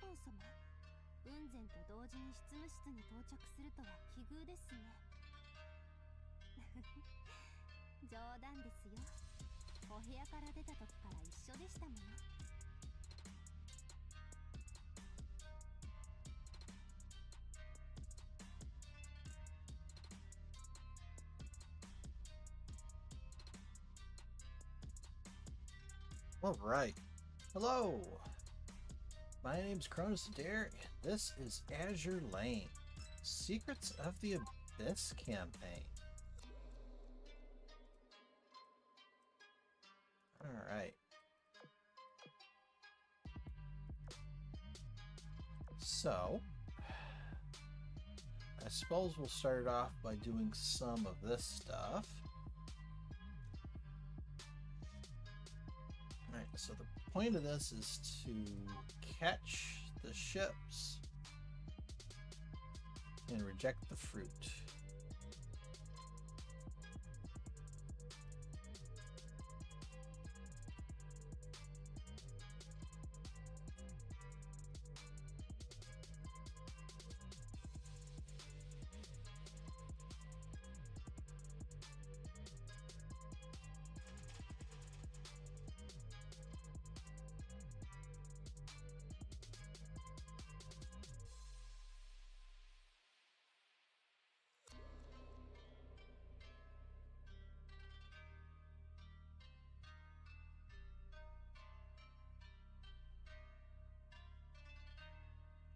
公様。雲仙と同時に執務室に到着するとは奇遇ですね。冗談ですよ。お部屋から出た時から一緒でしたもの。All right. Hello. My name's Cronus Adair, and this is Azur Lane, Secrets of the Abyss campaign. All right. So, I suppose we'll start off by doing some of this stuff. Alright, so the point of this is to catch the ships and reject the fruit.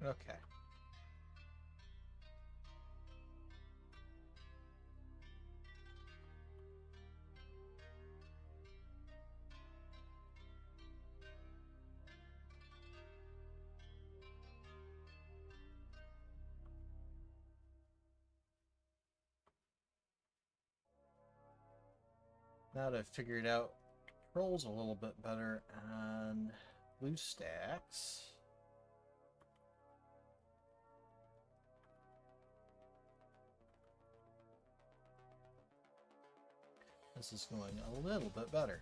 Okay. Now that I've figured out controls a little bit better on BlueStacks, this is going a little bit better.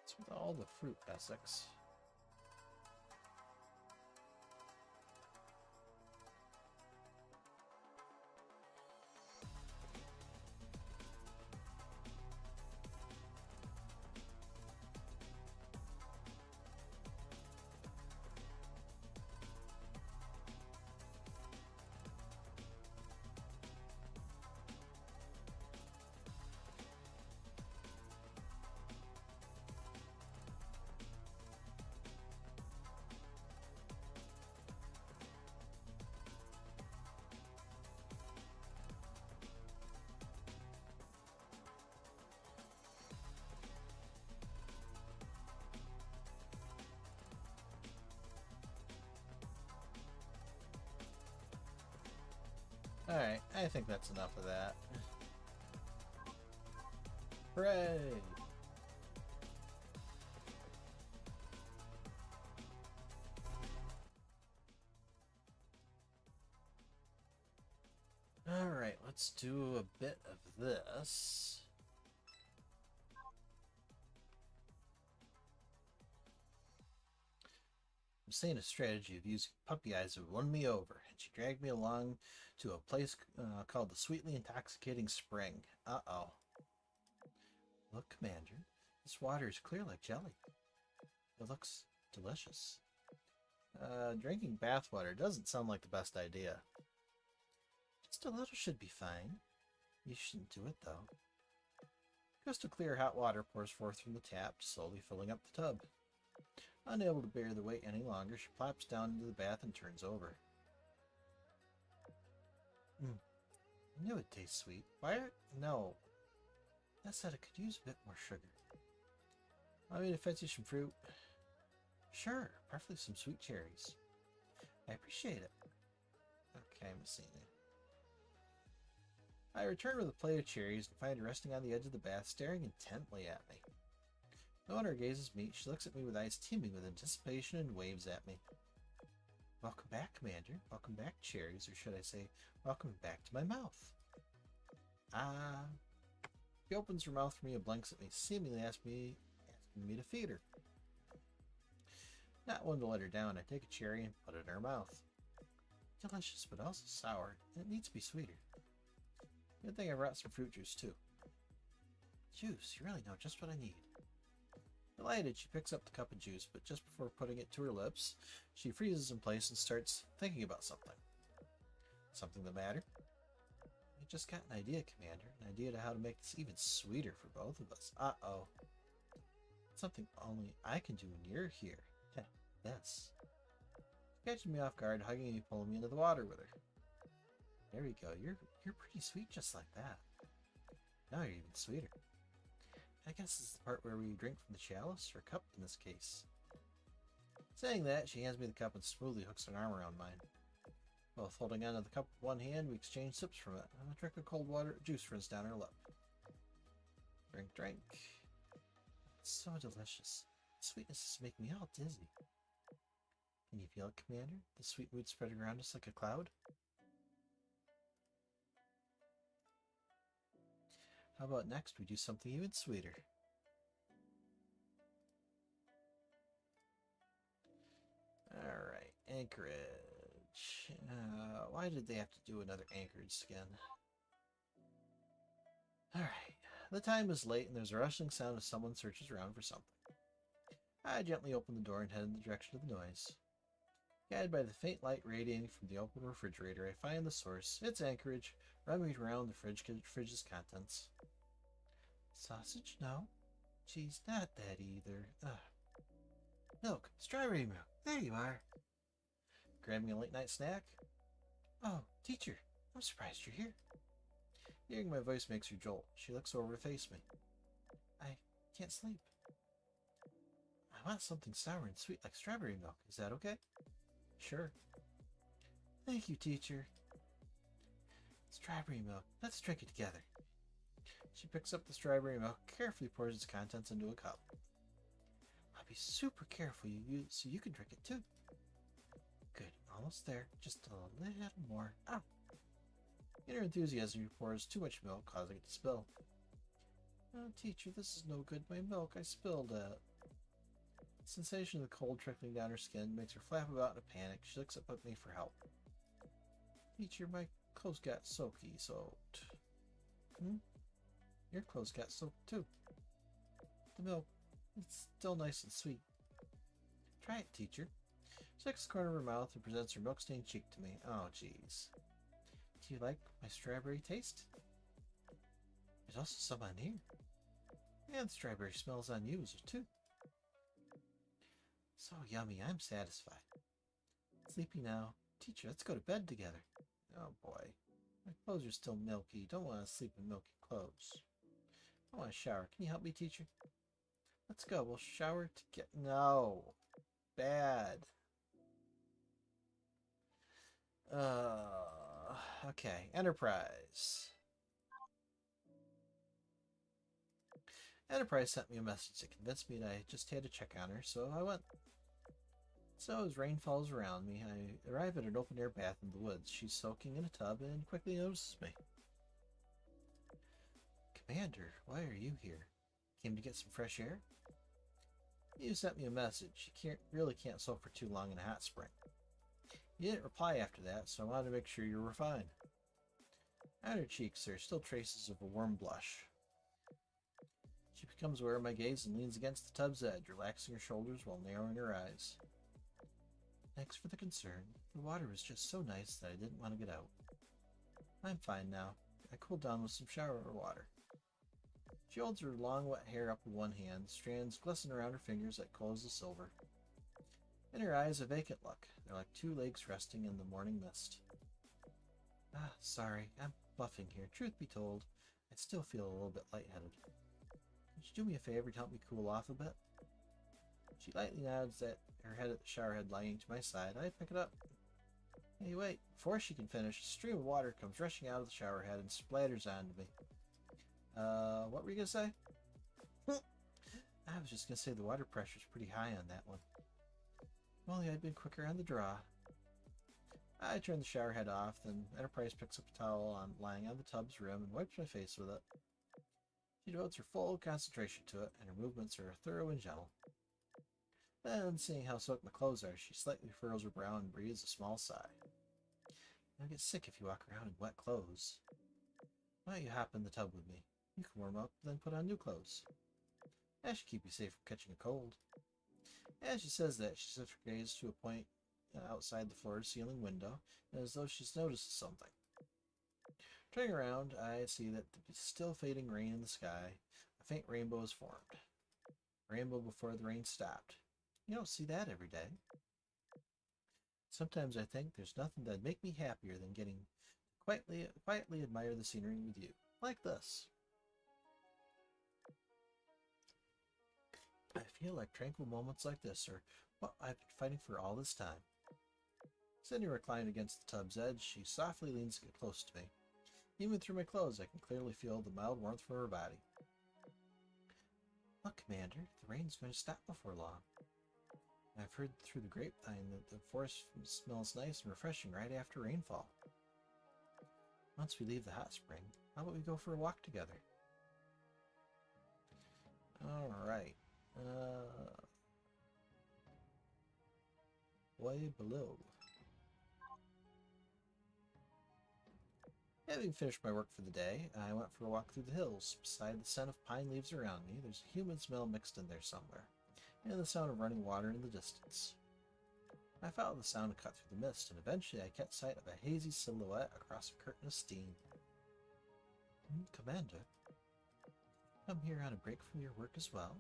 What's with all the fruit, Essex? Alright, I think that's enough of that. Hooray! Alright, let's do a bit of this. I'm saying a strategy of using puppy eyes have won me over, and she dragged me along to a place called the Sweetly Intoxicating Spring. Uh-oh. Look, Commander, this water is clear like jelly. It looks delicious. Drinking bathwater doesn't sound like the best idea. Just a little should be fine. You shouldn't do it, though. Crystal clear hot water pours forth from the tap, slowly filling up the tub. Unable to bear the weight any longer, she plops down into the bath and turns over. I knew it tastes sweet. Why? No. That said, it could use a bit more sugar. Want me to fetch you some fruit? Sure, preferably some sweet cherries. I appreciate it. Okay, I'm seeing it. I return with a plate of cherries and find her resting on the edge of the bath, staring intently at me. No one gazes meet, she looks at me with eyes teeming with anticipation and waves at me. Welcome back, Commander. Welcome back, cherries, or should I say, welcome back to my mouth. Ah. She opens her mouth for me and blinks at me, seemingly asking me to feed her. Not one to let her down, I take a cherry and put it in her mouth. Delicious, but also sour, and it needs to be sweeter. Good thing I brought some fruit juice, too. Juice, you really know just what I need. Delighted, she picks up the cup of juice, but just before putting it to her lips, she freezes in place and starts thinking about something. Something the matter? I just got an idea, Commander. An idea to how to make this even sweeter for both of us. Uh-oh. Something only I can do when you're here. This. She catches me off guard, hugging me, pulling me into the water with her. There we go. You're pretty sweet just like that. Now you're even sweeter. I guess this is the part where we drink from the chalice, or cup in this case. Saying that, she hands me the cup and smoothly hooks an arm around mine. Both holding onto the cup with one hand, we exchange sips from it. I drink a cold water juice runs down her lip. Drink, drink. It's so delicious. The sweetness is making me all dizzy. Can you feel it, Commander? The sweet mood spreading around us like a cloud? How about next we do something even sweeter? Alright, Anchorage. Why did they have to do another Anchorage skin? Alright, the time is late and there's a rustling sound as someone searches around for something. I gently open the door and head in the direction of the noise. Guided by the faint light radiating from the open refrigerator, I find the source. It's Anchorage, rummaging around the fridge's contents. Sausage? No. Cheese? Not that either. Ugh. Milk. Strawberry milk. There you are. Grabbing a late-night snack? Oh, teacher. I'm surprised you're here. Hearing my voice makes her jolt. She looks over to face me. I can't sleep. I want something sour and sweet like strawberry milk. Is that okay? Sure. Thank you, teacher. Strawberry milk. Let's drink it together. She picks up the strawberry milk, carefully pours its contents into a cup. I'll be super careful so you can drink it too. Good, almost there. Just a little more. Ah! In her enthusiasm, she pours too much milk, causing it to spill. Oh, teacher, this is no good. My milk, I spilled it. The sensation of the cold trickling down her skin makes her flap about in a panic. She looks up at me for help. Teacher, my clothes got soaked. Your clothes got soaked too. The milk, it's still nice and sweet. Try it, teacher. She takes the corner of her mouth and presents her milk-stained cheek to me. Oh, jeez. Do you like my strawberry taste? There's also some on here. And the strawberry smells on you too. So yummy, I'm satisfied. Sleepy now. Teacher, let's go to bed together. Oh boy. My clothes are still milky. Don't want to sleep in milky clothes. I want to shower. Can you help me, teacher? Let's go. We'll shower together. No. Bad. Okay. Enterprise. Enterprise sent me a message that convinced me that I just had to check on her, so I went. So as rain falls around me, I arrive at an open-air bath in the woods. She's soaking in a tub and quickly notices me. Commander, why are you here? Came to get some fresh air? You sent me a message. You really can't soak for too long in a hot spring. You didn't reply after that, so I wanted to make sure you were fine. On her cheeks, there are still traces of a warm blush. She becomes aware of my gaze and leans against the tub's edge, relaxing her shoulders while narrowing her eyes. Thanks for the concern. The water was just so nice that I didn't want to get out. I'm fine now. I cooled down with some shower water. She holds her long, wet hair up with one hand, strands glisten around her fingers like coils of silver. In her eyes, a vacant look. They're like two legs resting in the morning mist. Ah, sorry. I'm bluffing here. Truth be told, I still feel a little bit lightheaded. Could you do me a favor to help me cool off a bit? She lightly nods at her head at the shower head lying to my side. I pick it up. Hey, wait. Before she can finish, a stream of water comes rushing out of the shower head and splatters onto me. What were you gonna say? I was just gonna say the water pressure's pretty high on that one. If only I'd been quicker on the draw. I turn the shower head off, then Enterprise picks up a towel lying on the tub's rim and wipes my face with it. She devotes her full concentration to it, and her movements are thorough and gentle. Then, seeing how soaked my clothes are, she slightly furrows her brow and breathes a small sigh. You'll get sick if you walk around in wet clothes. Why don't you hop in the tub with me? You can warm up, then put on new clothes. That should keep you safe from catching a cold. As she says that, she shifts her gaze to a point outside the floor-to-ceiling window, as though she's noticed something. Turning around, I see that the still fading rain in the sky, a faint rainbow is formed. A rainbow before the rain stopped. You don't see that every day. Sometimes I think there's nothing that'd make me happier than getting to quietly admire the scenery with you, like this. I feel like tranquil moments like this are what I've been fighting for all this time. Sitting reclined against the tub's edge, she softly leans to get close to me. Even through my clothes, I can clearly feel the mild warmth from her body. Look, Commander, the rain's going to stop before long. I've heard through the grapevine that the forest smells nice and refreshing right after rainfall. Once we leave the hot spring, how about we go for a walk together? Alright. Way below. Having finished my work for the day, I went for a walk through the hills. Beside the scent of pine leaves around me, there's a human smell mixed in there somewhere, and the sound of running water in the distance. I followed the sound and cut through the mist, and eventually I caught sight of a hazy silhouette across a curtain of steam. Commander, come here on a break from your work as well?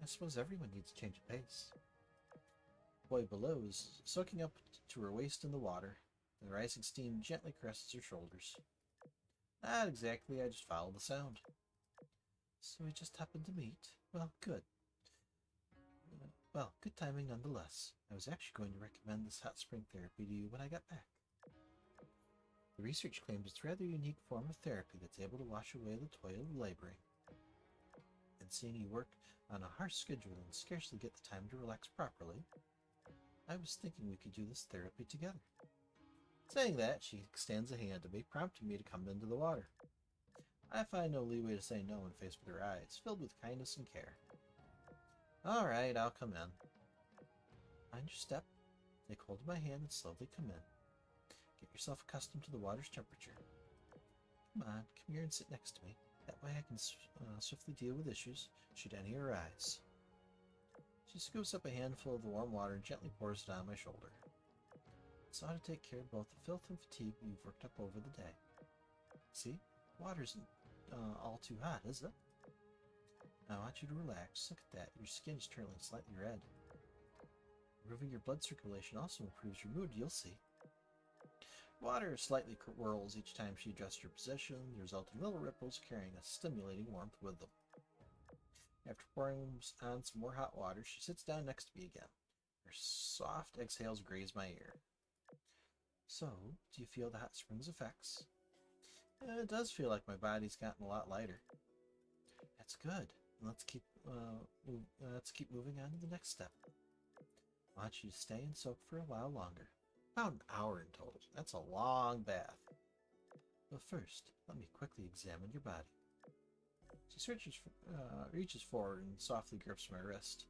I suppose everyone needs a change of pace. The boy below is soaking up to her waist in the water. The rising steam gently caresses her shoulders. Not exactly, I just followed the sound. So we just happened to meet? Well, good. Well, good timing nonetheless. I was actually going to recommend this hot spring therapy to you when I got back. The research claims it's a rather unique form of therapy that's able to wash away the toil of laboring. And seeing you work on a harsh schedule and scarcely get the time to relax properly, I was thinking we could do this therapy together. Saying that, she extends a hand to me, prompting me to come into the water. I find no leeway to say no and face with her eyes, filled with kindness and care. All right, I'll come in. Mind your step. Take hold of my hand and slowly come in. Get yourself accustomed to the water's temperature. Come on, come here and sit next to me. That way I can swiftly deal with issues, should any arise. She scoops up a handful of the warm water and gently pours it on my shoulder. It's ought to take care of both the filth and fatigue you've worked up over the day. See? Water isn't all too hot, is it? Now I want you to relax. Look at that. Your skin's turning slightly red. Improving your blood circulation also improves your mood, you'll see. Water slightly whirls each time she adjusts her position, resulting in little ripples carrying a stimulating warmth with them. After pouring on some more hot water, she sits down next to me again. Her soft exhales graze my ear. So, do you feel the hot spring's effects? It does feel like my body's gotten a lot lighter. That's good. Let's keep moving on to the next step. I want you to stay and soak for a while longer. About an hour in total. That's a long bath. But first, let me quickly examine your body. She reaches forward and softly grips my wrist.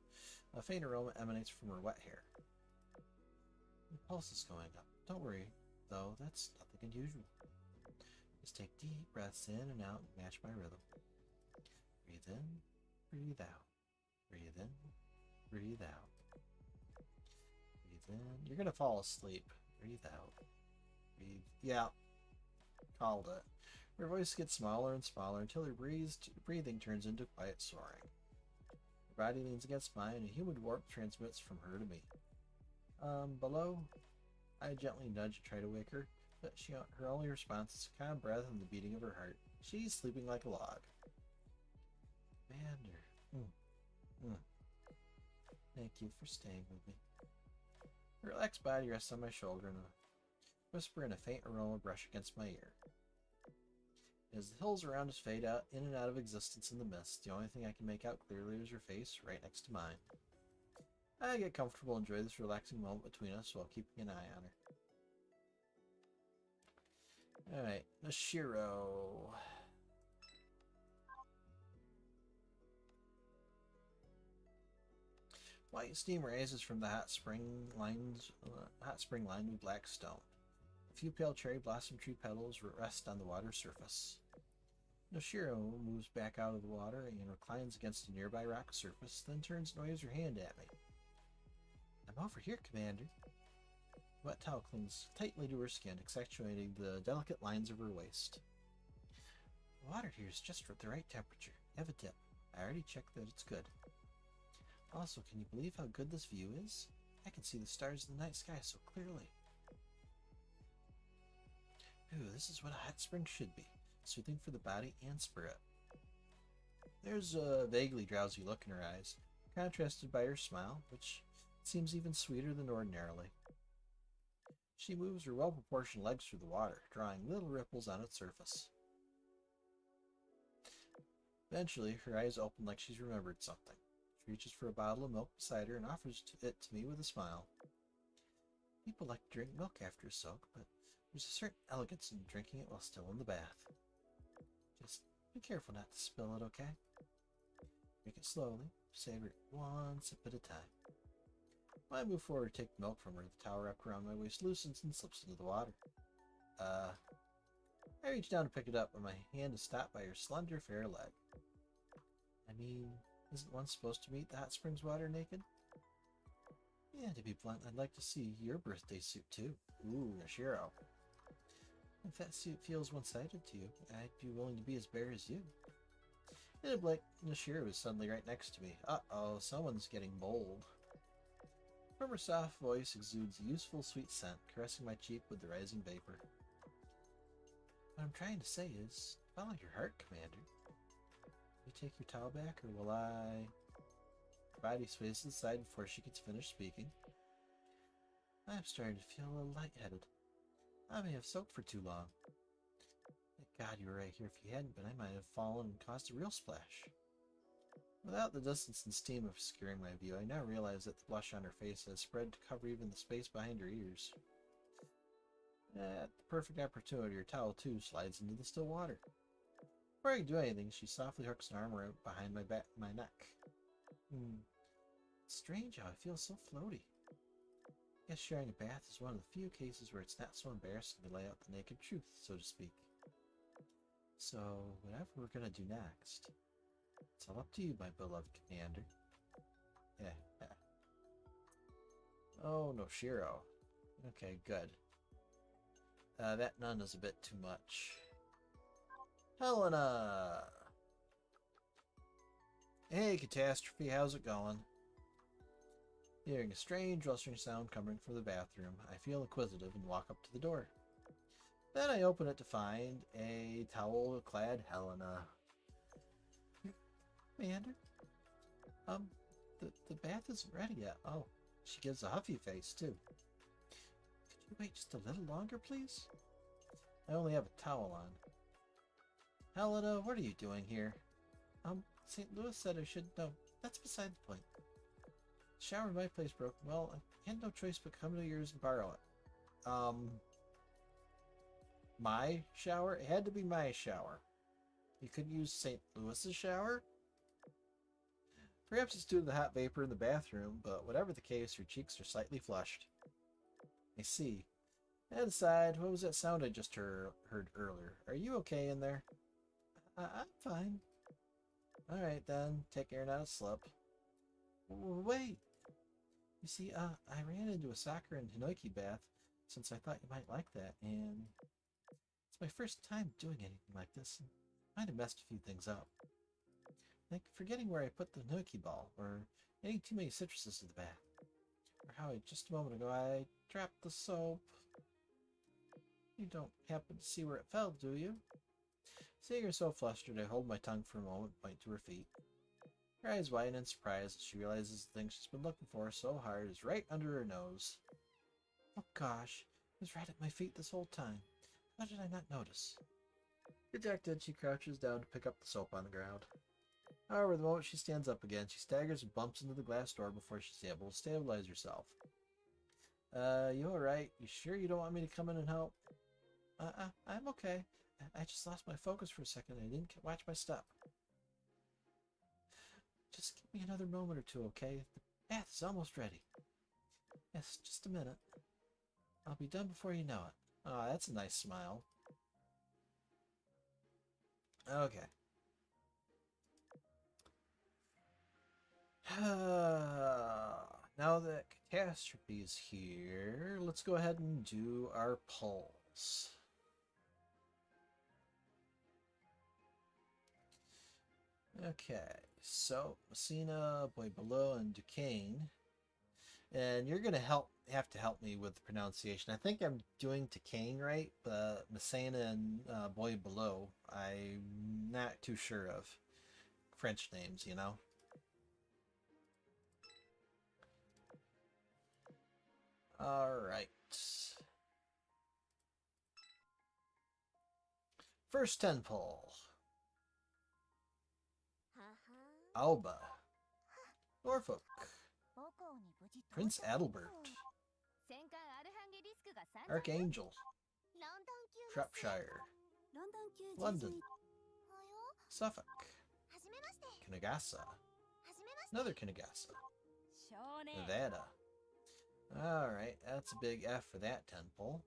A faint aroma emanates from her wet hair. The pulse is going up. Don't worry, though, that's nothing unusual. Just take deep breaths in and out and match my rhythm. Breathe in, breathe out. Breathe in, breathe out. Breathe in. You're gonna fall asleep. Breathe out. Breathe. Yeah. Called it. Her voice gets smaller and smaller until her breathing turns into quiet soaring. Her body leans against mine and a humid warmth transmits from her to me. Below, I gently nudge to try to wake her, But her only response is a calm breath and the beating of her heart. She's sleeping like a log. Commander. Thank you for staying with me. Her relaxed body rests on my shoulder and a whisper and a faint aroma brush against my ear. As the hills around us fade out in and out of existence in the mist, the only thing I can make out clearly is her face right next to mine. I get comfortable and enjoy this relaxing moment between us while keeping an eye on her. Alright, Nashiro. White steam rises from the hot spring lined with black stone. A few pale cherry blossom tree petals rest on the water's surface. Noshiro moves back out of the water and reclines against a nearby rock surface, then turns and waves her hand at me. I'm over here, Commander. The wet towel clings tightly to her skin, accentuating the delicate lines of her waist. The water here is just at the right temperature. Have a dip. I already checked that it's good. Also, can you believe how good this view is? I can see the stars in the night sky so clearly. Ooh, this is what a hot spring should be. Soothing for the body and spirit. There's a vaguely drowsy look in her eyes, contrasted by her smile, which seems even sweeter than ordinarily. She moves her well-proportioned legs through the water, drawing little ripples on its surface. Eventually, her eyes open like she's remembered something. She reaches for a bottle of milk beside her and offers it to me with a smile. People like to drink milk after a soak, but there's a certain elegance in drinking it while still in the bath. Just be careful not to spill it, okay? Drink it slowly, savor it one sip at a time. When I move forward to take the milk from her, the towel wrapped around my waist loosens and slips into the water. I reach down to pick it up, but my hand is stopped by her slender, fair leg. I mean, isn't one supposed to meet the hot springs water naked? Yeah, to be blunt, I'd like to see your birthday suit too. Ooh, Nashiro. If that suit feels one-sided to you, I'd be willing to be as bare as you. In a blink, Nashiro is suddenly right next to me. Uh-oh, someone's getting bold. From her soft voice exudes a useful, sweet scent, caressing my cheek with the rising vapor. What I'm trying to say is, follow your heart, Commander. You take your towel back, or will I... Her body sways to the side before she gets finished speaking. I'm starting to feel a little lightheaded. I may have soaked for too long. Thank God you were right here. If you hadn't been, I might have fallen and caused a real splash. Without the distance and steam obscuring my view, I now realize that the blush on her face has spread to cover even the space behind her ears. At the perfect opportunity, her towel too slides into the still water. Before I can do anything, she softly hooks an arm around behind my neck. It's strange how I feel so floaty. I guess sharing a bath is one of the few cases where it's not so embarrassing to lay out the naked truth, so to speak. So, whatever we're gonna do next, it's all up to you, my beloved Commander. Oh, no, Shiro. Okay, good. That nun is a bit too much. Helena! Hey, Catastrophe, how's it going? Hearing a strange rustling sound coming from the bathroom, I feel inquisitive and walk up to the door. Then I open it to find a towel-clad Helena. Commander? The bath isn't ready yet. Oh, she gives a huffy face, too. Could you wait just a little longer, please? I only have a towel on. Helena, what are you doing here? St. Louis said I should know. That's beside the point. The shower in my place broke. Well, I had no choice but come to yours and borrow it. My shower? It had to be my shower. You couldn't use St. Louis's shower? Perhaps it's due to the hot vapor in the bathroom, but whatever the case, your cheeks are slightly flushed. I see. And aside, what was that sound I just heard earlier? Are you okay in there? I'm fine. Alright then, take care not to slip. Wait! You see, I ran into a soccer and Hinoiki bath since I thought you might like that, and it's my first time doing anything like this, and I might have messed a few things up. Like forgetting where I put the Hinoiki ball, or adding too many citruses to the bath, or how just a moment ago I dropped the soap. You don't happen to see where it fell, do you? Seeing her so flustered, I hold my tongue for a moment and point to her feet. Her eyes widen in surprise as she realizes the thing she's been looking for so hard is right under her nose. Oh gosh, it was right at my feet this whole time. How did I not notice? Dejected, she crouches down to pick up the soap on the ground. However, the moment she stands up again, she staggers and bumps into the glass door before she's able to stabilize herself. You alright? You sure you don't want me to come in and help? I'm okay. I just lost my focus for a second and I didn't watch my step. Just give me another moment or two, okay? The bath is almost ready. Yes, just a minute. I'll be done before you know it. Oh, that's a nice smile. Okay. Now that catastrophe is here, let's go ahead and do our polls. Okay, so Messina, Boy Below, and Duquesne. And you're gonna have to help me with the pronunciation. I think I'm doing Duquesne right, but Messina and Boy Below, I'm not too sure of French names, you know. All right. First 10 poll. Alba, Norfolk, Prince Adalbert, Archangel, Shropshire, London, Suffolk, Kinagasa, another Kinagasa, Nevada. Alright, that's a big F for that 10 poll.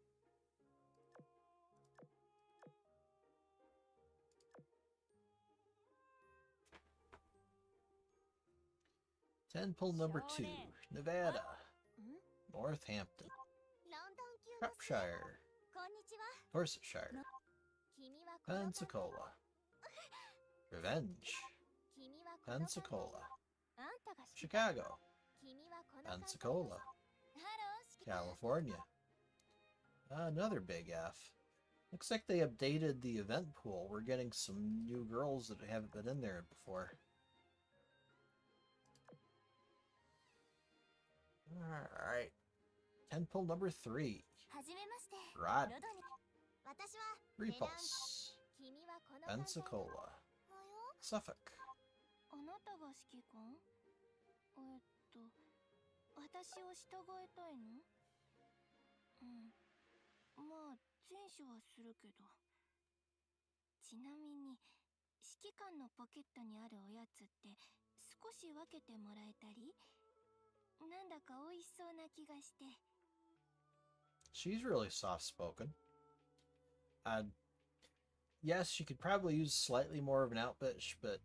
Pull number 2, Nevada, Northampton, Shropshire, Dorsetshire, Pensacola, Revenge, Pensacola, Chicago, Pensacola, California. Another big F. Looks like they updated the event pool. We're getting some new girls that haven't been in there before. Alright. 10 pull number 3. Rod. Repulse. Pensacola. Suffolk. 私を従えたいの？うん。まあ、前処はするけど。ちなみに、指揮官のポケットにあるおやつって少し分けてもらえたり？なんだか美味しそうな気がして。She's really soft-spoken. Yes, she could probably use slightly more of an outfit, but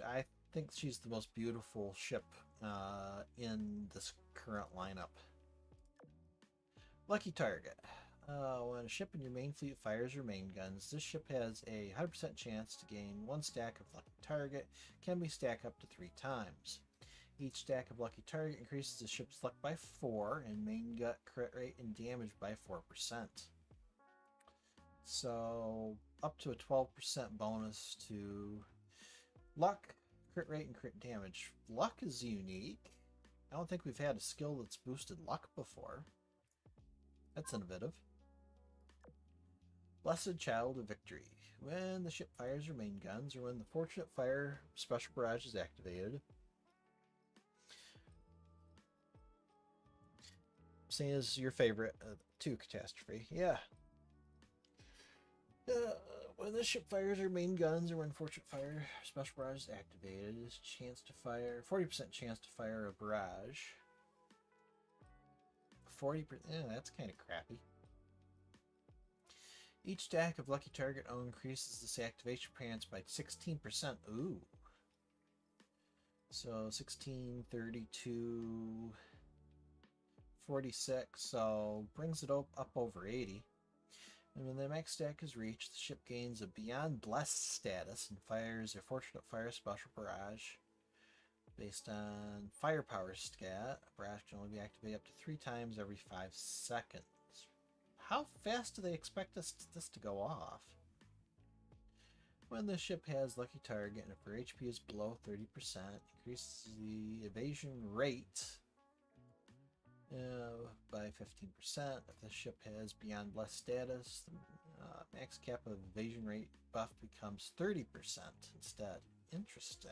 I think she's the most beautiful ship in this current lineup. Lucky target. When a ship in your main fleet fires your main guns, this ship has a 100% chance to gain 1 stack of lucky target. Can be stacked up to 3 times. Each stack of lucky target increases the ship's luck by 4 and main gut crit rate and damage by 4%. So up to a 12% bonus to luck, crit rate, and crit damage. Luck is unique. I don't think we've had a skill that's boosted luck before. That's innovative. Blessed Child of Victory. When the ship fires her main guns, or when the Fortunate Fire Special Barrage is activated. Same as your favorite, 2 Catastrophe. Yeah. When the ship fires her main guns, or when Fortunate Fire Special Barrage is activated, is chance to fire 40% chance to fire a barrage. 40%. Yeah, that's kind of crappy. Each stack of lucky target increases this activation chance by 16%. Ooh. So 16, 32, 46. So brings it up over 80. And when the max stack is reached, the ship gains a Beyond Blessed status and fires a Fortunate Fire Special Barrage. Based on firepower stat, a barrage can only be activated up to 3 times every 5 seconds. How fast do they expect this to go off? When the ship has lucky target and if her HP is below 30%, increases the evasion rate by 15%. If the ship has beyond blessed status, the max cap of evasion rate buff becomes 30% instead. Interesting.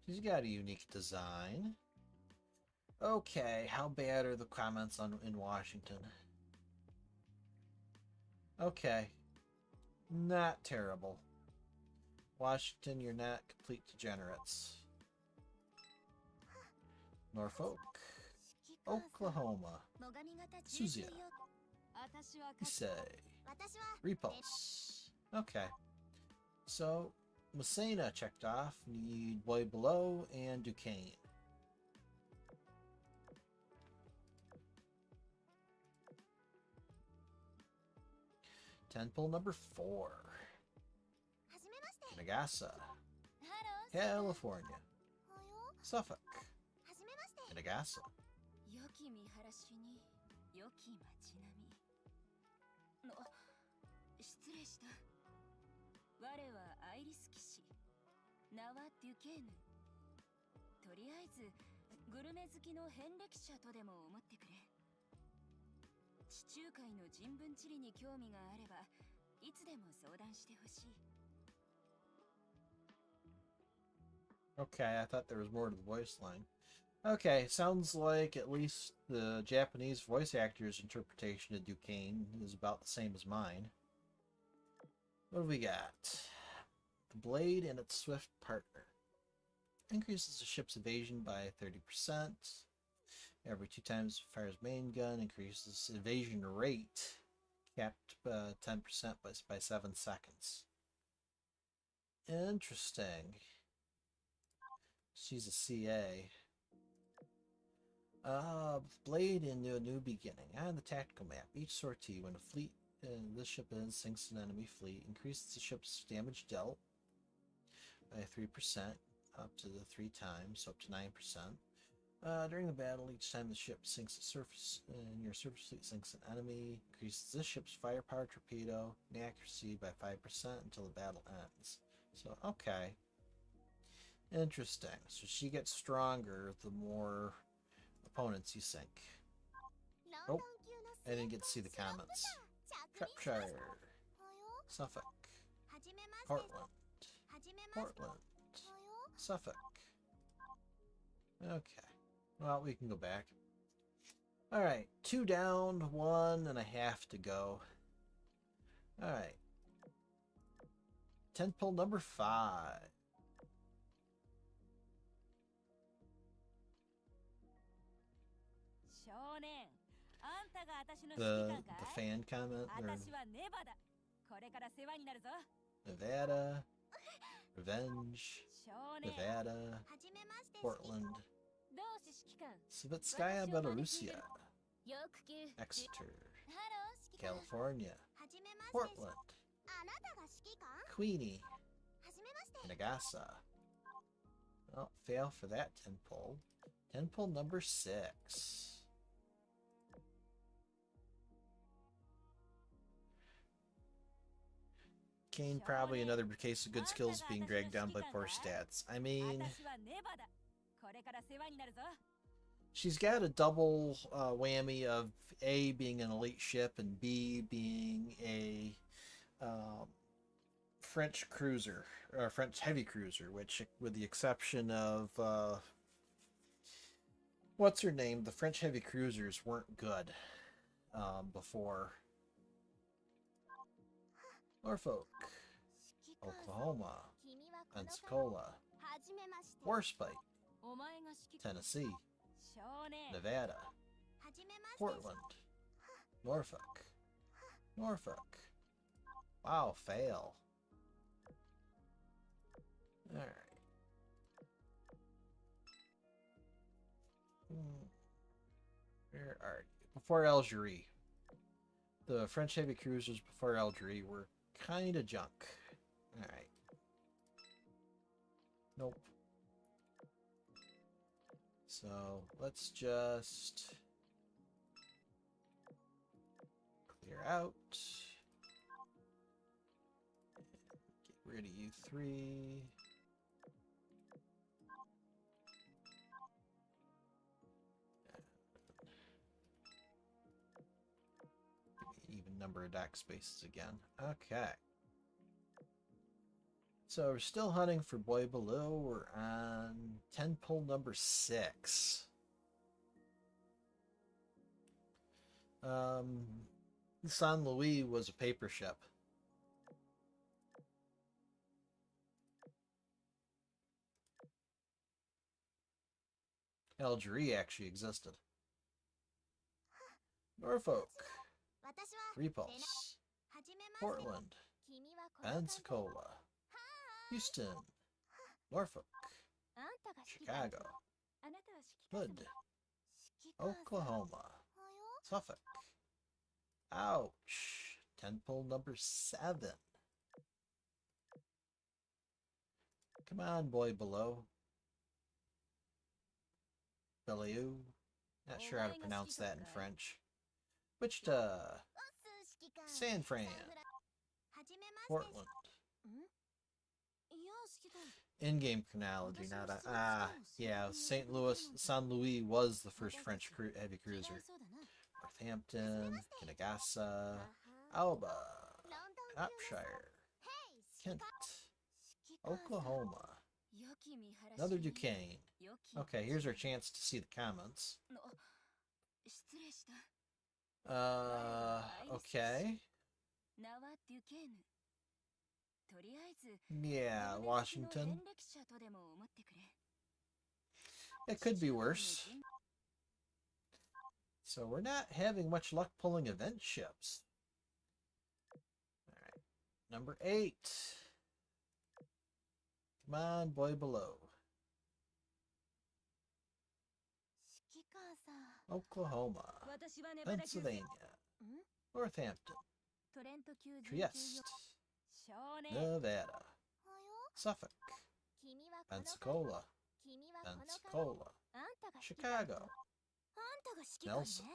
She's got a unique design. Okay, how bad are the comments in Washington? Okay, not terrible. Washington, you're not complete degenerates. Norfolk, Oklahoma, Suzia, Issei, Repulse. Okay, so Messina checked off. Need Boy Below and Duquesne. Temple number 4. Nagasa, California. Suffolk, Nagasa. 良き見晴らしに良き街並み。失礼した。我はアイリス騎士。名はデュケーヌ。とりあえずグルメ好きの遍歴者とでも思ってくれ。地中海の人文地理に興味があればいつでも相談してほしい。 Okay, I thought there was more to the voice line. Okay, sounds like at least the Japanese voice actor's interpretation of Duquesne is about the same as mine. What do we got? The blade and its swift partner. Increases the ship's evasion by 30%. Every 2 times it fires main gun. Increases evasion rate. Capped 10% by 7 seconds. Interesting. She's a CA. Blade into a new beginning. On the tactical map, each sortie, when a fleet this ship sinks an enemy fleet, increases the ship's damage dealt by 3%, up to the 3 times, so up to 9%. During the battle, each time the ship sinks a surface, and your surface fleet sinks an enemy, increases this ship's firepower, torpedo, and accuracy by 5% until the battle ends. So, okay. Interesting. So she gets stronger the more opponents you sink. Oh, I didn't get to see the comments. Shropshire, Suffolk, Portland, Portland, Suffolk. Okay. Well, we can go back. Alright, 2 down, 1.5 to go. Alright. Tentpole number 5. The fan comment or Nevada, Revenge, Nevada, Portland, Savitskaya, Belarusia, Exeter, California, Portland, Queenie, Nagasa. Oh, fail for that 10-pole. 10-pole number 6. Kane, probably another case of good skills being dragged down by poor stats. I mean, she's got a double whammy of A, being an elite ship, and B, being a French cruiser, or French heavy cruiser, which, with the exception of, what's her name, the French heavy cruisers weren't good before. Norfolk, Oklahoma, Pensacola, Warspite, Tennessee, Nevada, Portland, Norfolk, Norfolk. Wow, fail. Alright. Where are you? Before Algerie. The French heavy cruisers before Algerie were kind of junk. Alright. Nope. So, let's just Clear out. Get rid of you three. Even number of dock spaces again. Okay. So we're still hunting for Boy Below. We're on 10 pull number 6. San Luis was a paper ship. Algeria actually existed. Norfolk, Repulse, Portland, Pensacola, Houston, Norfolk, Chicago, Hood, Oklahoma, Suffolk. Ouch. 10 pull number 7. Come on, Boy Below. Bellevue. Not sure how to pronounce that in French. Wichita, San Fran, Portland. In-game chronology, not a... yeah, St. Louis, San Luis was the first French heavy cruiser. Northampton, Kinagasa, Alba, Hampshire, Kent, Oklahoma, another Duquesne. Okay, here's our chance to see the comments. Okay. Yeah, Washington. It could be worse. So we're not having much luck pulling event ships. Alright. Number 8. Come on, Boy Below. Oklahoma, Pennsylvania, Northampton, Trieste, Nevada, Suffolk, Pensacola, Chicago, Nelson.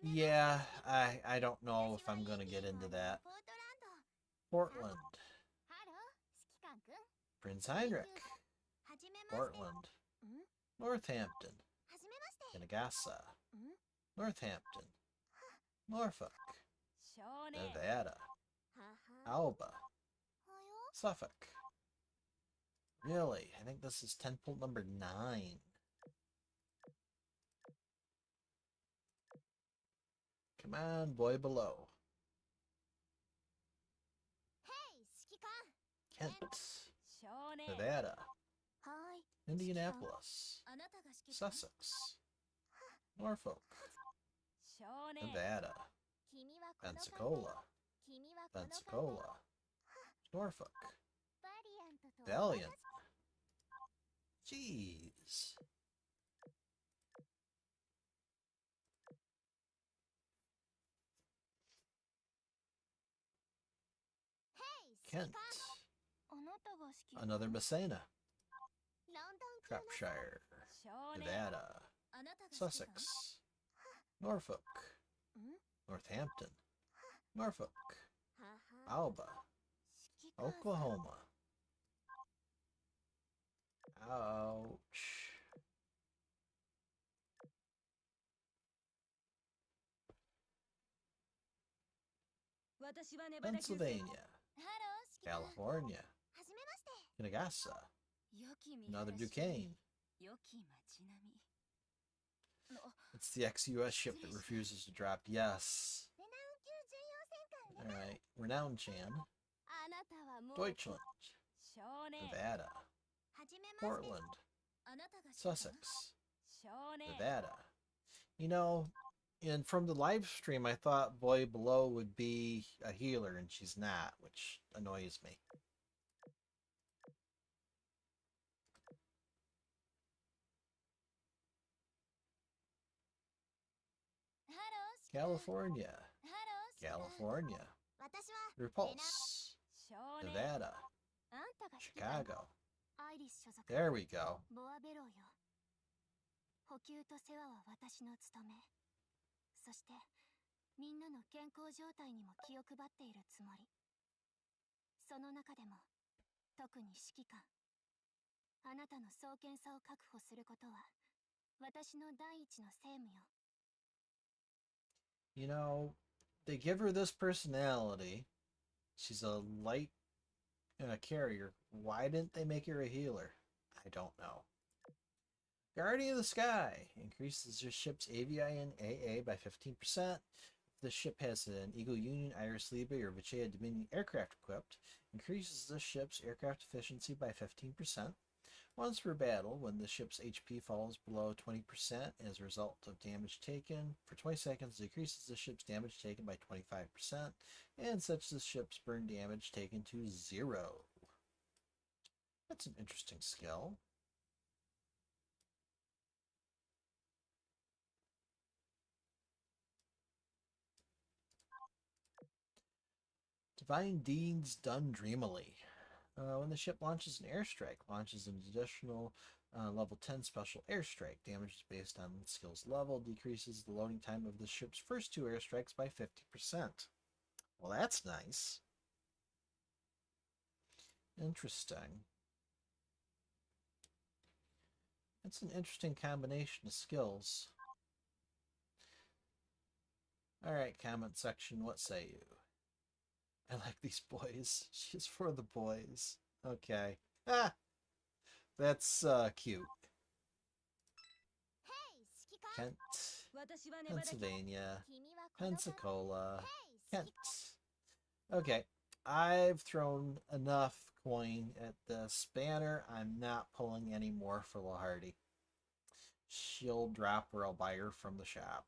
Yeah, I don't know if I'm going to get into that. Portland, Prince Heinrich, Portland, Northampton, Kinagasa, Northampton, Norfolk, Nevada, Alba, Suffolk. Really? I think this is 10 pull number 9. Come on, Boy Below. Kent, Nevada, Indianapolis, Sussex, Norfolk, Nevada, Pensacola, Norfolk, Valiant. Jeez. Kent, another Messina, Shropshire, Nevada, Sussex, Norfolk, Northampton, Norfolk, Alba, Oklahoma. Ouch. Pennsylvania, California, Kinagasa, another Duquesne. It's the ex-US ship that refuses to drop. Yes. Alright, Renowned Chan, Deutschland, Nevada, Portland, Sussex, Nevada. You know, and from the live stream, I thought Boy Below would be a healer, and she's not, which annoys me. California, Repulse, Nevada, Chicago. There we go. 補給と世話は私の務め。そして、みんなの健康状態にも気を配っているつもり。その中でも、特に指揮官。あなたの壮健さを確保することは、私の第一の責務よ。You know, they give her this personality. She's a light carrier. Why didn't they make her a healer? I don't know. Guardian of the Sky increases your ship's AVI and AA by 15%. If the ship has an Eagle Union, Iris Libre, or Vachea Dominion aircraft equipped, increases the ship's aircraft efficiency by 15%. Once per battle, when the ship's HP falls below 20% as a result of damage taken, for 20 seconds decreases the ship's damage taken by 25%, and sets the ship's burn damage taken to 0. That's an interesting skill. Divine Deeds Done Dreamily. When the ship launches an airstrike, launches an additional level 10 special airstrike. Damage is based on the skill's level, decreases the loading time of the ship's first 2 airstrikes by 50%. Well, that's nice. Interesting. That's an interesting combination of skills. Alright, comment section, what say you? I like these boys. She's for the boys. Okay. Ah! That's cute. Kent, Pennsylvania, Pensacola, Kent. Okay, I've thrown enough coin at this banner. I'm not pulling any more for Lahardy. She'll drop or I'll buy her from the shop.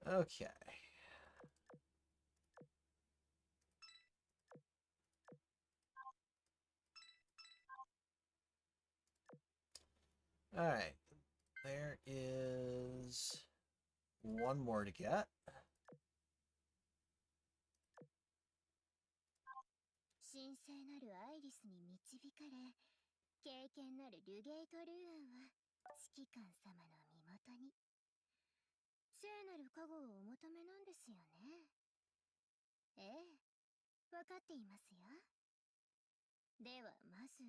Okay. Alright. There is one more to get. 神聖なるアイリスに導かれ、敬虔なるルゲイト・ルーアンは指揮官様の身元に。聖なる加護をお求めなんですよね。ええ、わかっていますよ。ではまず、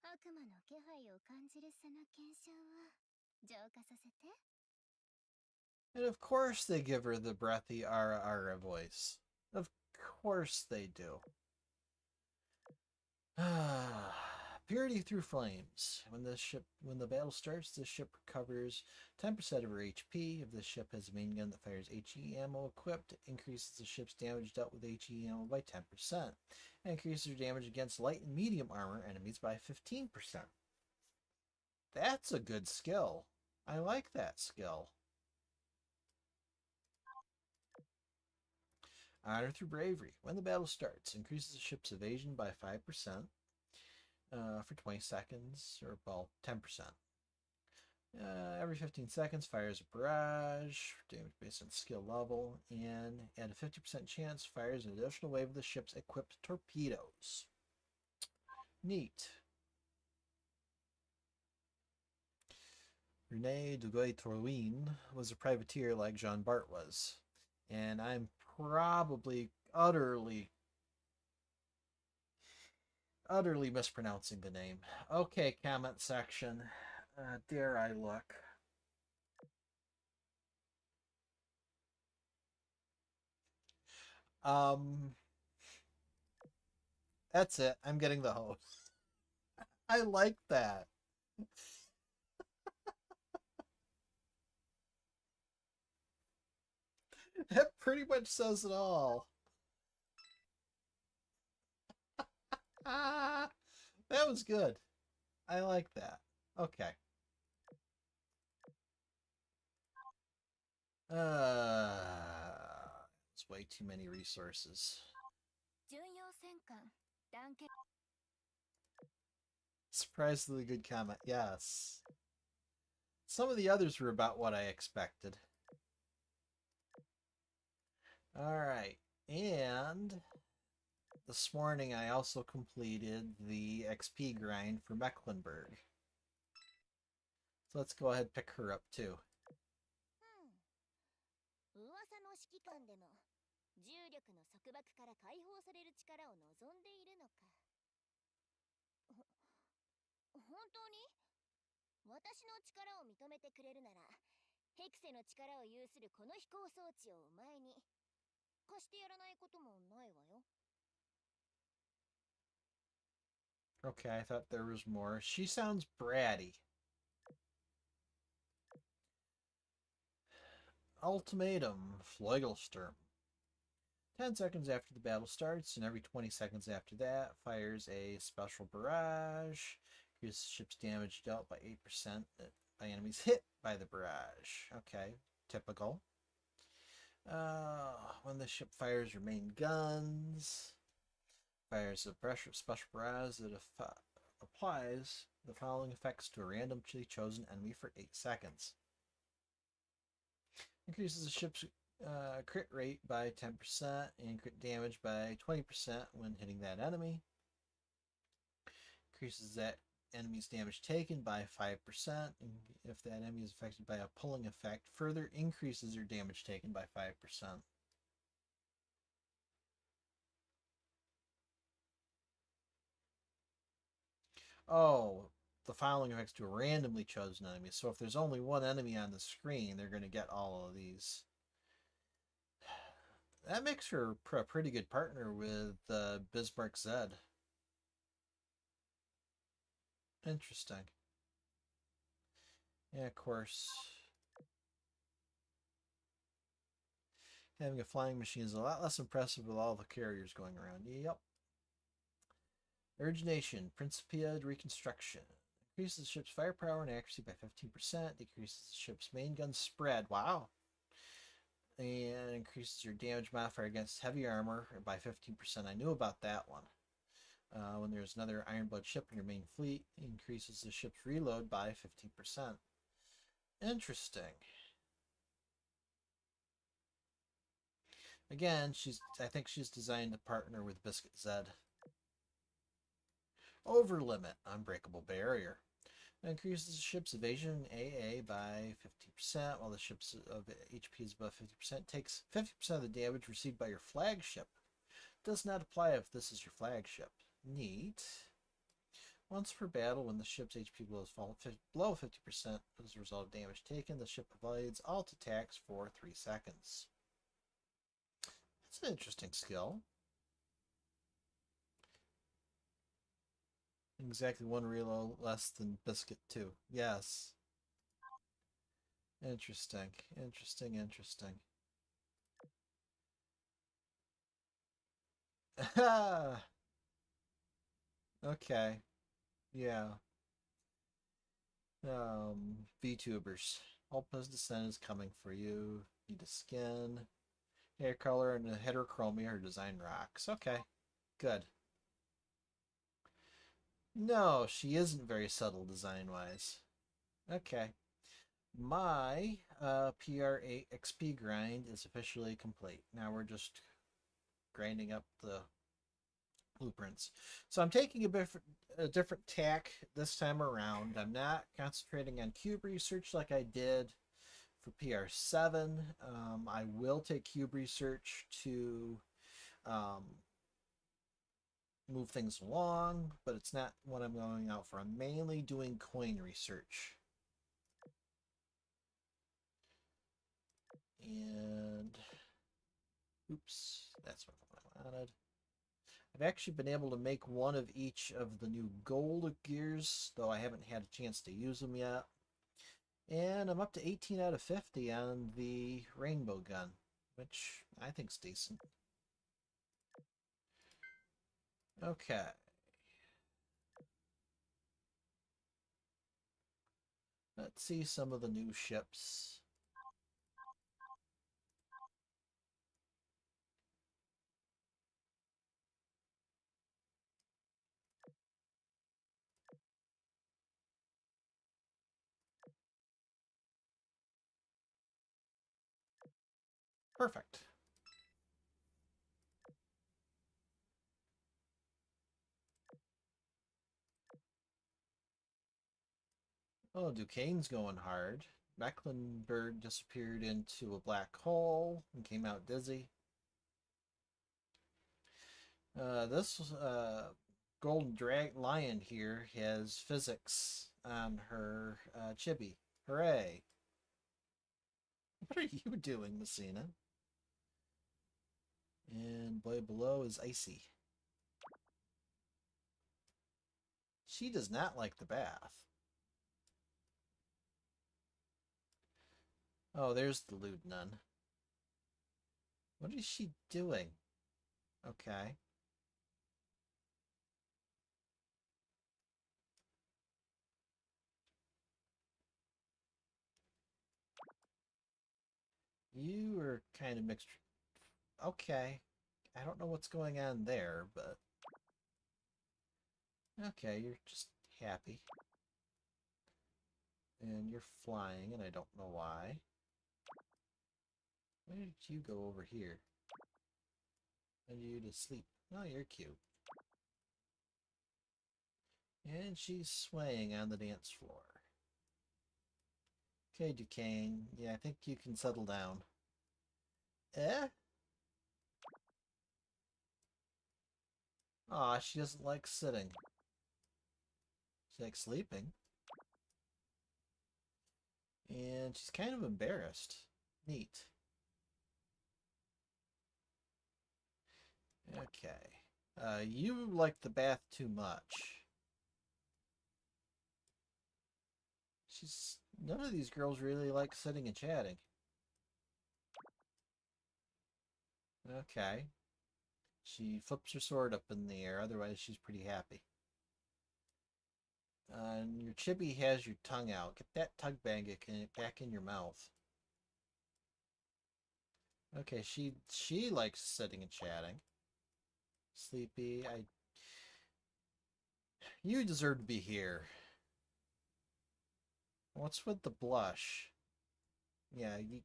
悪魔の気配を感じるその検証を浄化させて。And of course they give her the breathy Ara Ara voice. Of course they do. Purity through flames. When the battle starts, the ship recovers 10% of her HP. If the ship has a main gun that fires HE ammo equipped, it increases the ship's damage dealt with HE ammo by 10%. And increases her damage against light and medium armor enemies by 15%. That's a good skill. I like that skill. Honor through bravery. When the battle starts, increases the ship's evasion by 5%. For 20 seconds, or well, 10%. Every 15 seconds, fires a barrage, damage based on skill level, and at a 50% chance, fires an additional wave of the ship's equipped torpedoes. Neat. Rene Duguay-Torwin was a privateer like Jean Bart was, and I'm probably utterly mispronouncing the name. Okay, comment section. Dare I look? That's it. I'm getting the host. I like that. That pretty much says it all. That was good. I like that. Okay. It's way too many resources. Surprisingly good comment. Yes. Some of the others were about what I expected. All right. And this morning I also completed the XP grind for Mecklenburg. So let's go ahead and pick her up too. 噂の指揮官でも重力の束縛から解放される力を望んでいるのか。本当に私の力を認めてくれるなら、ヘクセの力を有するこの飛行装置をお前に貸してやらないこともないわよ。Okay, I thought there was more. She sounds bratty. Ultimatum, Flegelsturm. 10 seconds after the battle starts, and every 20 seconds after that, fires a special barrage. Increases ship's damage dealt by 8% by enemies hit by the barrage. Okay, typical. When the ship fires your main guns, fires a pressure special barrage that applies the following effects to a randomly chosen enemy for 8 seconds. Increases the ship's crit rate by 10% and crit damage by 20% when hitting that enemy. Increases that enemy's damage taken by 5%. And if that enemy is affected by a pulling effect, further increases their damage taken by 5%. Oh, the following effects to a randomly chosen enemy. So if there's only one enemy on the screen, they're going to get all of these. That makes her a pretty good partner with Bismarck Zed. Interesting. Yeah, of course. Having a flying machine is a lot less impressive with all the carriers going around. Yep. Origination, Principia Reconstruction. Increases the ship's firepower and accuracy by 15%. Decreases the ship's main gun spread. Wow. And increases your damage modifier against heavy armor by 15%. I knew about that one. When there's another Ironblood ship in your main fleet, increases the ship's reload by 15%. Interesting. Again, I think she's designed to partner with Biscuit Zed. Over limit, unbreakable barrier. Increases the ship's evasion AA by 15%, while the ship's of HP is above 50%. Takes 50% of the damage received by your flagship. Does not apply if this is your flagship. Neat. Once per battle, when the ship's HP falls below 50% as a result of damage taken, the ship avoids alt attacks for 3 seconds. That's an interesting skill. Exactly one reload less than Biscuit 2. Yes. Interesting. Interesting, interesting. Okay. Yeah. VTubers. Ultima's Descent is coming for you. Need a skin. Hair color and a heterochromia or design rocks. Okay. Good. No, she isn't very subtle design-wise. Okay. My PR8 XP grind is officially complete. Now we're just grinding up the blueprints. So I'm taking a different tack this time around. I'm not concentrating on cube research like I did for PR7. I will take cube research to move things along, but it's not what I'm going out for. I'm mainly doing coin research. And oops, that's what I wanted. I've actually been able to make one of each of the new gold gears, though I haven't had a chance to use them yet. And I'm up to 18 out of 50 on the rainbow gun, which I think's decent. Okay. Let's see some of the new ships. Perfect. Oh, Duquesne's going hard. Mecklenburg disappeared into a black hole and came out dizzy. This golden lion here has physics on her chibi. Hooray! What are you doing, Messina? And boy below is icy. She does not like the bath. Oh, there's the lewd nun. What is she doing? Okay. You are kind of mixed. Okay. I don't know what's going on there, but... Okay, you're just happy. And you're flying, and I don't know why. Why did you go over here? And you to sleep. Oh, you're cute. And she's swaying on the dance floor. Okay, Duquesne. Yeah, I think you can settle down. Eh? Aw, she doesn't like sitting. She likes sleeping. And she's kind of embarrassed. Neat. Okay. You like the bath too much. None of these girls really like sitting and chatting. Okay. She flips her sword up in the air, otherwise she's pretty happy. And your chibi has your tongue out. Get that tongue back in your mouth. Okay, she likes sitting and chatting. Sleepy, you deserve to be here. What's with the blush? Yeah, you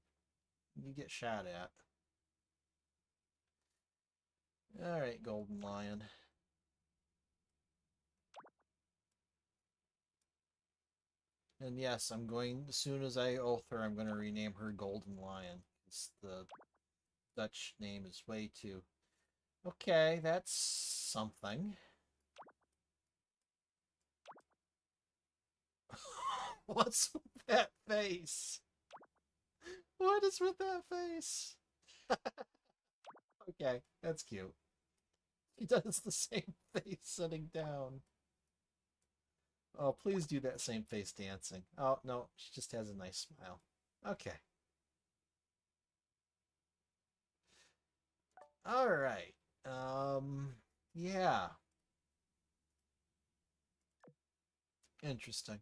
get shot at. Alright, Golden Lion. And yes, as soon as I oath her, I'm going to rename her Golden Lion. The Dutch name is way too... Okay, that's something. What's with that face? What is with that face? Okay, that's cute. He does the same face sitting down. Oh, please do that same face dancing. Oh, no, she just has a nice smile. Okay. All right. Yeah. Interesting.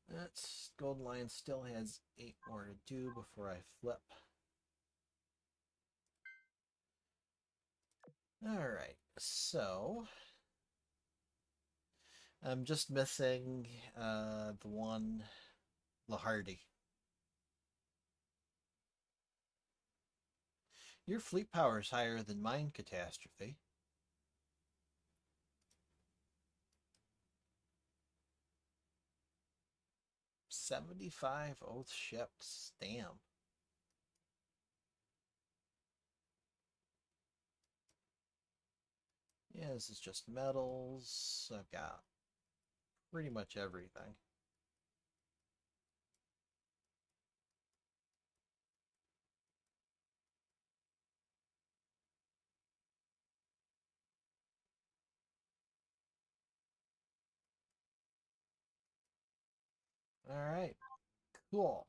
That's Golden Lion still has 8 more to do before I flip. All right. So I'm just missing the one Lahardy. Your fleet power is higher than mine, Catastrophe. 75 Oath ships. Damn. Yeah, this is just metals. I've got pretty much everything. All right. Cool.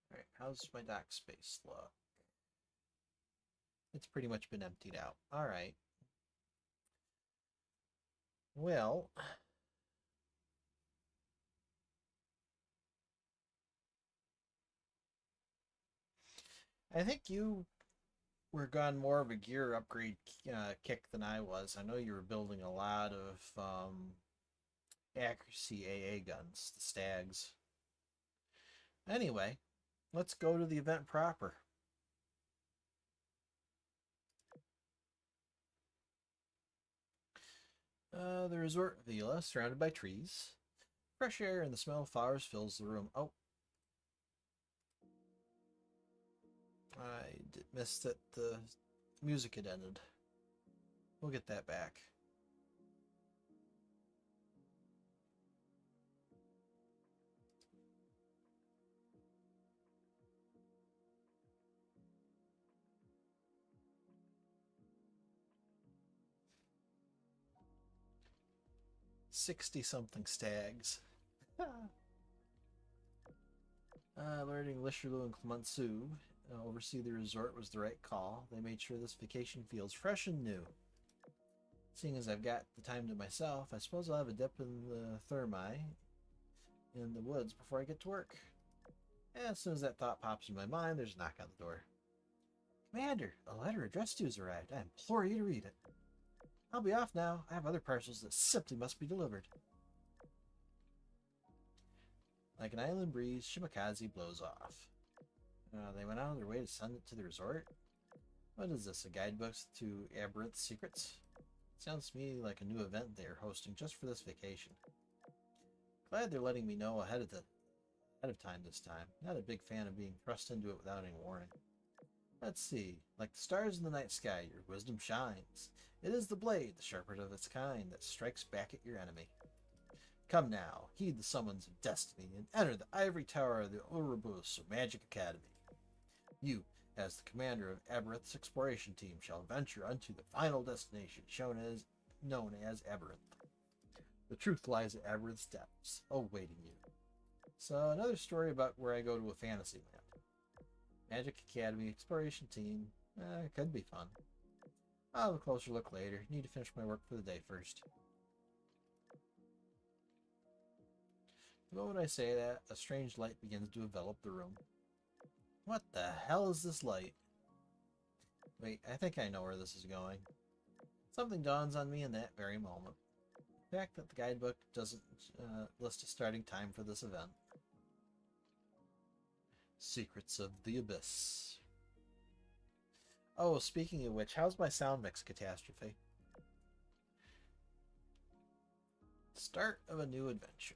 All right. How's my dock space look? It's pretty much been emptied out. All right. Well, I think you were gone more of a gear upgrade kick than I was. I know you were building a lot of accuracy AA guns, the Stags. Anyway, let's go to the event proper. The resort villa, surrounded by trees. Fresh air and the smell of flowers fills the room. Oh. Missed that the music had ended. We'll get that back. $60-something stags. Learning Lisherloo and Clemenceau oversee the resort was the right call. They made sure this vacation feels fresh and new. Seeing as I've got the time to myself, I suppose I'll have a dip in the thermi in the woods before I get to work. As soon as that thought pops in my mind, there's a knock on the door. Commander, a letter addressed to you has arrived. I implore you to read it. I'll be off now. I have other parcels that simply must be delivered. Like an island breeze, Shimakaze blows off. They went out of their way to send it to the resort? What is this, a guidebook to Aberrant Secrets? Sounds to me like a new event they're hosting just for this vacation. Glad they're letting me know ahead of time this time. Not a big fan of being thrust into it without any warning. Let's see. Like the stars in the night sky, your wisdom shines. It is the blade, the sharpest of its kind, that strikes back at your enemy. Come now, heed the summons of destiny, and enter the ivory tower of the Ouroboros or Magic Academy. You, as the commander of Aberranth's exploration team, shall venture unto the final destination known as Aberranth. The truth lies at Aberranth's depths, awaiting you. So, another story about where I go to a fantasy land. Magic Academy exploration team. Could be fun. I'll have a closer look later. Need to finish my work for the day first. The moment I say that, a strange light begins to envelop the room. What the hell is this light? Wait, I think I know where this is going. Something dawns on me in that very moment. The fact that the guidebook doesn't list a starting time for this event. Secrets of the Abyss. Oh, speaking of which, how's my sound mix catastrophe? Start of a new adventure.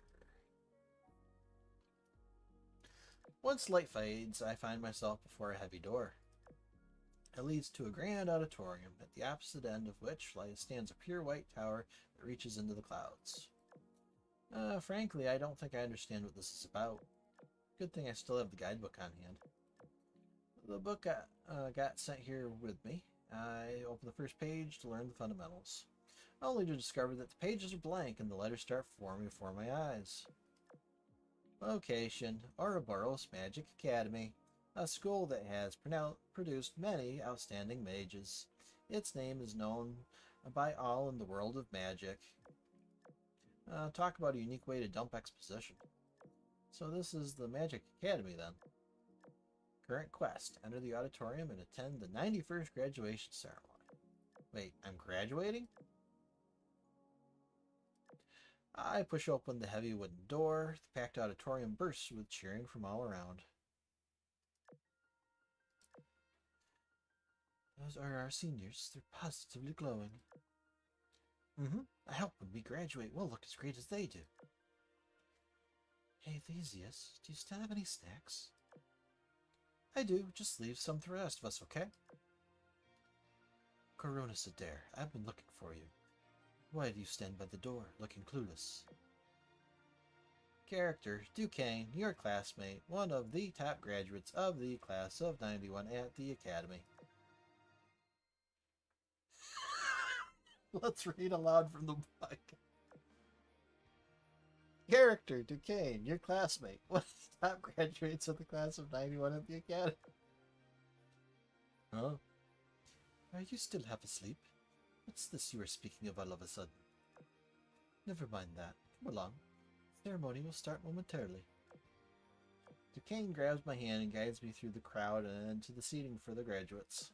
Once light fades, I find myself before a heavy door. It leads to a grand auditorium, at the opposite end of which stands a pure white tower that reaches into the clouds. Frankly, I don't think I understand what this is about. Good thing I still have the guidebook on hand. The book got sent here with me. I open the first page to learn the fundamentals, only to discover that the pages are blank and the letters start forming before my eyes. Location: Ouroboros Magic Academy, a school that has produced many outstanding mages. Its name is known by all in the world of magic. Talk about a unique way to dump exposition. So this is the Magic Academy then. Current quest: enter the auditorium and attend the 91st graduation ceremony. Wait, I'm graduating? I push open the heavy wooden door. The packed auditorium bursts with cheering from all around. Those are our seniors. They're positively glowing. I hope when we graduate we'll look as great as they do. Hey, Theseus, do you still have any snacks? I do. Just leave some for the rest of us, okay? Coronis Adair, I've been looking for you. Why do you stand by the door, looking clueless? Character: Duquesne, your classmate, one of the top graduates of the class of 91 at the Academy. Let's read aloud from the book. Character: Duquesne, your classmate, one of the top graduates of the class of 91 at the Academy. Huh? Are you still half asleep? What's this you are speaking of all of a sudden? Never mind that. Come along. The ceremony will start momentarily. Duquesne grabs my hand and guides me through the crowd and to the seating for the graduates.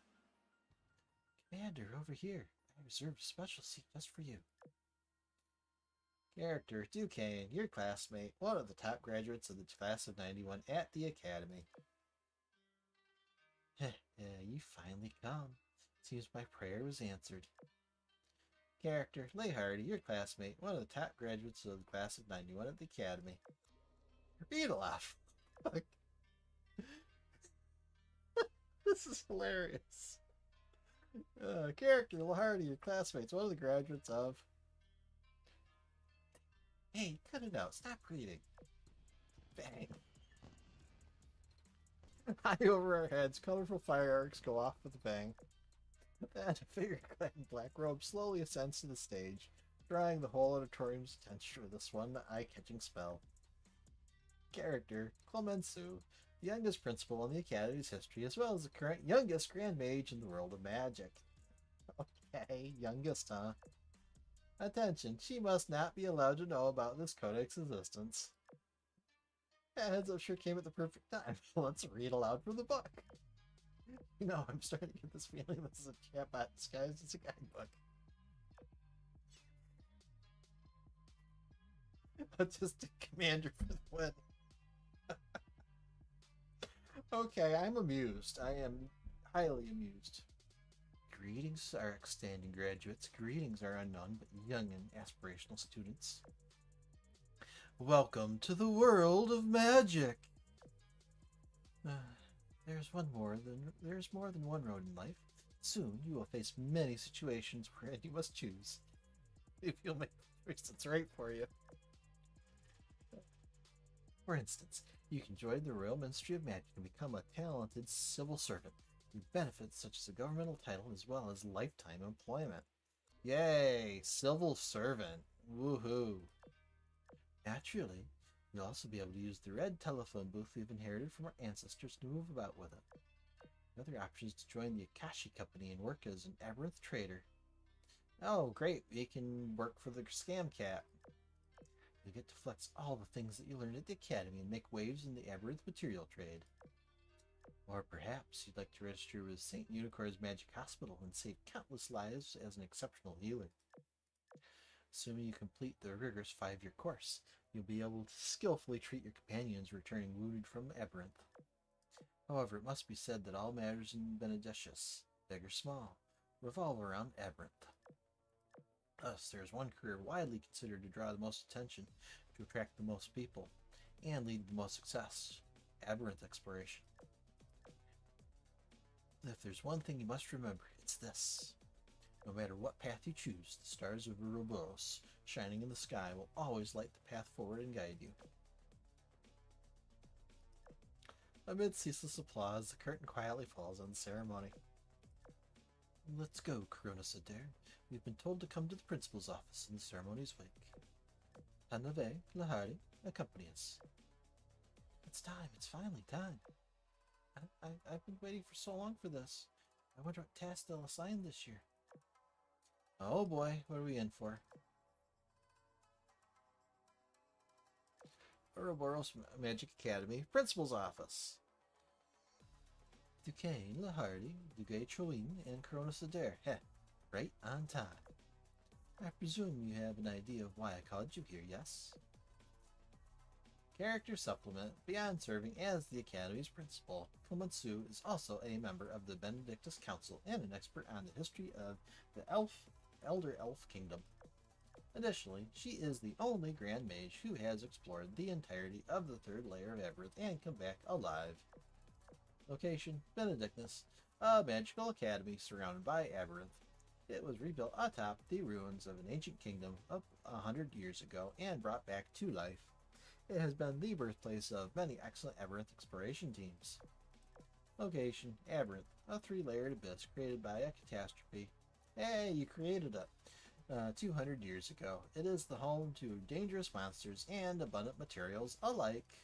Commander, over here. I reserved a special seat just for you. Character: Duquesne, your classmate, one of the top graduates of the class of 91 at the Academy. You finally come. Seems my prayer was answered. Character, Leigh Hardy, your classmate, one of the top graduates of the class of 91 at the Academy. Read aloud. Fuck. This is hilarious. Character, Leigh Hardy, your classmates, one of the graduates of... Hey, cut it out. Stop reading. Bang. High over our heads, colorful fireworks go off with a bang. Then a figure clad in black robe slowly ascends to the stage, drawing the whole auditorium's attention with this one eye-catching spell. Character, Clemenceau, the youngest principal in the Academy's history, as well as the current youngest Grand Mage in the world of magic. Okay, youngest, huh? Attention, she must not be allowed to know about this codex's existence. That heads up sure came at the perfect time. Let's read aloud from the book. You know, I'm starting to get this feeling this is a chatbot disguised as a guidebook. Autistic commander for the win. Okay, I'm amused. I am highly amused. Greetings, our outstanding graduates. Greetings, our unknown but young and aspirational students. Welcome to the world of magic. There's more than one road in life. Soon you will face many situations where you must choose. If you'll make the choice that's right for you. For instance, you can join the Royal Ministry of Magic and become a talented civil servant with benefits such as a governmental title as well as lifetime employment. Yay! Civil servant. Woohoo! Naturally, you'll also be able to use the red telephone booth we've inherited from our ancestors to move about with it. Another option is to join the Akashi Company and work as an Aberrant trader. Oh, great! We can work for the Scam Cat. You'll get to flex all the things that you learned at the Academy and make waves in the Aberrant material trade. Or perhaps you'd like to register with St. Unicorn's Magic Hospital and save countless lives as an exceptional healer. Assuming you complete the rigorous 5-year course, you'll be able to skillfully treat your companions returning wounded from Aberrant. However, it must be said that all matters in Benedictus, big or small, revolve around Aberrant. Thus, there is one career widely considered to draw the most attention, to attract the most people, and lead to the most success: Aberrant exploration. If there's one thing you must remember, it's this. No matter what path you choose, the stars of Ouroboros, shining in the sky, will always light the path forward and guide you. Amid ceaseless applause, the curtain quietly falls on the ceremony. Let's go, Coronis Adair. We've been told to come to the principal's office in the ceremony's wake. Hanave, Lahari, accompany us. It's time. It's finally time. I've been waiting for so long for this. I wonder what task they'll assign this year. Oh boy, what are we in for? Ouroboros Magic Academy, Principal's Office. Duquesne, Lahardy, Duguay Troin, and Coronis Adair. Heh, right on time. I presume you have an idea of why I called you here, yes? Character supplement. Beyond serving as the Academy's principal, Clemenceau is also a member of the Benedictus Council and an expert on the history of the Elder Elf Kingdom. Additionally, she is the only Grand Mage who has explored the entirety of the third layer of Aberrant and come back alive. Location: Benedictus, a magical academy surrounded by Aberrant. It was rebuilt atop the ruins of an ancient kingdom of 100 years ago and brought back to life. It has been the birthplace of many excellent Aberrant exploration teams. Location: Aberrant, a 3-layered abyss created by a catastrophe. Hey, you created it! 200 years ago. It is the home to dangerous monsters and abundant materials alike.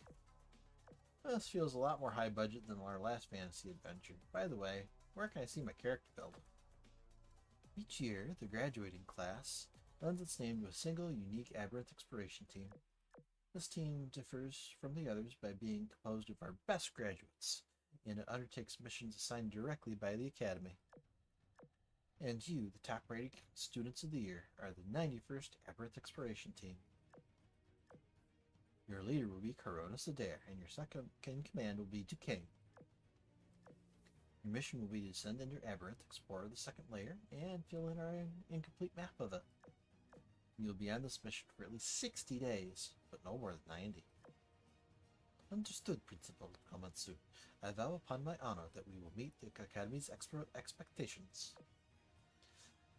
This feels a lot more high budget than our last fantasy adventure. By the way, where can I see my character build? Each year, the graduating class lends its name to a single unique Aberrant exploration team. This team differs from the others by being composed of our best graduates, and it undertakes missions assigned directly by the Academy. And you, the top-rated students of the year, are the 91st Aberrant Exploration Team. Your leader will be Coronis Adair, and your second in command will be Duquesne. Your mission will be to descend into Aberrant, explore the second layer, and fill in our incomplete map of it. You'll be on this mission for at least 60 days, but no more than 90. Understood, Principal Komatsu. I vow upon my honor that we will meet the Academy's expectations.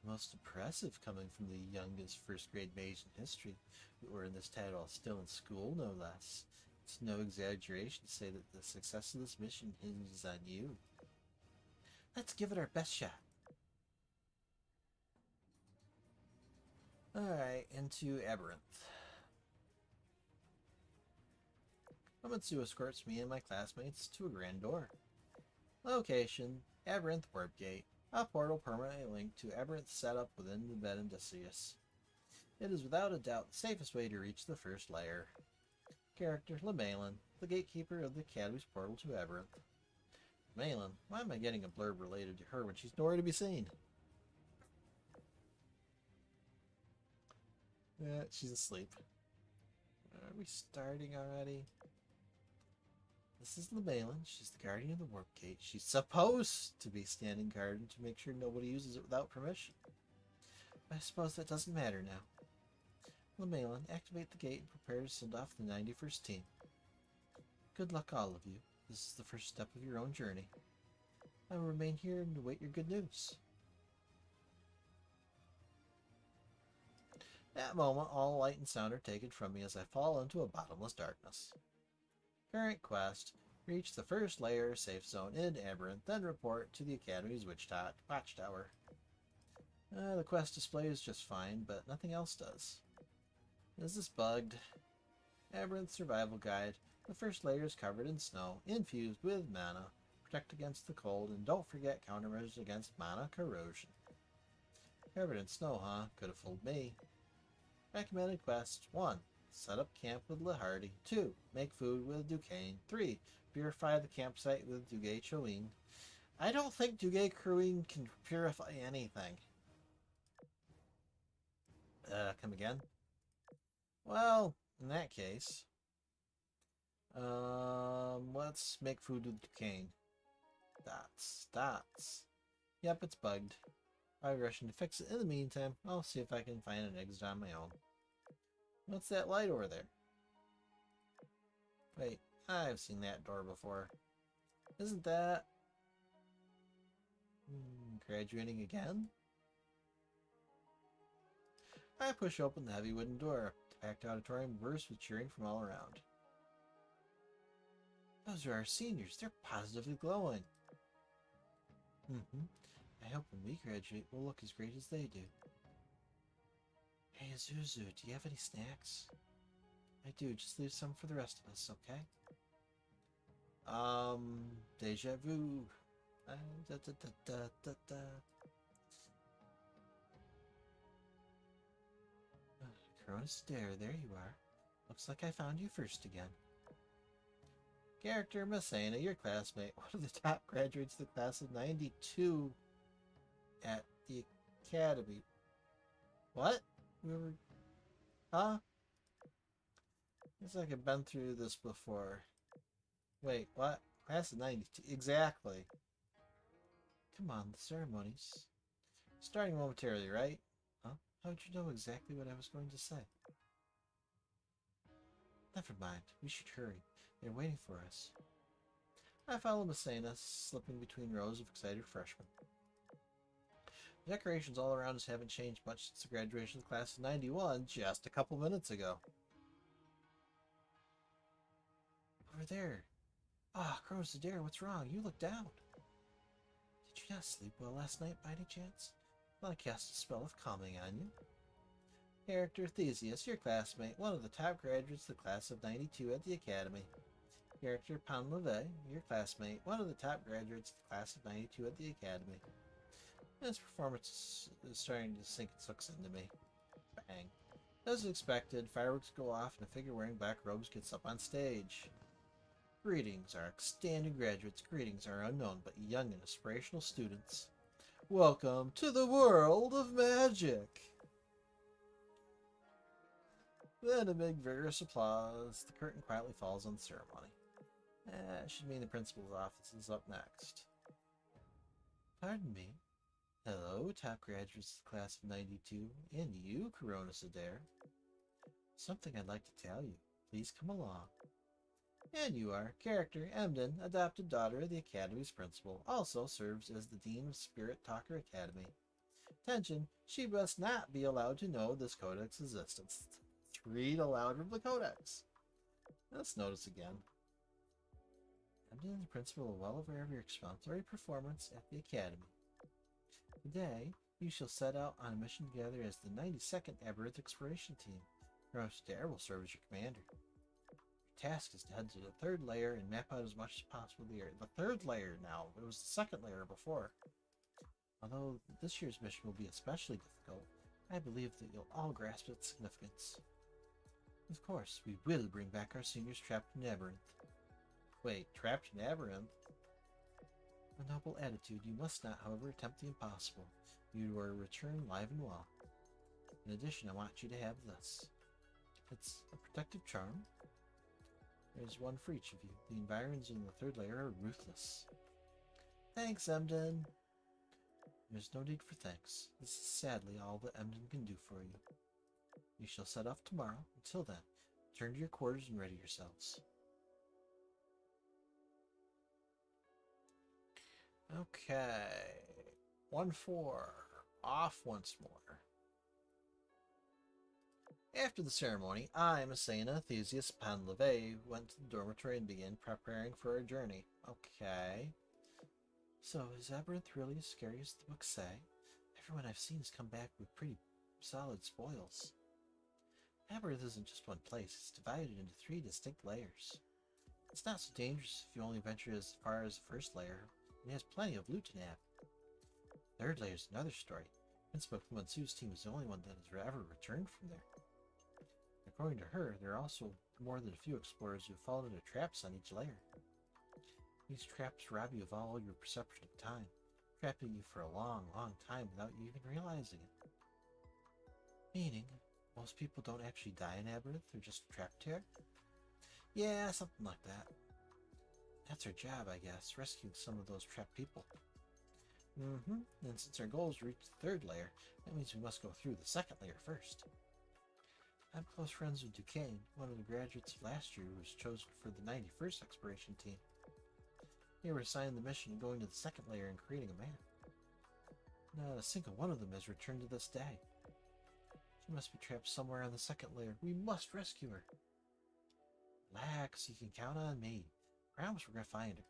Most impressive coming from the youngest first-grade mage in history, who earned this title while still in school, no less. It's no exaggeration to say that the success of this mission hinges on you. Let's give it our best shot. Alright, into Aberrant. Komatsu escorts me and my classmates to a grand door. Location, Aberrant Warp Gate. A portal permanently linked to Aberrant's setup within the bed Odysseus. It is without a doubt the safest way to reach the first layer. Character, Lemalin, the gatekeeper of the Academy's portal to Aberrant. Lemalin? Why am I getting a blurb related to her when she's nowhere to be seen? She's asleep. Are we starting already? This is Lemalin. She's the guardian of the warp gate. She's supposed to be standing guard to make sure nobody uses it without permission. I suppose that doesn't matter now. Lemalin, activate the gate and prepare to send off the 91st team. Good luck, all of you. This is the first step of your own journey. I will remain here and await your good news. At that moment, all light and sound are taken from me as I fall into a bottomless darkness. Current quest. Reach the first layer safe zone in Aberrant, then report to the Academy's watchtower. The quest display is just fine, but nothing else does. Is this bugged? Aberrant Survival Guide. The first layer is covered in snow, infused with mana. Protect against the cold, and don't forget countermeasures against mana corrosion. Covered in snow, huh? Could have fooled me. Recommended quests. 1. Set up camp with Lahardy. 2. Make food with Duquesne. 3. Purify the campsite with Duguay Chowing. I don't think Duguay Chowing can purify anything. Come again? Well, in that case, let's make food with Duquesne. Dots. Yep, it's bugged. I'm rushing to fix it. In the meantime, I'll see if I can find an exit on my own. What's that light over there? Wait, I've seen that door before. Isn't that... graduating again? I push open the heavy wooden door. The packed auditorium bursts with cheering from all around. Those are our seniors. They're positively glowing. I hope when we graduate, we'll look as great as they do. Hey, Azuzu, do you have any snacks? I do. Just leave some for the rest of us, okay? Deja vu. Cronus Dare, there you are. Looks like I found you first again. Character Masena, your classmate, one of the top graduates of the class of 92 at the Academy. What? Huh? Looks like I've been through this before. Wait, what? Class of 92? Exactly. Come on, the ceremonies. Starting momentarily, right? Huh? How'd you know exactly what I was going to say? Never mind. We should hurry. They're waiting for us. I follow Masena, slipping between rows of excited freshmen. The decorations all around us haven't changed much since the graduation of the class of 91 just a couple minutes ago. Over there. Ah, Cronus Adair, what's wrong? You look down. Did you not sleep well last night by any chance? Well, I cast a spell of calming on you. Character Theseus, your classmate, one of the top graduates of the class of 92 at the Academy. Character Panleve, your classmate, one of the top graduates of the class of 92 at the Academy. This performance is starting to sink its hooks into me. Bang. As expected, fireworks go off and a figure wearing black robes gets up on stage. Greetings, our outstanding graduates. Greetings, our unknown but young and aspirational students. Welcome to the world of magic! Then amid vigorous applause, the curtain quietly falls on the ceremony. Should mean the principal's office is up next. Pardon me. Hello, top graduates of the class of 92, and you, Corona Adair. Something I'd like to tell you. Please come along. And you are. Character, Emden, adopted daughter of the Academy's principal, also serves as the Dean of Spirit Talker Academy. Attention, she must not be allowed to know this codex existence. Read aloud from the codex. Let's notice again. Emden and the principal are well aware of your exemplary performance at the Academy. Today, you shall set out on a mission together as the 92nd Aberrant Exploration Team. Roche Dare will serve as your commander. Your task is to head to the third layer and map out as much as possible the area. The third layer now. It was the second layer before. Although this year's mission will be especially difficult, I believe that you'll all grasp its significance. Of course, we will bring back our seniors trapped in Aberrant. Wait, trapped in Aberrant? A noble attitude. You must not, however, attempt the impossible. You will return live and well. In addition, I want you to have this. It's a protective charm. There's one for each of you. The environs in the third layer are ruthless. Thanks, Emden. There's no need for thanks. This is sadly all that Emden can do for you. You shall set off tomorrow. Until then, return to your quarters and ready yourselves. Okay. 1-4. Off once more. After the ceremony, I, Messena, Theseus, Panleve, went to the dormitory and began preparing for our journey. Okay. So, is Aberrant really as scary as the books say? Everyone I've seen has come back with pretty solid spoils. Aberrant isn't just one place, it's divided into 3 distinct layers. It's not so dangerous if you only venture as far as the first layer, and it has plenty of loot to nab. Third layer is another story. Principal Mansu's team is the only one that has ever returned from there. According to her, there are also more than a few explorers who have fallen into traps on each layer. These traps rob you of all your perception of time, trapping you for a long, long time without you even realizing it. Meaning, most people don't actually die in Aberrant, they're just trapped here? Yeah, something like that. That's our job, I guess, rescuing some of those trapped people. And since our goal is to reach the third layer, that means we must go through the second layer first. I'm close friends with Duquesne, one of the graduates of last year who was chosen for the 91st exploration team. They were assigned the mission of going to the second layer and creating a map. Not a single one of them has returned to this day. She must be trapped somewhere on the second layer. We must rescue her. Relax, you can count on me. Promise we're going to find her.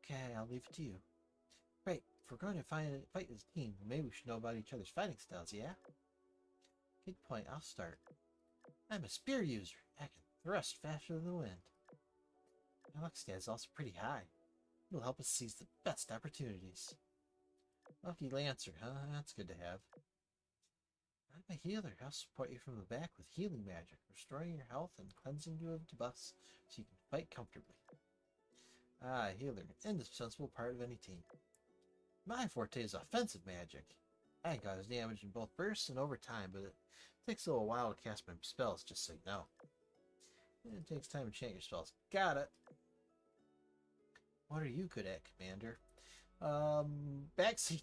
Okay, I'll leave it to you. Right, if we're going to fight as a team, maybe we should know about each other's fighting styles, yeah? Good point, I'll start. I'm a spear user. I can thrust faster than the wind. My luck stat is also pretty high. It'll help us seize the best opportunities. Lucky Lancer, huh? That's good to have. I'm a healer. I'll support you from the back with healing magic, restoring your health and cleansing you of debuffs so you can fight comfortably. Ah, healer, an indispensable part of any team. My forte is offensive magic. I can cause damage in both bursts and over time, but it takes a little while to cast my spells, just so you know. It takes time to chant your spells. Got it. What are you good at, Commander? Backseat.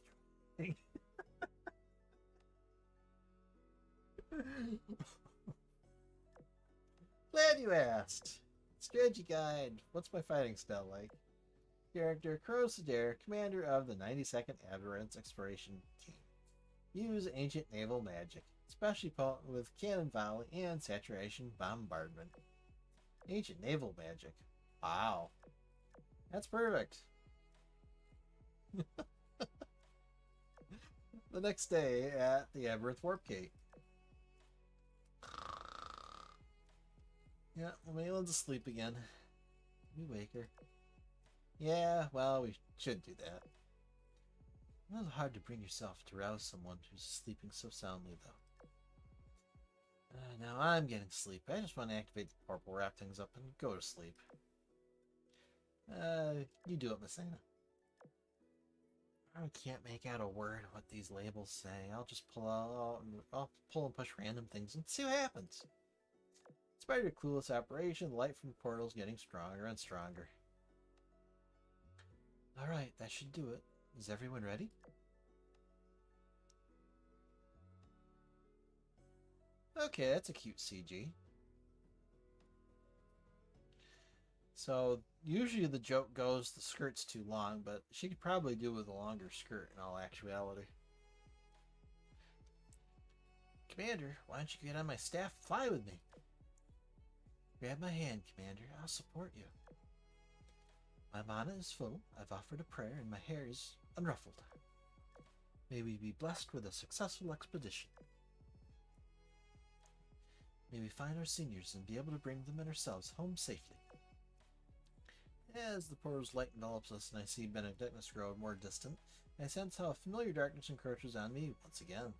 Glad you asked. Strategy guide. What's my fighting style like? Character Crosidare, commander of the 92nd Aberrant Exploration Team. Use ancient naval magic, especially potent with cannon volley and saturation bombardment. Ancient naval magic. Wow. That's perfect. The next day at the Aberrant Warp Gate. Yeah, Maylin's asleep again. We wake her. Yeah, well, we should do that. A little hard to bring yourself to rouse someone who's sleeping so soundly, though. Now I'm getting sleep. I just want to activate the portal, wrap things up, and go to sleep. You do it, Messena. I can't make out a word of what these labels say. I'll just I'll pull and push random things and see what happens. Despite your clueless operation, the light from the portal is getting stronger and stronger. Alright, that should do it. Is everyone ready? Okay, that's a cute CG. So, usually the joke goes the skirt's too long, but she could probably do with a longer skirt in all actuality. Commander, why don't you get on my staff and fly with me? Grab my hand, Commander. I'll support you. My mana is full. I've offered a prayer, and my hair is unruffled. May we be blessed with a successful expedition. May we find our seniors and be able to bring them and ourselves home safely. As the portal's light envelops us and I see Benedictus grow more distant, I sense how a familiar darkness encroaches on me once again.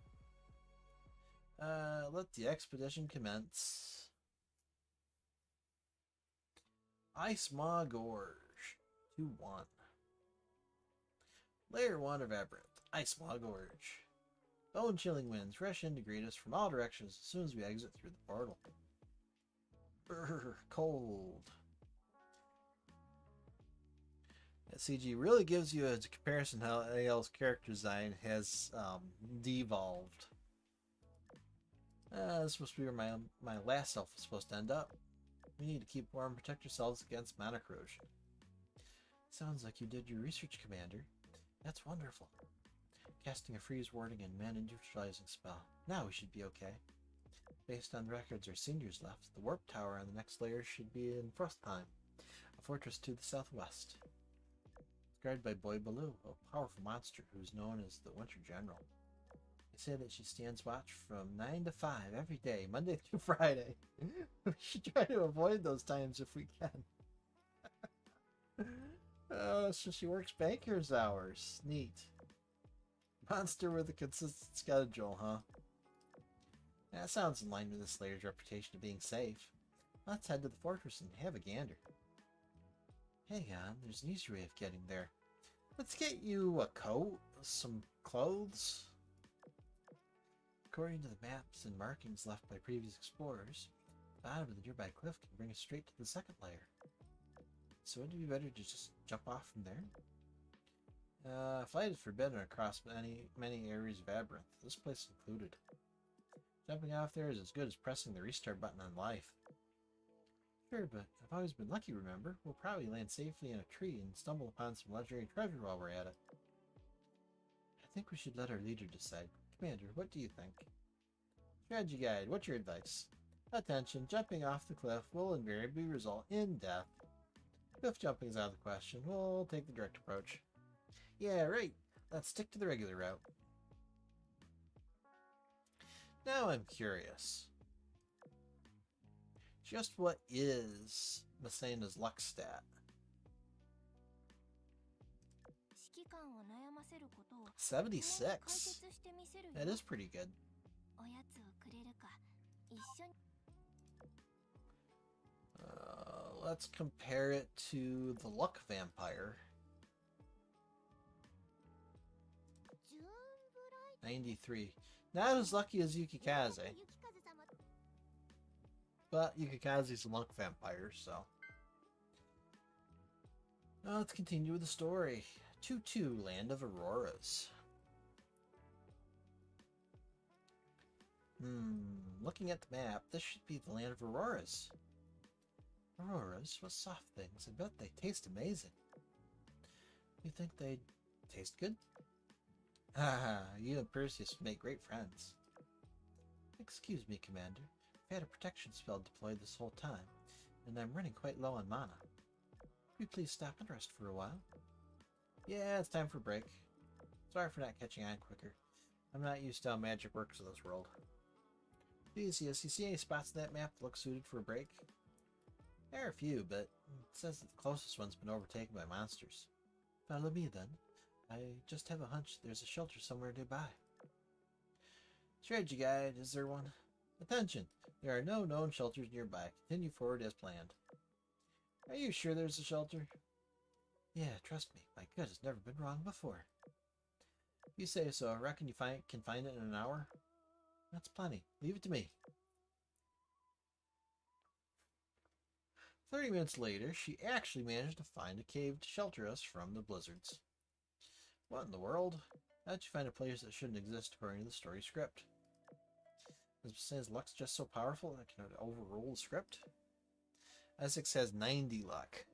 Let the expedition commence. Ice Maw Gorge 2-1. Layer 1 of Aberrant, Ice Maw Gorge. Bone-chilling winds rush in to greet us from all directions as soon as we exit through the portal. Brr, cold. That CG really gives you a comparison how AL's character design has devolved. This is supposed to be where my last self was supposed to end up. We need to keep warm and protect ourselves against mana corrosion. Sounds like you did your research, Commander. That's wonderful. Casting a freeze warding and mana neutralizing spell. Now we should be okay. Based on records our seniors left, the warp tower on the next layer should be in Frostheim, a fortress to the southwest. It's guarded by Boy Baloo, a powerful monster who is known as the Winter General. They say that she stands watch from 9 to 5 every day, Monday through Friday. We should try to avoid those times if we can. So she works banker's hours. Neat. Monster with a consistent schedule, huh? That sounds in line with this Slayer's reputation of being safe. Let's head to the fortress and have a gander. Hang on, there's an easier way of getting there. Let's get you a coat, some clothes. According to the maps and markings left by previous explorers, the bottom of the nearby cliff can bring us straight to the second layer. So wouldn't it be better to just jump off from there? Flight is forbidden across many areas of Aberrant, this place included. Jumping off there is as good as pressing the restart button on life. Sure, but I've always been lucky, remember? We'll probably land safely in a tree and stumble upon some legendary treasure while we're at it. I think we should let our leader decide. Commander, what do you think? Strategy guide, what's your advice? Attention, jumping off the cliff will invariably result in death. Cliff jumping is out of the question. We'll take the direct approach. Yeah, right. Let's stick to the regular route. Now I'm curious. Just what is Masena's luck stat? 指揮官を悩ませることを 76. 解説してみせるよ。 That is pretty good. おやつをくれるか一緒に Let's compare it to the luck vampire. ジューンブライ 93. Not as lucky as Yukikaze, 雪風様 but Yukikaze's a luck vampire, so. Now let's continue with the story. 2-2, Land of Auroras. Looking at the map, this should be the Land of Auroras. Auroras, what soft things. I bet they taste amazing. You think they'd taste good? Haha, you and Perseus make great friends. Excuse me, Commander. I've had a protection spell deployed this whole time, and I'm running quite low on mana. Could you please stop and rest for a while? Yeah, it's time for a break. Sorry for not catching on quicker. I'm not used to how magic works in this world. Geez, yes, you see any spots in that map that look suited for a break? There are a few, but it says that the closest one's been overtaken by monsters. Follow me, then. I just have a hunch there's a shelter somewhere nearby. Strategy guide, is there one? Attention! There are no known shelters nearby. Continue forward as planned. Are you sure there's a shelter? Yeah, trust me. My gut has never been wrong before. You say so. I reckon you can find it in an hour? That's plenty. Leave it to me. 30 minutes later, she actually managed to find a cave to shelter us from the blizzards. What in the world? How'd you find a place that shouldn't exist according to the story script? Since luck's just so powerful that it can overrule the script? Essex has 90 luck.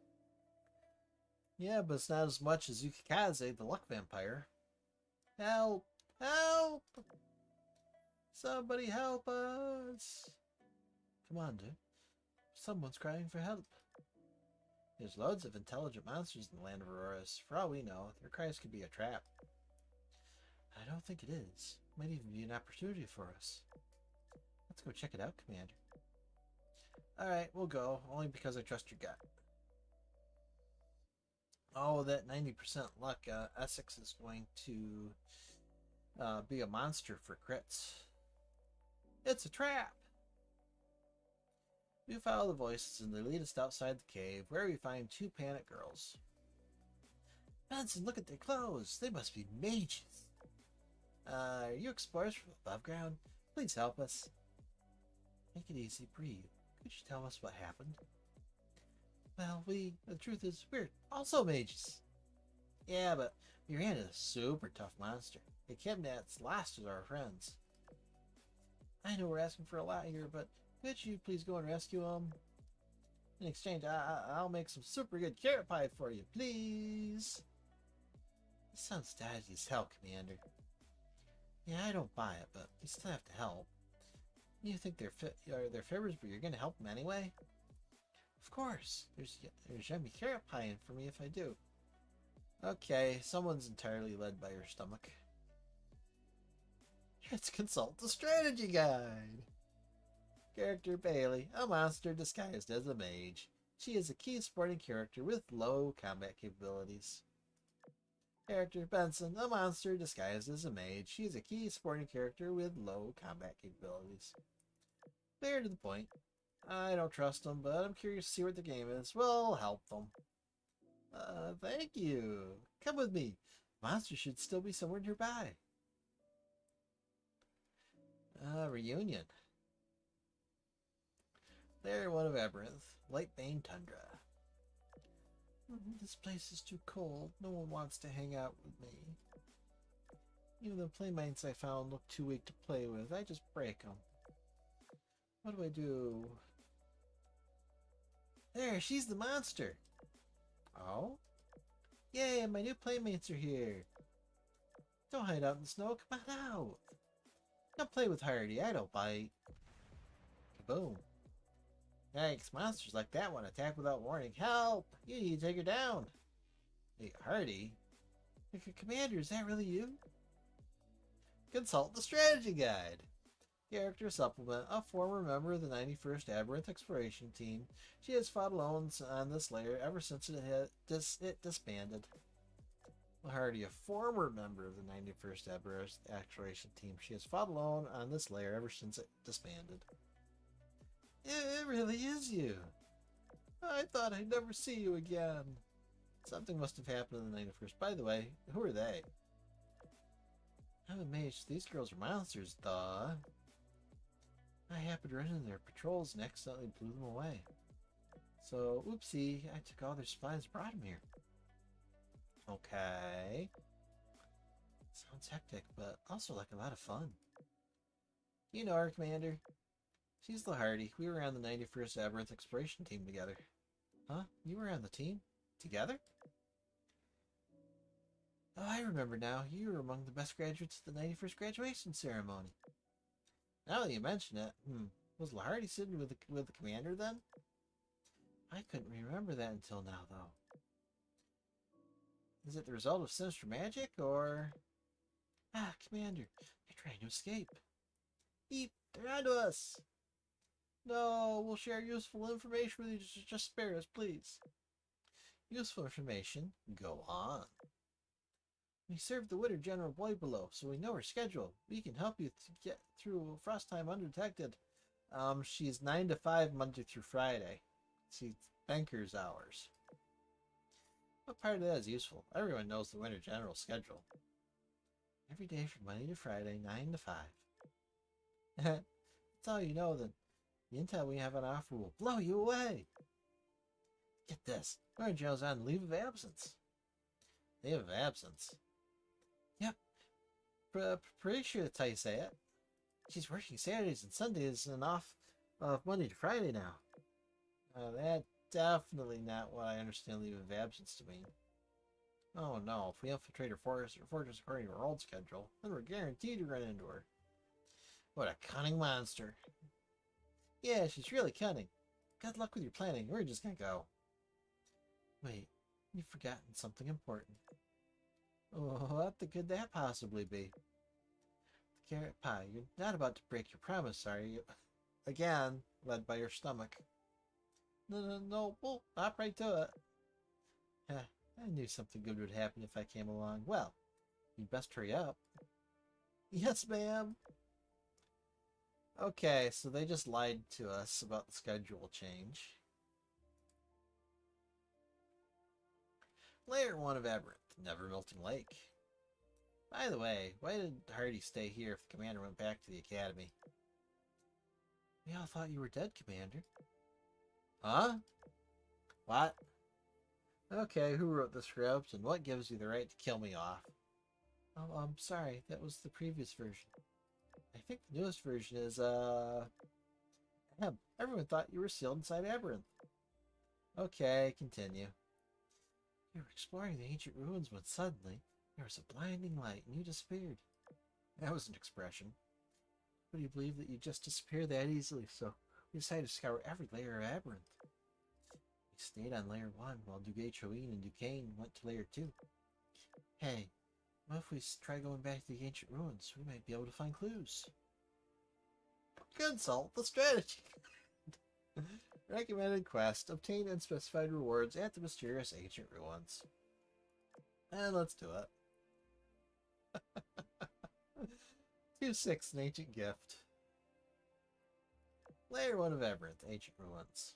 Yeah, but it's not as much as Yukikaze, the luck vampire. Help! Help! Somebody help us! Come on, dude. Someone's crying for help. There's loads of intelligent monsters in the land of Auroras. For all we know, their cries could be a trap. I don't think it is. It might even be an opportunity for us. Let's go check it out, Commander. Alright, we'll go. Only because I trust your gut. Oh, that 90% luck. Essex is going to be a monster for crits. It's a trap! We follow the voices and they lead us outside the cave, where we find two panic girls. Benson, look at their clothes! They must be mages! Are you explorers from above ground? Please help us. Take it easy, breathe. Could you tell us what happened? Well, the truth is, we're also mages. Yeah, but we ran into a super tough monster. It kidnapped last of our friends. I know we're asking for a lot here, but could you please go and rescue them? In exchange, I'll make some super good carrot pie for you, please. This sounds dodgy as hell, Commander. Yeah, I don't buy it, but we still have to help. You think they're favors, but you're going to help them anyway? Of course. There's yummy carrot pie in for me if I do. Okay, someone's entirely led by her stomach. Let's consult the strategy guide. Character Bailey, a monster disguised as a mage. She is a key supporting character with low combat capabilities. Character Benson, a monster disguised as a mage. She is a key supporting character with low combat capabilities. Clear to the point. I don't trust them, but I'm curious to see what the game is. We'll help them. Thank you. Come with me. Monsters should still be somewhere nearby. Reunion. Layer 1 of Aberynth. Lightbane Tundra. This place is too cold. No one wants to hang out with me. Even the playmates I found look too weak to play with. I just break them. What do I do? There, she's the monster. Oh? Yay, my new playmates are here. Don't hide out in the snow. Come on out. Come play with Hardy. I don't bite. Kaboom. Yikes, monsters like that one attack without warning. Help! You need to take her down. Hey, Hardy? Commander, is that really you? Consult the strategy guide. Character supplement. A former member of the 91st Aberynth Exploration Team. She has fought alone on this layer ever since it disbanded. Hardy, a former member of the 91st Aberynth Exploration Team. She has fought alone on this layer ever since it disbanded. It really is you. I thought I'd never see you again. Something must have happened in the 91st. By the way, who are they? I'm a mage. These girls are monsters, duh. I happened to run into their patrols and accidentally blew them away. So, oopsie, I took all their supplies and brought them here. Okay. Sounds hectic, but also like a lot of fun. You know her, Commander. She's the Hardy. We were on the 91st Aberynth Exploration Team together. Huh? You were on the team? Together? Oh, I remember now. You were among the best graduates at the 91st graduation ceremony. Now that you mention it, was Hardy sitting with the Commander then? I couldn't remember that until now, though. Is it the result of sinister magic, or... Ah, Commander, they're trying to escape. Eep, they're onto us! No, we'll share useful information with you. Just spare us, please. Useful information? Go on. We serve the Winter General Boy below, so we know her schedule. We can help you to get through frost time undetected. She's 9 to 5 Monday through Friday. She's banker's hours. What part of that is useful? Everyone knows the Winter General schedule. Every day from Monday to Friday, 9 to 5. That's all you know, then. The intel we have on offer will blow you away. Get this. Winter General's on leave of absence. Leave of absence? Pretty sure that's how you say it. She's working Saturdays and Sundays and off of Monday to Friday now. That's definitely not what I understand leave of absence to mean. Oh no, if we infiltrate her fortress according to her old schedule, then we're guaranteed to run into her. What a cunning monster. Yeah, she's really cunning. Good luck with your planning. We're just gonna go. Wait, you've forgotten something important. Oh, what could that possibly be? The carrot pie. You're not about to break your promise, are you? Again, led by your stomach. No, we'll hop right to it. I knew something good would happen if I came along. Well, you'd best hurry up. Yes, ma'am. Okay, so they just lied to us about the schedule change. Layer 1 of Everett, Never Melting Lake. By the way, why did Hardy stay here if the commander went back to the academy? We all thought you were dead, Commander. Huh? What? Okay, who wrote the script, and what gives you the right to kill me off? Oh, I'm sorry, that was the previous version. I think the newest version is, everyone thought you were sealed inside Aberynth. Okay, continue. You were exploring the ancient ruins when suddenly there was a blinding light and you disappeared. That was an expression. But do you believe that you just disappear that easily, so we decided to scour every layer of Aberynth. We stayed on layer 1 while Dugachoin and Duquesne went to layer 2. Hey, what if we try going back to the ancient ruins? We might be able to find clues. Consult the strategy. Recommended quest. Obtain unspecified rewards at the mysterious ancient ruins. And let's do it. 2/6 an ancient gift. Layer 1 of Aberynth, ancient ruins.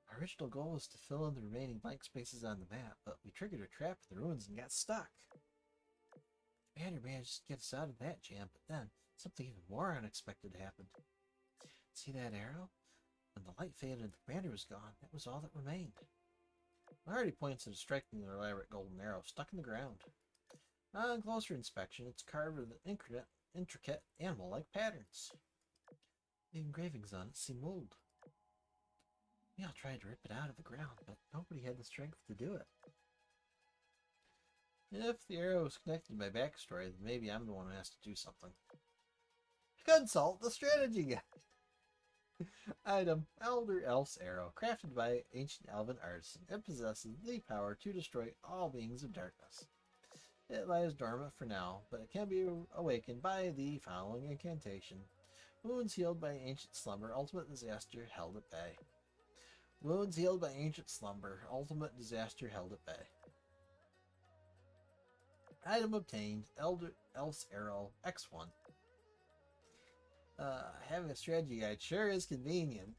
Our original goal was to fill in the remaining blank spaces on the map, but we triggered a trap in the ruins and got stuck. Commander managed to get us out of that jam, but then something even more unexpected happened. See that arrow? When the light faded and the commander was gone, that was all that remained. Hardy points at a strikingly elaborate golden arrow stuck in the ground. On closer inspection, it's carved with intricate animal-like patterns. The engravings on it seem old. We all tried to rip it out of the ground, but nobody had the strength to do it. If the arrow is connected to my backstory, then maybe I'm the one who has to do something. Consult the strategy guide. Item, Elder Elf's Arrow, crafted by ancient elven artisan. It possesses the power to destroy all beings of darkness. It lies dormant for now, but it can be awakened by the following incantation. Wounds healed by ancient slumber, ultimate disaster held at bay. Wounds healed by ancient slumber, ultimate disaster held at bay. Item obtained, Elder Elf's Arrow, X1. Having a strategy guide sure is convenient.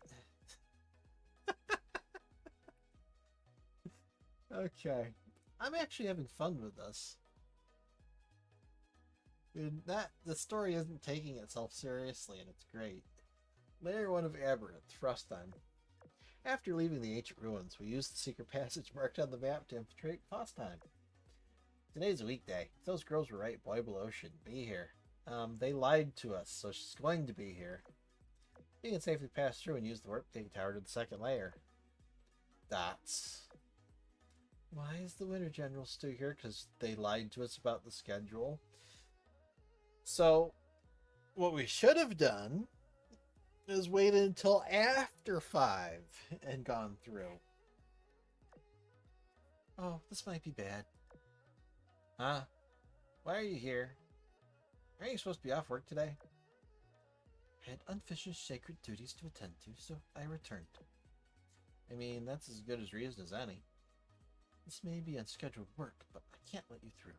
Okay. I'm actually having fun with this. The story isn't taking itself seriously, and it's great. Layer 1 of Aberynth, Frostheim. After leaving the ancient ruins, we used the secret passage marked on the map to infiltrate Frostheim. Today's a weekday. If those girls were right, Boy Below shouldn't be here. They lied to us, so she's going to be here. We can safely pass through and use the warp gate tower to the second layer. Dots. Why is the Winter General still here? Because they lied to us about the schedule. So, what we should have done is waited until after 5 and gone through. Oh, this might be bad. Huh? Why are you here? Aren't you supposed to be off work today? I had unfinished sacred duties to attend to, so I returned. I mean, that's as good as reason as any. This may be unscheduled work, but I can't let you through.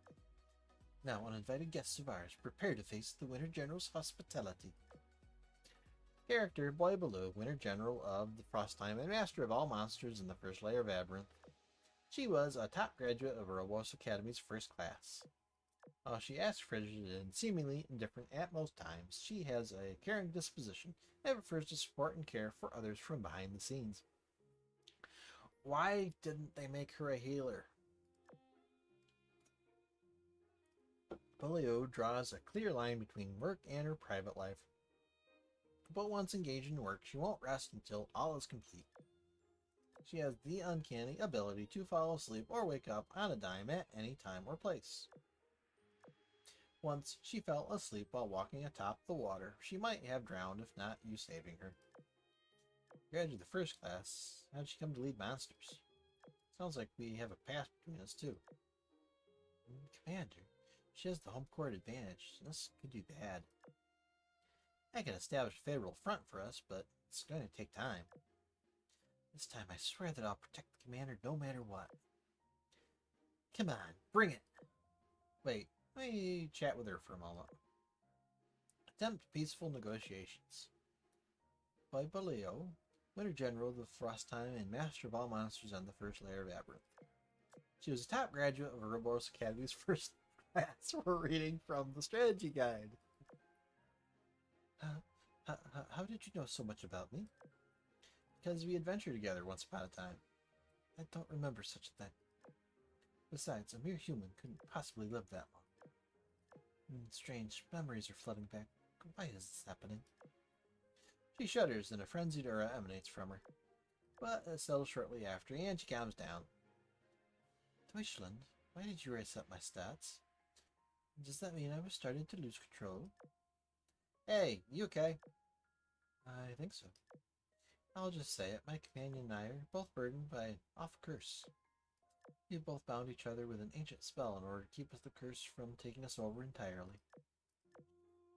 Now, uninvited guests of ours, prepare to face the Winter General's hospitality. Character, Boy Below, Winter General of the Frostheim and Master of all monsters in the first layer of Aberynth. She was a top graduate of Robos Academy's first class. While she acts frigid and seemingly indifferent at most times, she has a caring disposition and prefers to support and care for others from behind the scenes. Why didn't they make her a healer? Polio draws a clear line between work and her private life. But once engaged in work, she won't rest until all is complete. She has the uncanny ability to fall asleep or wake up on a dime at any time or place. Once she fell asleep while walking atop the water. She might have drowned if not you saving her. Graduated the first class. How'd she come to lead monsters? Sounds like we have a path between us too. Commander, she has the home court advantage. This could do bad. I can establish a favorable front for us, but it's going to take time. This time I swear that I'll protect the commander no matter what. Come on, bring it! Wait, let me chat with her for a moment. Attempt peaceful negotiations. By Baleo, Winter General of the Frost Time and Master of all monsters on the first layer of Aberrant. She was a top graduate of Ouroboros Academy's first class. We're reading from the strategy guide. How did you know so much about me? Because we adventured together once upon a time. I don't remember such a thing. Besides, a mere human couldn't possibly live that long. Strange memories are flooding back. Why is this happening? She shudders and a frenzied aura emanates from her. But it settles shortly after and she calms down. Deutschland, why did you raise up my stats? Does that mean I was starting to lose control? Hey, you okay? I think so. I'll just say it, my companion and I are both burdened by an awful curse. We have both bound each other with an ancient spell in order to keep the curse from taking us over entirely.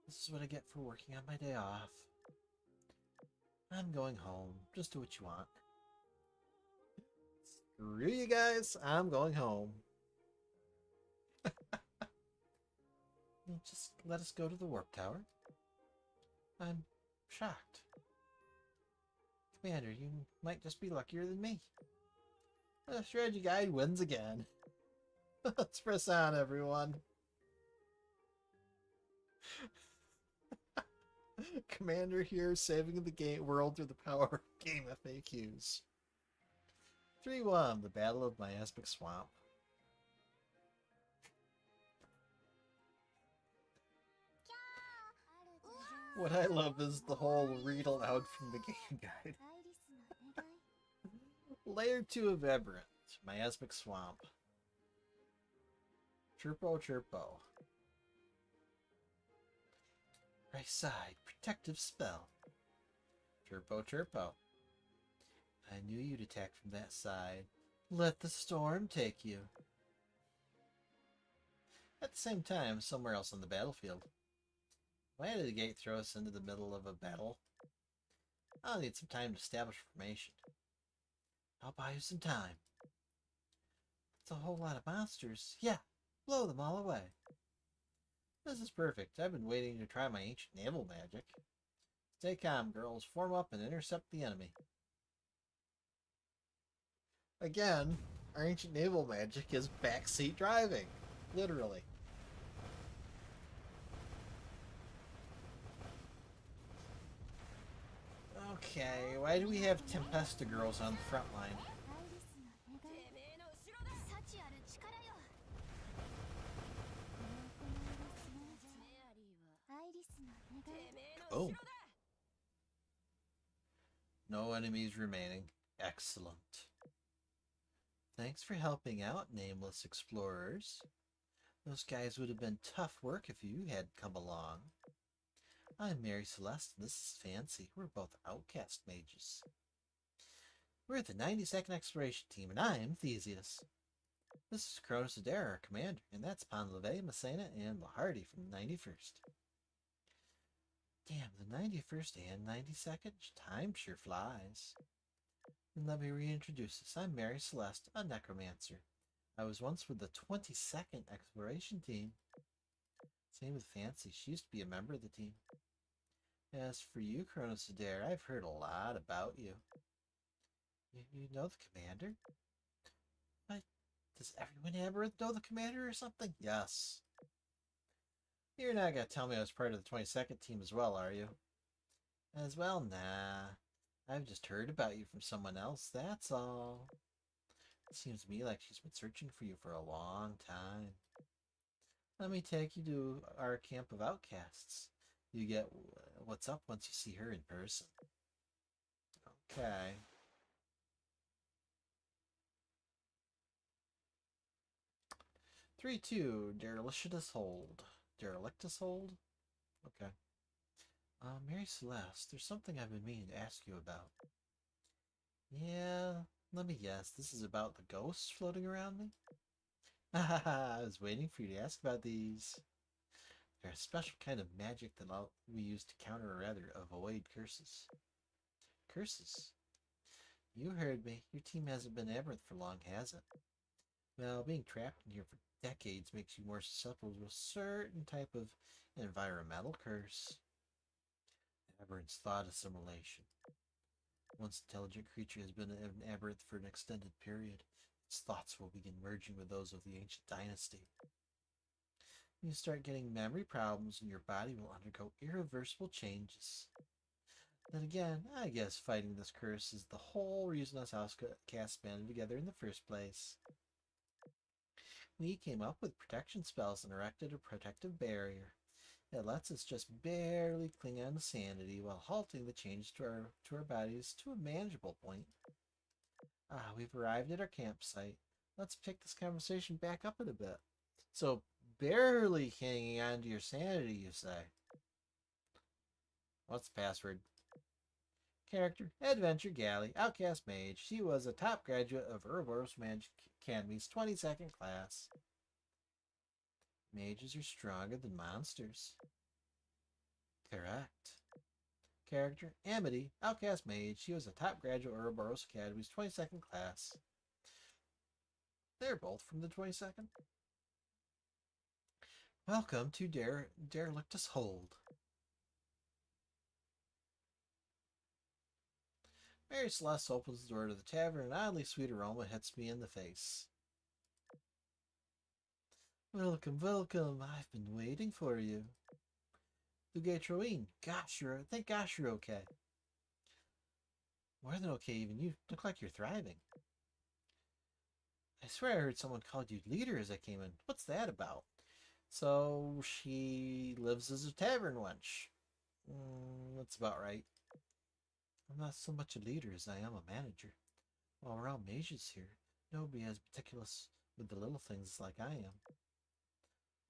This is what I get for working on my day off. I'm going home. Just do what you want. Screw you guys, I'm going home. Just let us go to the warp tower. I'm shocked. Commander, you might just be luckier than me. The strategy guide wins again. Let's press on, everyone. Commander here saving the world through the power of game FAQs. 3-1, the Battle of Miasmic Swamp. What I love is the whole read aloud from the game guide. Layer 2 of Aberrant, Miasmic Swamp. Chirpo Chirpo. Right side, protective spell. Chirpo Chirpo. I knew you'd attack from that side. Let the storm take you. At the same time, somewhere else on the battlefield. Why did the gate throw us into the middle of a battle? I'll need some time to establish formation. I'll buy you some time. It's a whole lot of monsters. Yeah, blow them all away. This is perfect. I've been waiting to try my ancient naval magic. Stay calm, girls. Form up and intercept the enemy. Again, our ancient naval magic is backseat driving. Literally. Okay, why do we have Tempesta girls on the front line? Oh. No enemies remaining. Excellent. Thanks for helping out, nameless explorers. Those guys would have been tough work if you had come along. I'm Mary Celeste, and this is Fancy. We're both outcast mages. We're the 92nd Exploration Team, and I'm Theseus. This is Cronus Adair, our commander, and that's Ponleve, Messena, and Lahardy from the 91st. Damn, the 91st and 92nd? Time sure flies. And let me reintroduce us. I'm Mary Celeste, a necromancer. I was once with the 22nd Exploration Team. Same with Fancy. She used to be a member of the team. As for you, Cronus Adair, I've heard a lot about you. You know the commander? But does everyone ever know the commander or something? Yes. You're not going to tell me I was part of the 22nd team as well, are you? As well, nah. I've just heard about you from someone else, that's all. It seems to me like she's been searching for you for a long time. Let me take you to our camp of outcasts. You get what's up once you see her in person. Okay. Three, two. Derelictus hold. Derelictus hold? Okay. Mary Celeste, there's something I've been meaning to ask you about. Yeah, let me guess. This is about the ghosts floating around me? I was waiting for you to ask about these. They're a special kind of magic that we use to counter or rather avoid curses. Curses? You heard me. Your team hasn't been Amaranth for long, has it? Well, being trapped in here for decades makes you more susceptible to a certain type of environmental curse. Aberrant's thought assimilation. Once an intelligent creature has been an aberrant for an extended period, its thoughts will begin merging with those of the ancient dynasty. You start getting memory problems and your body will undergo irreversible changes. Then again, I guess fighting this curse is the whole reason us outcasts banded together in the first place. We came up with protection spells and erected a protective barrier. It lets us just barely cling on to sanity while halting the change to our bodies to a manageable point. We've arrived at our campsite. Let's pick this conversation back up in a bit. So, barely hanging on to your sanity, you say? What's the password? Character, Adventure Galley, Outcast Mage. She was a top graduate of Ouroboros Magic Academy's 22nd class. Mages are stronger than monsters. Correct. Character, Amity, Outcast Mage. She was a top graduate of Ouroboros Academy's 22nd class. They're both from the 22nd. Welcome to Derelictus Hold. Mary Celeste opens the door to the tavern, and an oddly sweet aroma hits me in the face. Welcome, welcome. I've been waiting for you. Lugatroine, thank gosh you're okay. More than okay, even. You look like you're thriving. I swear I heard someone called you leader as I came in. What's that about? So she lives as a tavern wench. That's about right. I'm not so much a leader as I am a manager. While we're all mages here, nobody as meticulous with the little things like I am.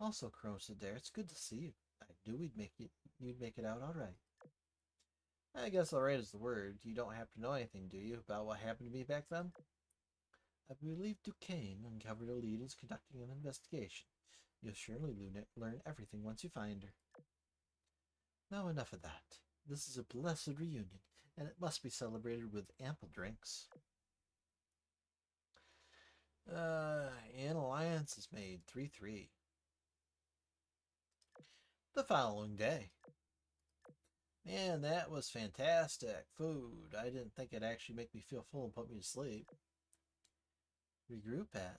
Also, Chrome said there, it's good to see you. I knew you'd make it out all right. I guess all right is the word. You don't happen to know anything, do you, about what happened to me back then? I believe Duquesne uncovered a lead is conducting an investigation. You'll surely learn everything once you find her. Now enough of that. This is a blessed reunion, and it must be celebrated with ample drinks. An alliance is made 3-3. The following day. Man, that was fantastic. Food. I didn't think it'd actually make me feel full and put me to sleep. Regroup at.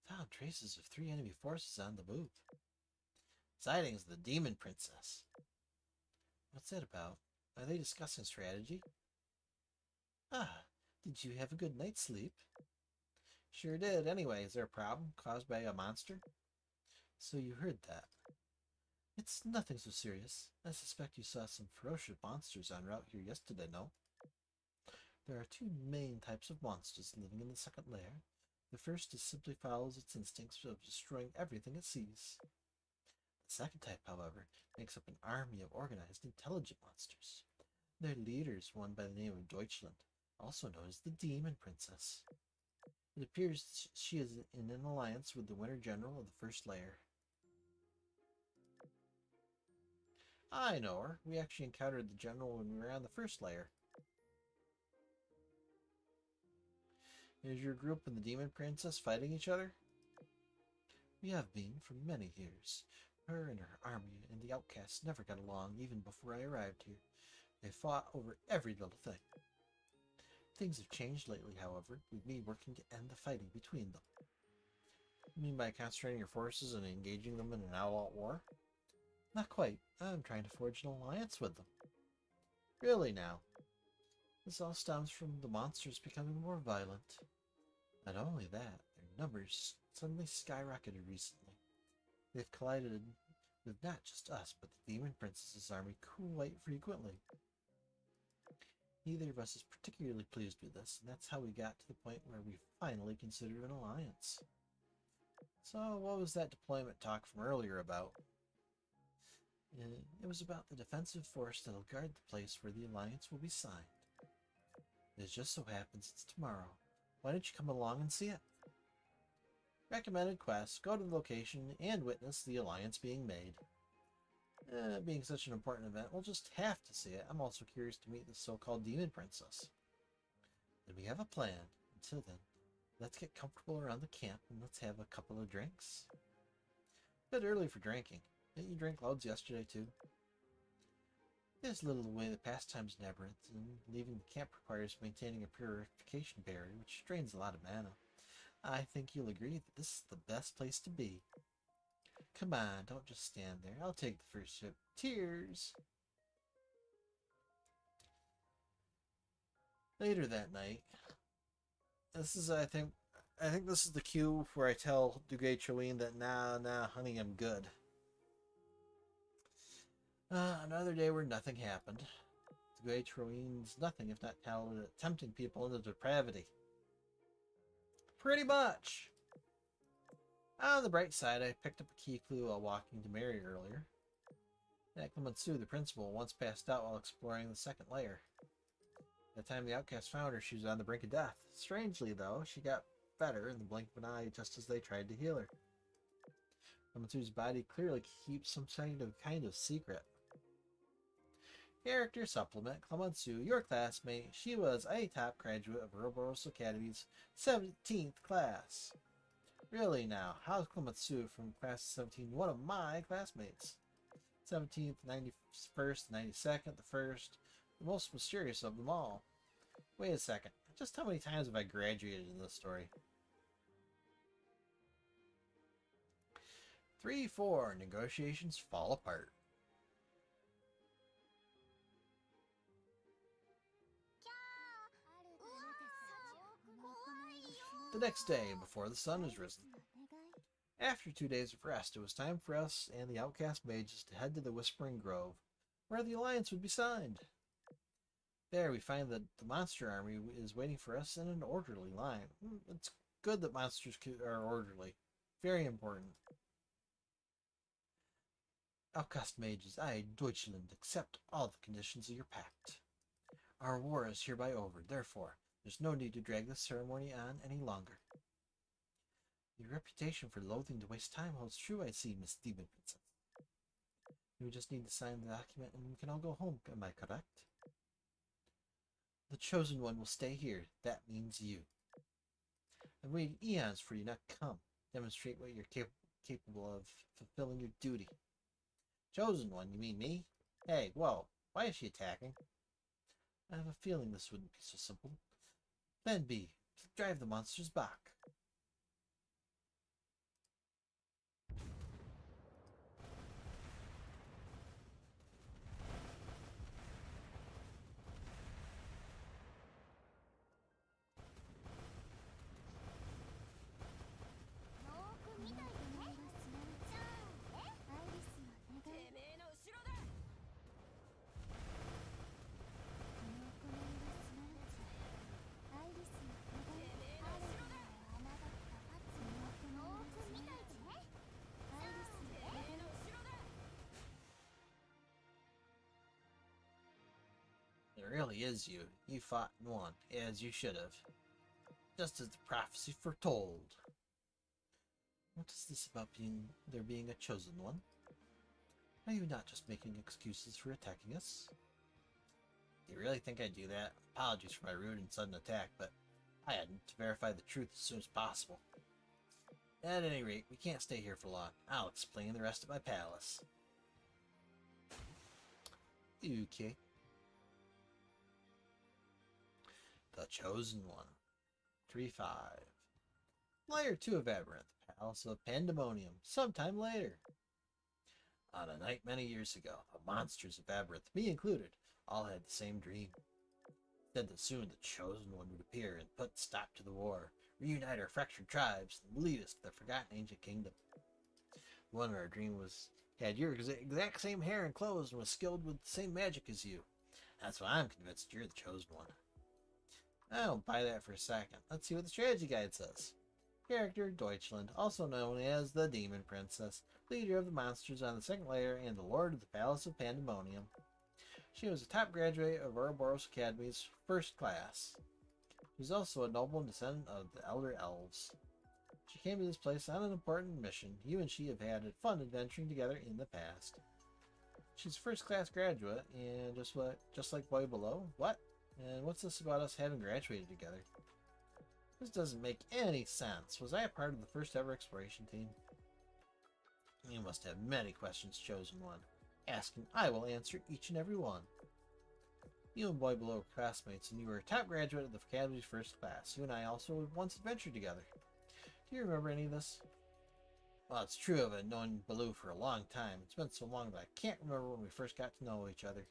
Found traces of 3 enemy forces on the move. Sightings of the Demon Princess. What's that about? Are they discussing strategy? Did you have a good night's sleep? Sure did. Anyway, is there a problem caused by a monster? So you heard that. It's nothing so serious. I suspect you saw some ferocious monsters en route here yesterday, no? There are 2 main types of monsters living in the second layer. The first is simply follows its instincts of destroying everything it sees. The second type, however, makes up an army of organized, intelligent monsters. Their leader is one by the name of Deutschland, also known as the Demon Princess. It appears she is in an alliance with the Winter General of the First Layer. I know her. We actually encountered the General when we were on the First Layer. Is your group and the Demon Princess fighting each other? We have been for many years. Her and her army and the outcasts never got along even before I arrived here. They fought over every little thing. Things have changed lately, however, with me working to end the fighting between them. You mean by concentrating your forces and engaging them in an all-out war? Not quite. I'm trying to forge an alliance with them. Really now? This all stems from the monsters becoming more violent. Not only that, their numbers suddenly skyrocketed recently. They've collided with not just us, but the Demon Princess's army quite frequently. Neither of us is particularly pleased with this, and that's how we got to the point where we finally considered an alliance. So, what was that deployment talk from earlier about? It was about the defensive force that'll guard the place where the alliance will be signed. It just so happens it's tomorrow. Why don't you come along and see it? Recommended quest, go to the location and witness the alliance being made. Being such an important event, we'll just have to see it. I'm also curious to meet the so-called Demon Princess. Then we have a plan. Until then, let's get comfortable around the camp and let's have a couple of drinks. A bit early for drinking. Didn't you drink loads yesterday too? There's little way the pastime's labyrinth, and leaving the camp requires maintaining a purification barrier, which drains a lot of mana. I think you'll agree that this is the best place to be. Come on, don't just stand there. I'll take the first sip. Cheers! Later that night, this is, I think this is the cue where I tell Duguay Troween that, nah, honey, I'm good. Another day where nothing happened. Duguay Troween's nothing if not talented at tempting people into depravity. Pretty much. On the bright side, I picked up a key clue while walking to Mary earlier. That Clemenceau, the principal, once passed out while exploring the second layer. By the time the outcast found her, she was on the brink of death. Strangely, though, she got better in the blink of an eye just as they tried to heal her. Clemenceau's body clearly keeps some kind of secret. Character supplement. Clemenceau, your classmate. She was a top graduate of Ouroboros Academy's 17th class. Really now, how's Clemenceau from class 17 one of my classmates? 17th, 91st, 92nd, the 1st, the most mysterious of them all. Wait a second, just how many times have I graduated in this story? 3-4, negotiations fall apart. The next day, before the sun has risen. After 2 days of rest, it was time for us and the outcast mages to head to the Whispering Grove, where the alliance would be signed. There we find that the monster army is waiting for us in an orderly line. It's good that monsters are orderly. Very important. Outcast mages, I, Deutschland, accept all the conditions of your pact. Our war is hereby over, therefore, there's no need to drag this ceremony on any longer. Your reputation for loathing to waste time holds true, I see, Miss Demon Princess. We just need to sign the document and we can all go home, am I correct? The chosen one will stay here. That means you. I've waited eons for you not to come. Demonstrate what you're capable of fulfilling your duty. Chosen one, you mean me? Hey, whoa, why is she attacking? I have a feeling this wouldn't be so simple. Plan B, drive the monsters back. It really is you. You fought and won, as you should have. Just as the prophecy foretold. What is this about there being a chosen one? Are you not just making excuses for attacking us? Do you really think I'd do that? Apologies for my rude and sudden attack, but I had to verify the truth as soon as possible. At any rate, we can't stay here for long. I'll explain the rest at my palace. Okay. The Chosen One. 3-5. Layer 2 of Aberranth, Palace of Pandemonium, sometime later. On a night many years ago, the monsters of Aberranth, me included, all had the same dream. Said that soon the Chosen One would appear and put stop to the war, reunite our fractured tribes, and lead us to the forgotten ancient kingdom. One of our dream was had your exact same hair and clothes and was skilled with the same magic as you. That's why I'm convinced you're the chosen one. I don't buy that for a second. Let's see what the strategy guide says. Character Deutschland, also known as the Demon Princess, leader of the monsters on the second layer and the lord of the Palace of Pandemonium. She was a top graduate of Ouroboros Academy's first class. She was also a noble descendant of the Elder Elves. She came to this place on an important mission. You and she have had fun adventuring together in the past. She's a first-class graduate, and just like Boy Below? What? And what's this about us having graduated together? This doesn't make any sense. Was I a part of the first ever exploration team? You must have many questions, Chosen One. Ask and I will answer each and every one. You and Boy Below were classmates, and you were a top graduate of the Academy's first class. You and I also once adventured together. Do you remember any of this? Well, it's true I've known Baloo for a long time. It's been so long that I can't remember when we first got to know each other.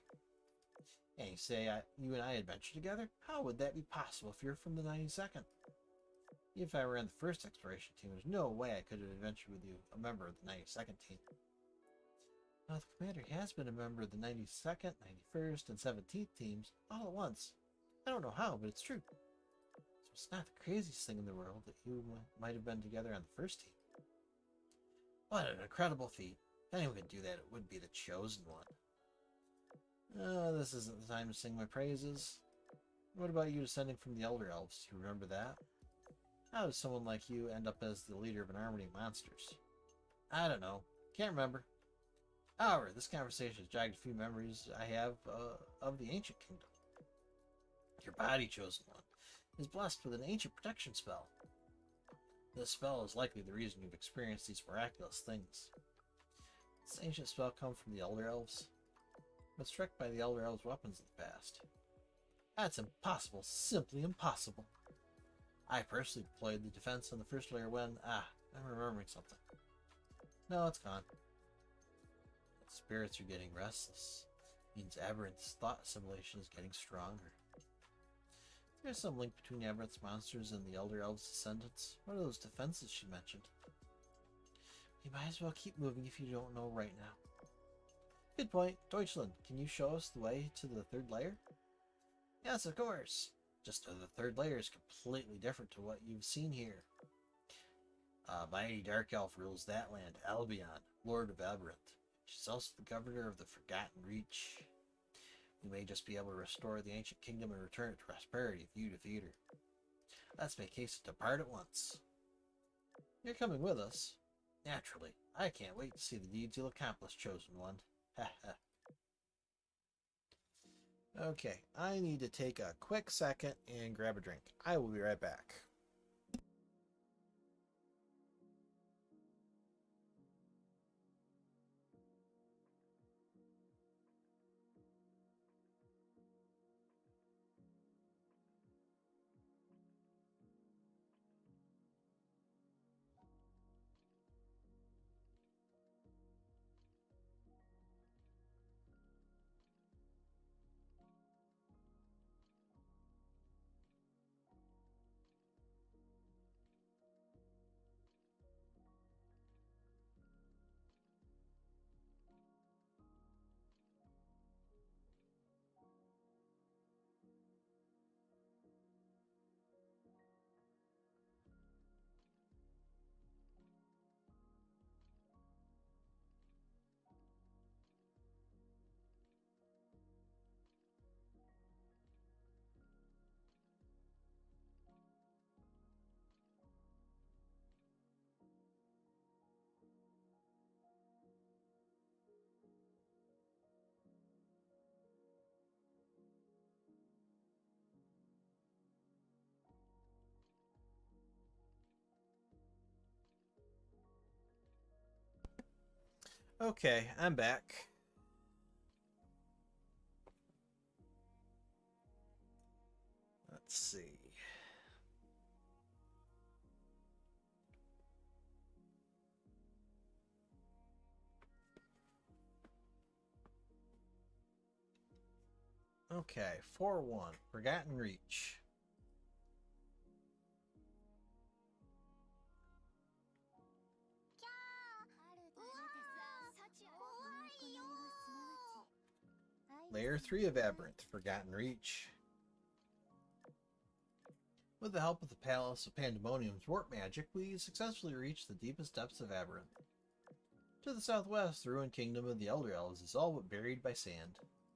And you say you and I adventured together? How would that be possible if you're from the 92nd? If I were in the first exploration team, there's no way I could have adventured with you, a member of the 92nd team. Now, the commander has been a member of the 92nd, 91st, and 17th teams all at once. I don't know how, but it's true. So it's not the craziest thing in the world that you might have been together on the first team. What an incredible feat. If anyone could do that, it would be the Chosen One. This isn't the time to sing my praises. What about you descending from the Elder Elves? Do you remember that? How does someone like you end up as the leader of an army of monsters? I don't know. Can't remember. However, this conversation has jogged a few memories I have of the Ancient Kingdom. Your body, Chosen One, is blessed with an ancient protection spell. This spell is likely the reason you've experienced these miraculous things. Does this ancient spell come from the Elder Elves? Was struck by the Elder Elves' weapons in the past. That's impossible, simply impossible. I personally deployed the defense on the first layer when, I'm remembering something. No, it's gone. The spirits are getting restless. It means Aberranth's thought assimilation is getting stronger. There's some link between Aberranth's monsters and the Elder Elves' descendants. What are those defenses she mentioned? We might as well keep moving if you don't know right now. Good point. Deutschland, can you show us the way to the third layer? Yes, of course. Just the third layer is completely different to what you've seen here. Mighty Dark Elf rules that land, Albion, Lord of Aberranth. She's also the governor of the Forgotten Reach. We may just be able to restore the ancient kingdom and return it to prosperity if you defeat her. Let's make haste to depart at once. You're coming with us? Naturally. I can't wait to see the deeds you'll accomplish, Chosen One. Ha ha. Okay, I need to take a quick second and grab a drink. I will be right back. Okay, I'm back. Let's see. Okay, 4-1, Forgotten Reach. Layer 3 of Aberrant, Forgotten Reach. With the help of the Palace of Pandemonium's warp magic, we successfully reached the deepest depths of Aberrant. To the southwest, the ruined kingdom of the Elder Elves is all but buried by sand.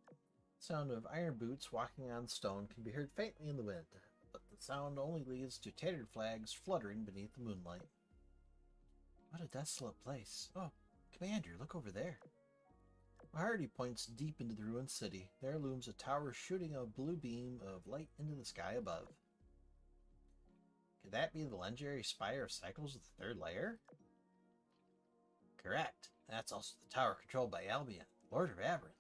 The sound of iron boots walking on stone can be heard faintly in the wind, but the sound only leads to tattered flags fluttering beneath the moonlight. What a desolate place. Oh, Commander, look over there. Mahardy points deep into the ruined city. There looms a tower shooting a blue beam of light into the sky above. Could that be the legendary Spire of Cycles of the third layer? Correct. That's also the tower controlled by Albion, Lord of Aberrant.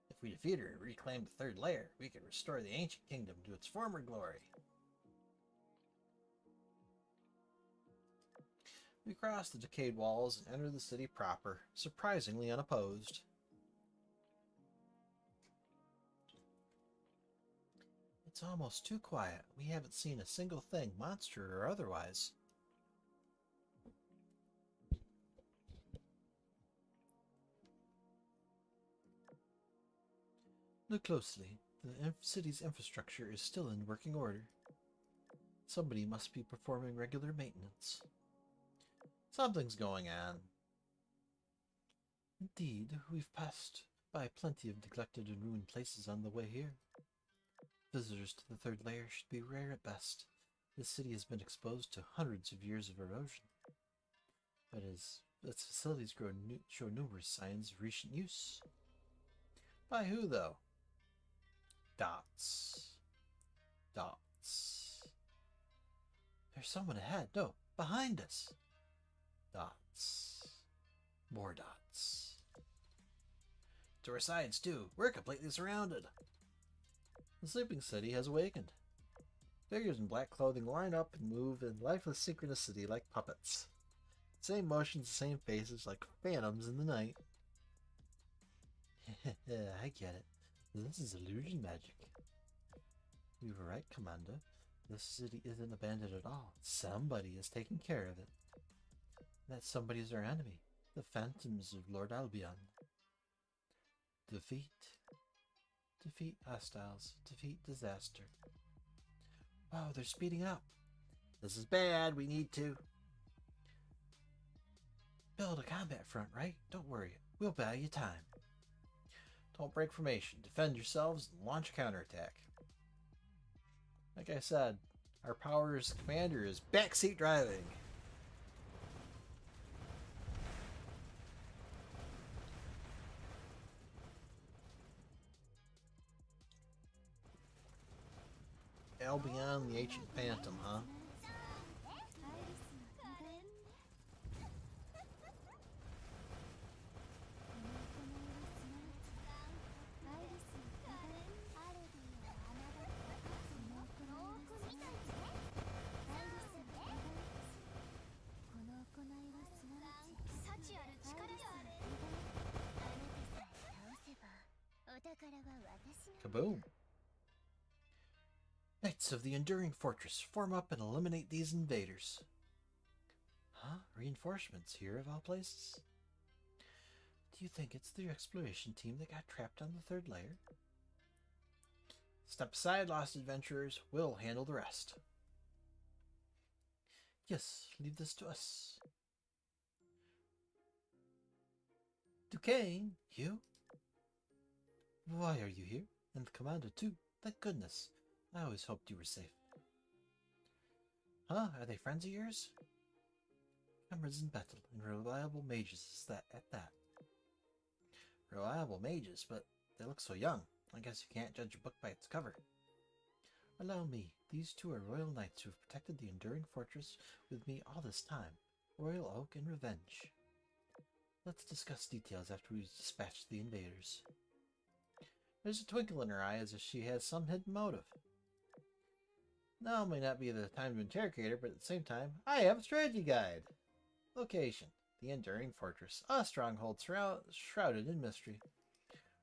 If we defeat her and reclaim the third layer, we can restore the ancient kingdom to its former glory. We cross the decayed walls and enter the city proper, surprisingly unopposed. It's almost too quiet. We haven't seen a single thing, monster or otherwise. Look closely. The city's infrastructure is still in working order. Somebody must be performing regular maintenance. Something's going on. Indeed, we've passed by plenty of neglected and ruined places on the way here. Visitors to the third layer should be rare at best. This city has been exposed to hundreds of years of erosion. But as its facilities show numerous signs of recent use. By who, though? Dots. Dots. There's someone ahead. No, behind us. Dots. More dots. To our sides, too. We're completely surrounded. The sleeping city has awakened. Figures in black clothing line up and move in lifeless synchronicity like puppets. Same motions, same faces, like phantoms in the night. I get it. This is illusion magic. You were right, Commander. This city isn't abandoned at all. Somebody is taking care of it. That somebody is our enemy. The phantoms of Lord Albion. Defeat. Defeat hostiles. Defeat disaster. Wow, they're speeding up. This is bad. We need to build a combat front, right? Don't worry. We'll buy you time. Don't break formation. Defend yourselves and launch a counterattack. Like I said, our Powers commander is backseat driving. Albion, the ancient phantom, huh? Kaboom! Knights of the Enduring Fortress, form up and eliminate these invaders. Huh? Reinforcements here of all places? Do you think it's the exploration team that got trapped on the third layer? Step aside, lost adventurers. We'll handle the rest. Yes, leave this to us. Duquesne, you? Why are you here? And the commander too. Thank goodness. I always hoped you were safe. Huh? Are they friends of yours? Comrades in battle and reliable mages at that. Reliable mages, but they look so young. I guess you can't judge a book by its cover. Allow me. These two are royal knights who have protected the Enduring Fortress with me all this time. Royal Oak and Revenge. Let's discuss details after we've dispatched the invaders. There's a twinkle in her eye as if she has some hidden motive. Now may not be the time to interrogate her, but at the same time, I have a strategy guide. Location: the Enduring Fortress, a stronghold shrouded in mystery.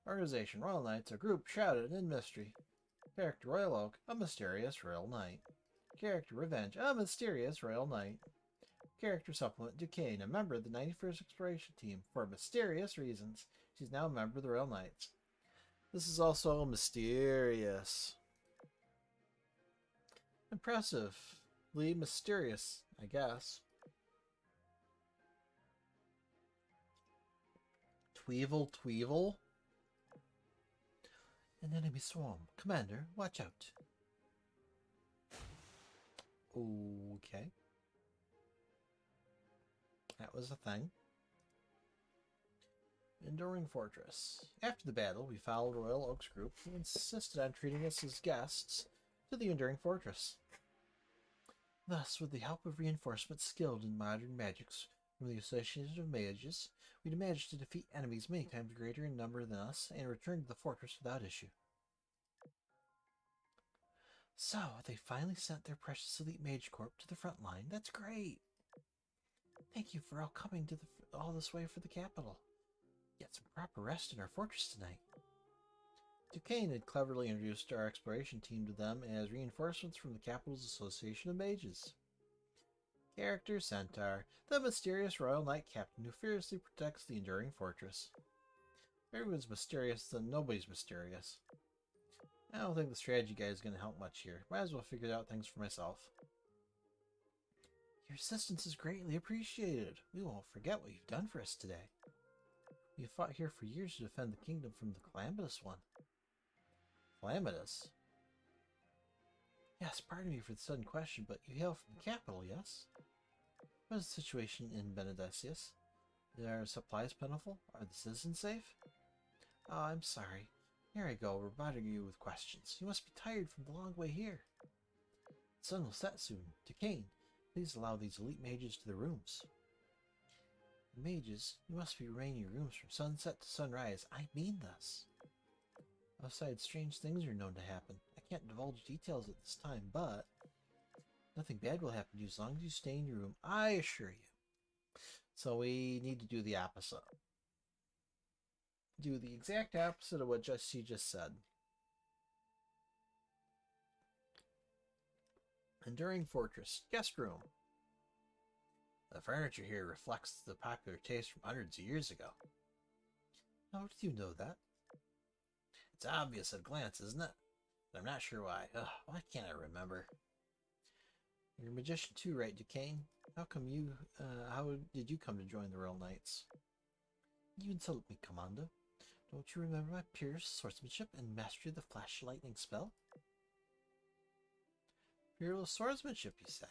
Organization: Royal Knights, a group shrouded in mystery. Character: Royal Oak, a mysterious royal knight. Character: Revenge, a mysterious royal knight. Character supplement: Duquesne, a member of the 91st Exploration Team. For mysterious reasons, she's now a member of the Royal Knights. This is also mysterious. Impressively mysterious, I guess. Tweevil? An enemy swarm. Commander, watch out. Okay. That was a thing. Enduring Fortress. After the battle, we followed Royal Oak's group, who insisted on treating us as guests, to the Enduring Fortress. Thus, with the help of reinforcements skilled in modern magics from the Association of Mages, we'd managed to defeat enemies many times greater in number than us and return to the fortress without issue. So, they finally sent their precious elite mage corps to the front line. That's great! Thank you for all coming to all this way for the capital. Get some proper rest in our fortress tonight. Duquesne had cleverly introduced our exploration team to them as reinforcements from the capital's Association of Mages. Character Centaur, the mysterious royal knight captain who fearlessly protects the enduring fortress. If everyone's mysterious, then nobody's mysterious. I don't think the strategy guide is going to help much here. Might as well figure out things for myself. Your assistance is greatly appreciated. We won't forget what you've done for us today. We have fought here for years to defend the kingdom from the calamitous one. Calamitous? Yes, pardon me for the sudden question, but you hail from the capital, yes? What is the situation in Benedicius? Are supplies plentiful? Are the citizens safe? Oh, I'm sorry. Here I go, we're bothering you with questions. You must be tired from the long way here. The sun will set soon. Duquesne, please allow these elite mages to their rooms. Mages, you must be remaining in your rooms from sunset to sunrise. I mean this. Outside, strange things are known to happen. I can't divulge details at this time, but nothing bad will happen to you as long as you stay in your room, I assure you. So we need to do the opposite. Do the exact opposite of what she just said. Enduring Fortress, guest room. The furniture here reflects the popular taste from hundreds of years ago. How do you know that? It's obvious at a glance, isn't it? But I'm not sure why. Why can't I remember? You're a magician too, right, Duquesne? How did you come to join the Royal Knights? You insult me, Commander. Don't you remember my peer's swordsmanship and mastery of the flash lightning spell? Peerless swordsmanship, you say?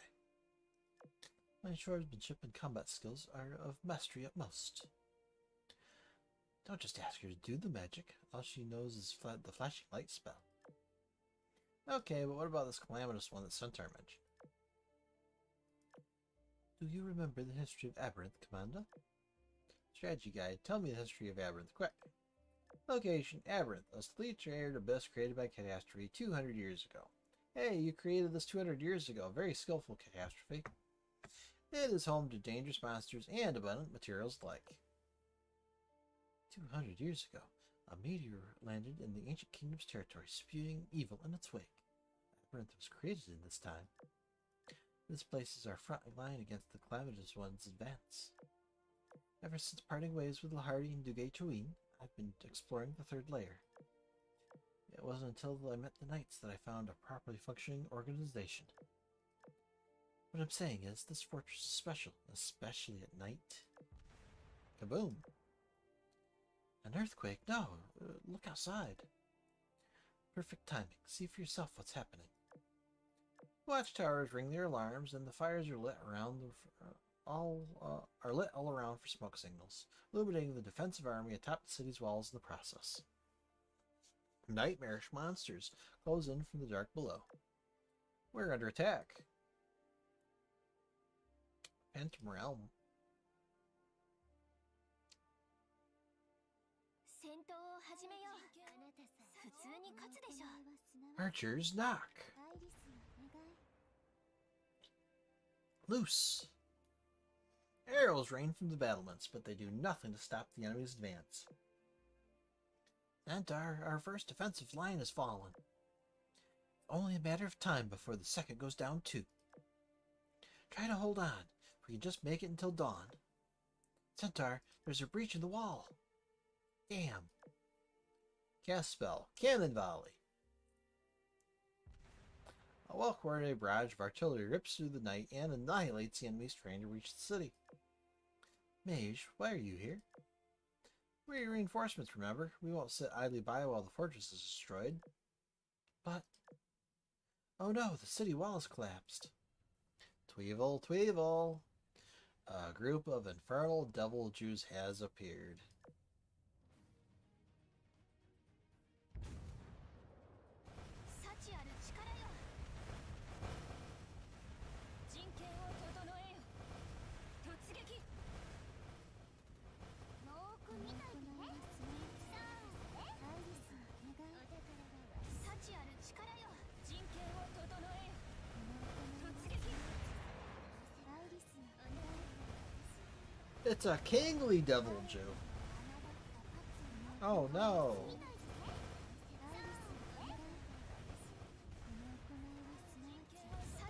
My swordsmanship and combat skills are of mastery at most. Don't just ask her to do the magic. All she knows is the flashing light spell. Okay, but what about this calamitous one that Centaur mentioned? Do you remember the history of Aberynth, Commander? Strategy guide, tell me the history of Aberynth, quick. Location, Aberynth, a sleep-shared abyss created by catastrophe 200 years ago. Hey, you created this 200 years ago. Very skillful catastrophe. It is home to dangerous monsters and abundant materials alike. 200 years ago, a meteor landed in the ancient kingdom's territory, spewing evil in its wake. Aberynth was created in this time. This places our front line against the calamitous one's advance. Ever since parting ways with Lahardi and Duguay Chouin, I've been exploring the third layer. It wasn't until I met the Knights that I found a properly functioning organization. What I'm saying is, this fortress is special, especially at night. Kaboom! An earthquake? No! Look outside. Perfect timing. See for yourself what's happening. Watchtowers ring their alarms, and the fires are lit all around for smoke signals, illuminating the defensive army atop the city's walls in the process. Nightmarish monsters close in from the dark below. We're under attack. Phantom Realm. Archers knock. Loose. Arrows rain from the battlements, but they do nothing to stop the enemy's advance. And our first defensive line has fallen. Only a matter of time before the second goes down too. Try to hold on. We can just make it until dawn. Centaur, there's a breach in the wall. Damn. Cast spell. Cannon volley. A well-coordinated barrage of artillery rips through the night and annihilates the enemies trying to reach the city. Mage, why are you here? We're your reinforcements, remember? We won't sit idly by while the fortress is destroyed. But... oh no, the city wall has collapsed. Tweevil, Tweevil! A group of infernal devil Jews has appeared. It's a kingly devil Jew. Oh no.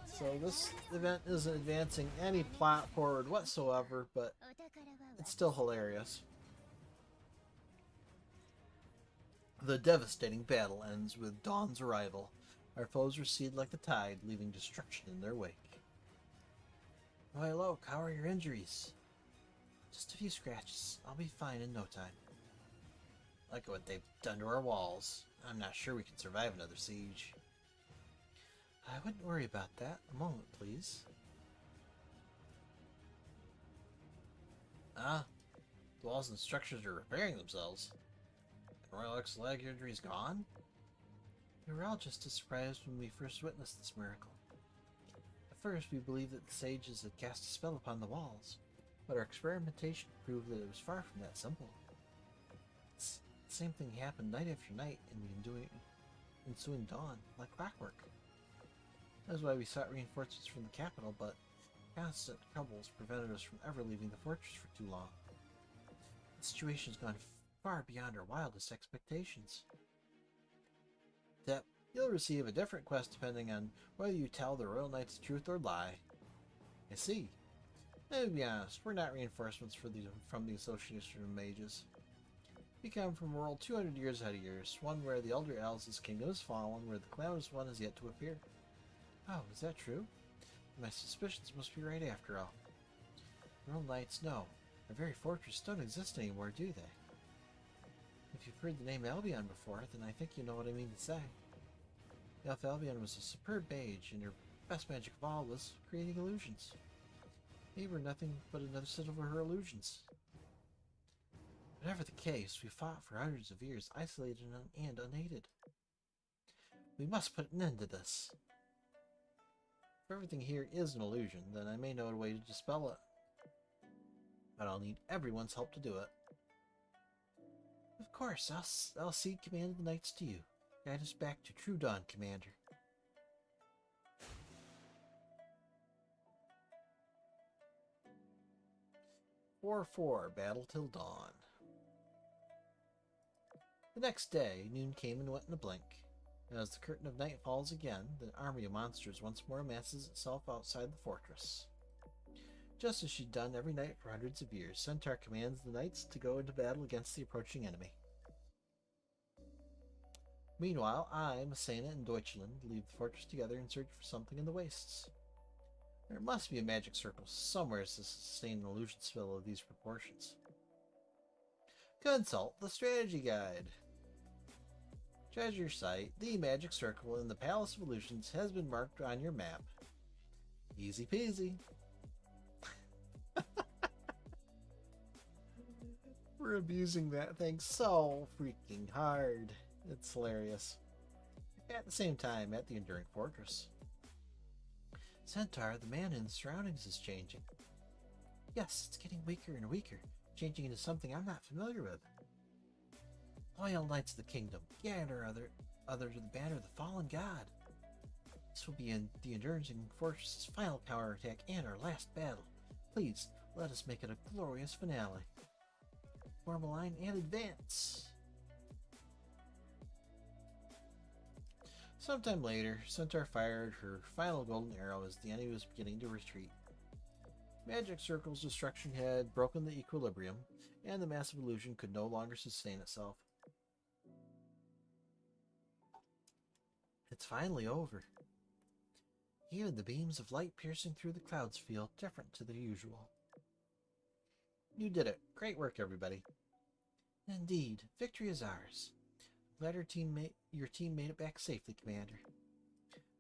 So this event isn't advancing any plot forward whatsoever, but it's still hilarious. The devastating battle ends with dawn's arrival. Our foes recede like the tide, leaving destruction in their wake. Why, Loke, how are your injuries? Just a few scratches. I'll be fine in no time. Look at what they've done to our walls. I'm not sure we can survive another siege. I wouldn't worry about that. A moment, please. Ah, the walls and structures are repairing themselves. And Royal Oak's leg injury is gone? We were all just as surprised when we first witnessed this miracle. At first, we believed that the sages had cast a spell upon the walls, but our experimentation proved that it was far from that simple. The same thing happened night after night in the ensuing dawn, like clockwork. That's why we sought reinforcements from the capital, but constant troubles prevented us from ever leaving the fortress for too long. The situation has gone far beyond our wildest expectations. Tep, you'll receive a different quest depending on whether you tell the Royal Knights the truth or lie. I see. Let me be honest, we're not reinforcements from the Association of Mages. We come from a world 200 years ahead of yours, one where the Elder Elves' kingdom has fallen, where the Calamitous One has yet to appear. Oh, is that true? My suspicions must be right after all. The Royal Knights know. Our very fortress don't exist anymore, do they? If you've heard the name Albion before, then I think you know what I mean to say. The elf Albion was a superb mage, and her best magic of all was creating illusions. We were nothing but another set of her illusions. Whatever the case, we fought for hundreds of years, isolated and unaided. We must put an end to this. If everything here is an illusion, then I may know a way to dispel it. But I'll need everyone's help to do it. Of course, I'll cede command of the knights to you. Guide us back to true dawn, Commander. "4-4, battle till dawn." The next day, noon came and went in a blink. And as the curtain of night falls again, the army of monsters once more amasses itself outside the fortress. Just as she'd done every night for hundreds of years, Centaur commands the knights to go into battle against the approaching enemy. Meanwhile, I, Messena, and Deutschland leave the fortress together in search for something in the wastes. There must be a magic circle somewhere to sustain an illusion spell of these proportions. Consult the strategy guide. Treasure site, the magic circle in the Palace of Illusions has been marked on your map. Easy peasy. We're abusing that thing so freaking hard. It's hilarious. At the same time, at the Enduring Fortress. Centaur, the man in the surroundings is changing. Yes, it's getting weaker and weaker, changing into something I'm not familiar with. Loyal Knights of the Kingdom, Gander other to the banner of the fallen god. This will be in the Enduring Fortress's final power attack and our last battle. Please, let us make it a glorious finale. Form a line and advance. Sometime later, Centaur fired her final golden arrow as the enemy was beginning to retreat. Magic Circle's destruction had broken the equilibrium, and the massive illusion could no longer sustain itself. It's finally over. Even the beams of light piercing through the clouds feel different to the usual. You did it. Great work, everybody. Indeed, victory is ours. I'm glad your team made it back safely, Commander.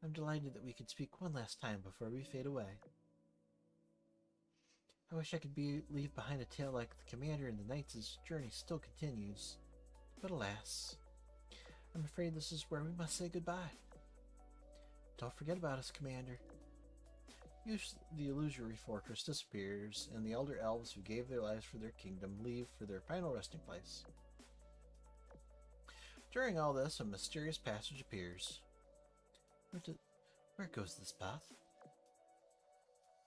I'm delighted that we could speak one last time before we fade away. I wish I could leave behind a tale like the Commander and the Knights' journey still continues. But alas, I'm afraid this is where we must say goodbye. Don't forget about us, Commander. The illusory fortress disappears, and the elder elves who gave their lives for their kingdom leave for their final resting place. During all this, a mysterious passage appears. Where goes this path?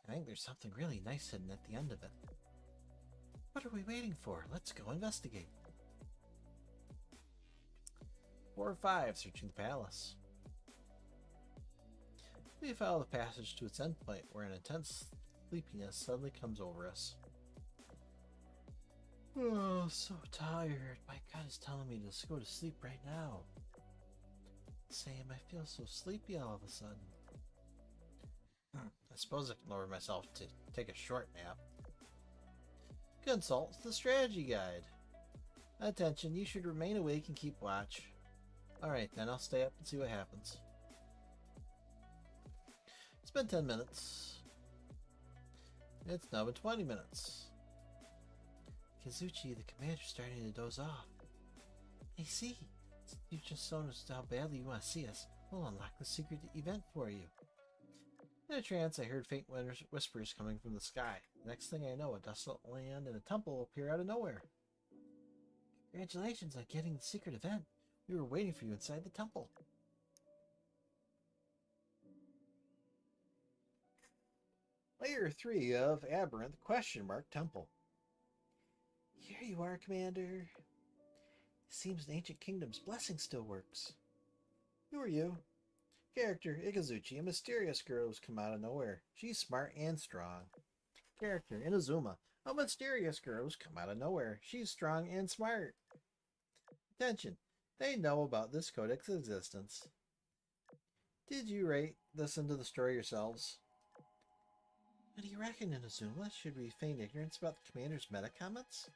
I think there's something really nice hidden at the end of it. What are we waiting for? Let's go investigate. 4 or 5, searching the palace. We follow the passage to its endpoint, where an intense sleepiness suddenly comes over us. Oh, so tired. My God is telling me to go to sleep right now. Same, I feel so sleepy all of a sudden. I suppose I can lower myself to take a short nap. Consult the strategy guide. Attention, you should remain awake and keep watch. Alright then, I'll stay up and see what happens. It's been 10 minutes. It's now been 20 minutes. Kazuchi, the commander's starting to doze off. I see. You've just shown us how badly you want to see us. We'll unlock the secret event for you. In a trance, I heard faint whispers coming from the sky. Next thing I know, a desolate land and a temple appear out of nowhere. Congratulations on getting the secret event. We were waiting for you inside the temple. Layer 3 of Aberrant ? Temple. Here you are, Commander. It seems the ancient kingdom's blessing still works. Who are you? Character, Ikazuchi, a mysterious girl who's come out of nowhere. She's smart and strong. Character, Inazuma, a mysterious girl who's come out of nowhere. She's strong and smart. Attention, they know about this codex's existence. Did you write this into the story yourselves? What do you reckon, Inazuma? Should we feign ignorance about the commander's meta comments?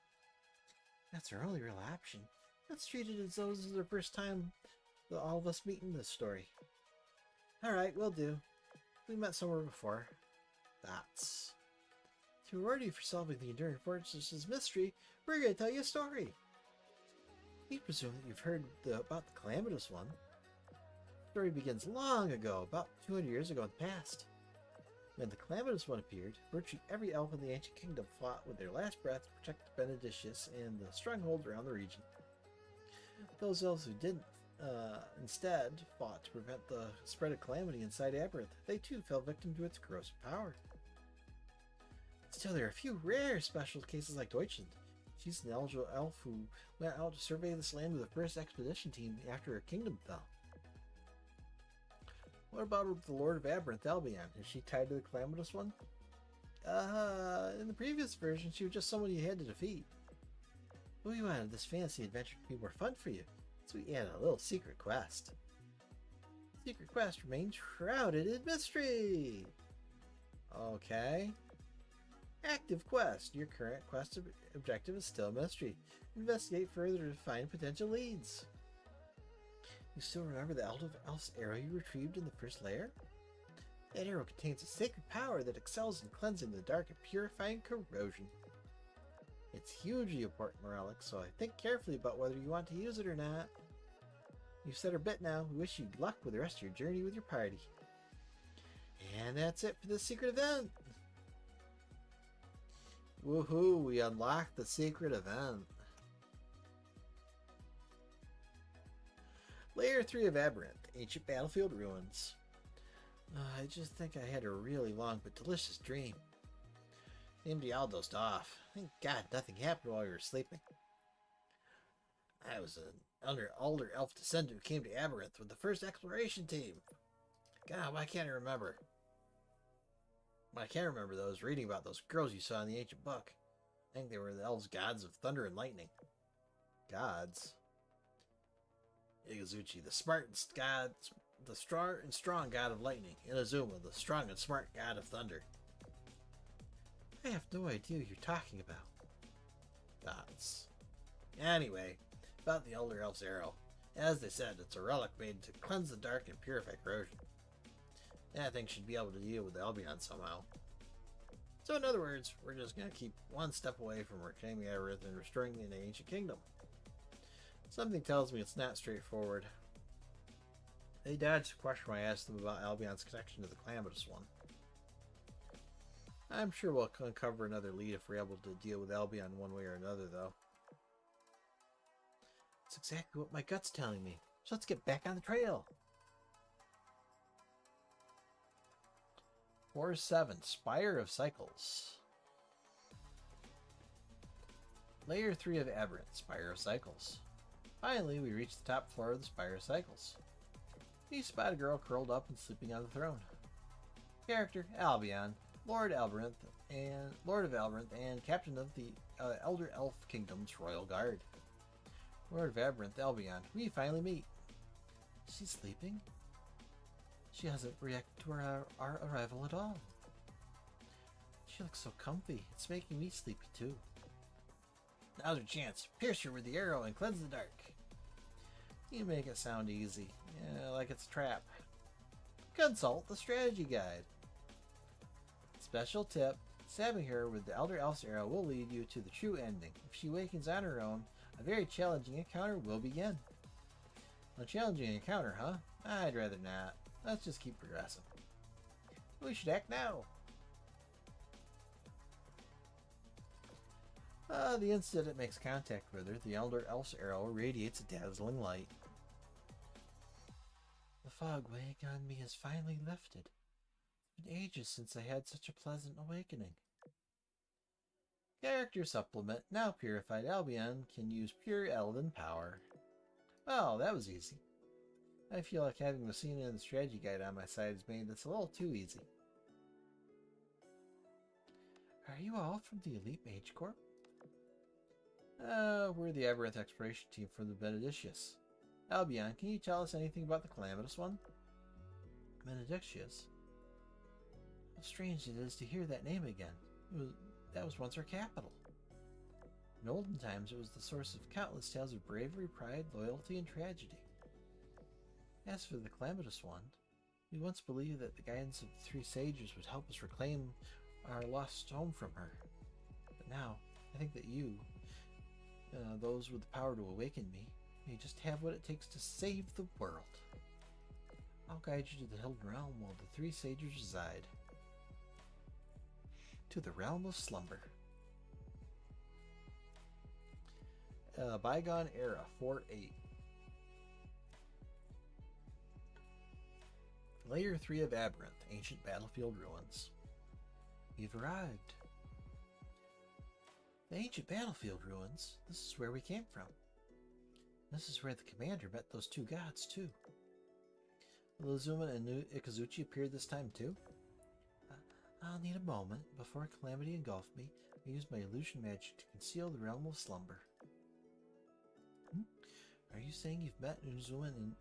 That's our only real option. Let's treat it as though this is the first time that all of us meet in this story. Alright, will do. We met somewhere before. That's... To reward you for solving the Enduring Fortress's mystery, we're going to tell you a story. We presume that you've heard about the Calamitous One. The story begins long ago, about 200 years ago in the past. When the Calamitous One appeared, virtually every elf in the ancient kingdom fought with their last breath to protect Benedicius and the strongholds around the region. Those elves who didn't instead fought to prevent the spread of calamity inside Aberrant. They too fell victim to its corrosive power. Still, there are a few rare special cases like Deutschland. She's an eligible elf who went out to survey this land with the first expedition team after her kingdom fell. What about the Lord of Aberrant, Albion? Is she tied to the Calamitous One? In the previous version, she was just someone you had to defeat. We wanted this fantasy adventure to be more fun for you, so we added a little secret quest. The secret quest remains shrouded in mystery! Okay. Active quest. Your current quest objective is still a mystery. Investigate further to find potential leads. You still remember the elf's arrow you retrieved in the first layer? That arrow contains a sacred power that excels in cleansing the dark and purifying corrosion. It's hugely important relic, so I think carefully about whether you want to use it or not. You've said her bit now. We wish you luck with the rest of your journey with your party. And that's it for this secret event. Woohoo, we unlocked the secret event. Layer 3 of Aberrant, Ancient Battlefield Ruins. I just think I had a really long but delicious dream. MD all dozed off. Thank God nothing happened while we were sleeping. I was an older elf descendant who came to Aberrant with the first exploration team. God, why can't I remember? What I can't remember, though, is reading about those girls you saw in the ancient book. I think they were the elves' gods of thunder and lightning. Gods? Ikazuchi, the smartest gods the strong god of lightning, and Azuma, the strong and smart god of thunder. I have no idea what you're talking about. Gods. Anyway, about the Elder Elf's arrow. As they said, it's a relic made to cleanse the dark and purify corrosion. That thing should be able to deal with Albion somehow. So in other words, we're just going to keep one step away from reclaiming Aerith and restoring the ancient kingdom. Something tells me it's not straightforward. They dodged the question when I asked them about Albion's connection to the Calamitous One. I'm sure we'll uncover another lead if we're able to deal with Albion one way or another, though. That's exactly what my gut's telling me. So let's get back on the trail. 4-7, Spire of Cycles. Layer 3 of Aberrant, Spire of Cycles. Finally, we reach the top floor of the Spire of Cycles. We spot a girl curled up and sleeping on the throne. Character, Albion, Lord of Alberith, and Captain of the Elder Elf Kingdom's Royal Guard. Lord of Aberrith, Albion, we finally meet. She's sleeping? She hasn't reacted to our arrival at all. She looks so comfy. It's making me sleepy too. Now's your chance. Pierce her with the arrow and cleanse the dark. You make it sound easy. Yeah, like it's a trap. Consult the strategy guide. Special tip. Stabbing her with the Elder Elf's arrow will lead you to the true ending. If she awakens on her own, a very challenging encounter will begin. A challenging encounter, huh? I'd rather not. Let's just keep progressing. We should act now. The instant it makes contact with her, the Elder Elf's arrow radiates a dazzling light. The fog weighing on me has finally lifted. It's been ages since I had such a pleasant awakening. Character supplement. Now purified Albion can use pure elven power. Well, that was easy. I feel like having the scene and the strategy guide on my side has made this a little too easy. Are you all from the Elite Mage Corps? We're the Aberrith exploration team from the Benedictus. Albion, can you tell us anything about the Calamitous One? Benedictus? How strange it is to hear that name again. That was once our capital. In olden times, it was the source of countless tales of bravery, pride, loyalty, and tragedy. As for the Calamitous One, we once believed that the guidance of the three sages would help us reclaim our lost home from her. But now, I think that you, those with the power to awaken me, may just have what it takes to save the world. I'll guide you to the hidden realm where the three sages reside. To the realm of slumber. Bygone Era, 4-8. Layer 3 of Aberrant, Ancient Battlefield Ruins. We've arrived. The Ancient Battlefield Ruins? This is where we came from. This is where the commander met those two gods, too. Will Azuma and Ikazuchi appear this time, too? I'll need a moment. Before calamity engulfed me, I used my illusion magic to conceal the realm of slumber. Are you saying you've met Azuma and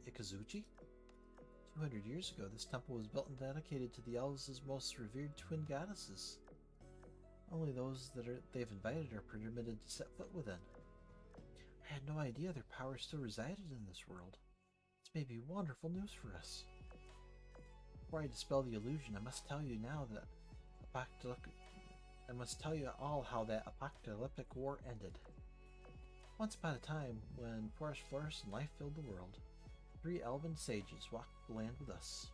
Ikazuchi? 200 years ago, this temple was built and dedicated to the elves' most revered twin goddesses. Only those that they've invited are permitted to set foot within. I had no idea their power still resided in this world. This may be wonderful news for us. Before I dispel the illusion, I must tell you all how that apocalyptic war ended. Once upon a time, when forest flourished and life filled the world, 3 elven sages walked the land with us.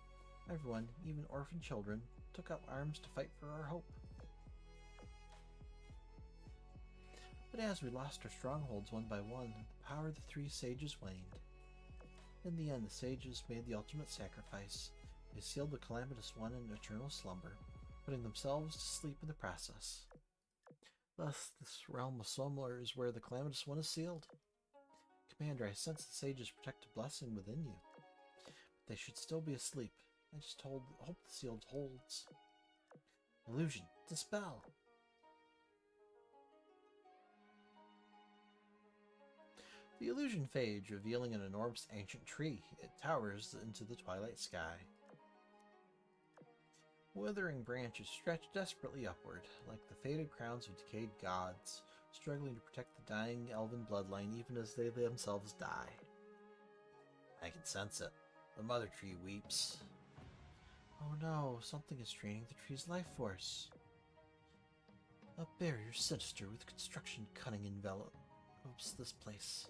Everyone, even orphan children, took up arms to fight for our hope. But as we lost our strongholds one by one, the power of the 3 sages waned. In the end, the sages made the ultimate sacrifice. They sealed the Calamitous One in eternal slumber, putting themselves to sleep in the process. Thus, this realm of slumber is where the Calamitous One is sealed. Commander, I sense the sage's protective blessing within you. But they should still be asleep. I just hope the seal holds. Illusion, dispel! The illusion fades, revealing an enormous ancient tree. It towers into the twilight sky. Withering branches stretch desperately upward, like the faded crowns of decayed gods, struggling to protect the dying elven bloodline even as they themselves die. I can sense it. The mother tree weeps. Oh no, something is straining the tree's life force. A barrier sinister with construction cunning envelops this place.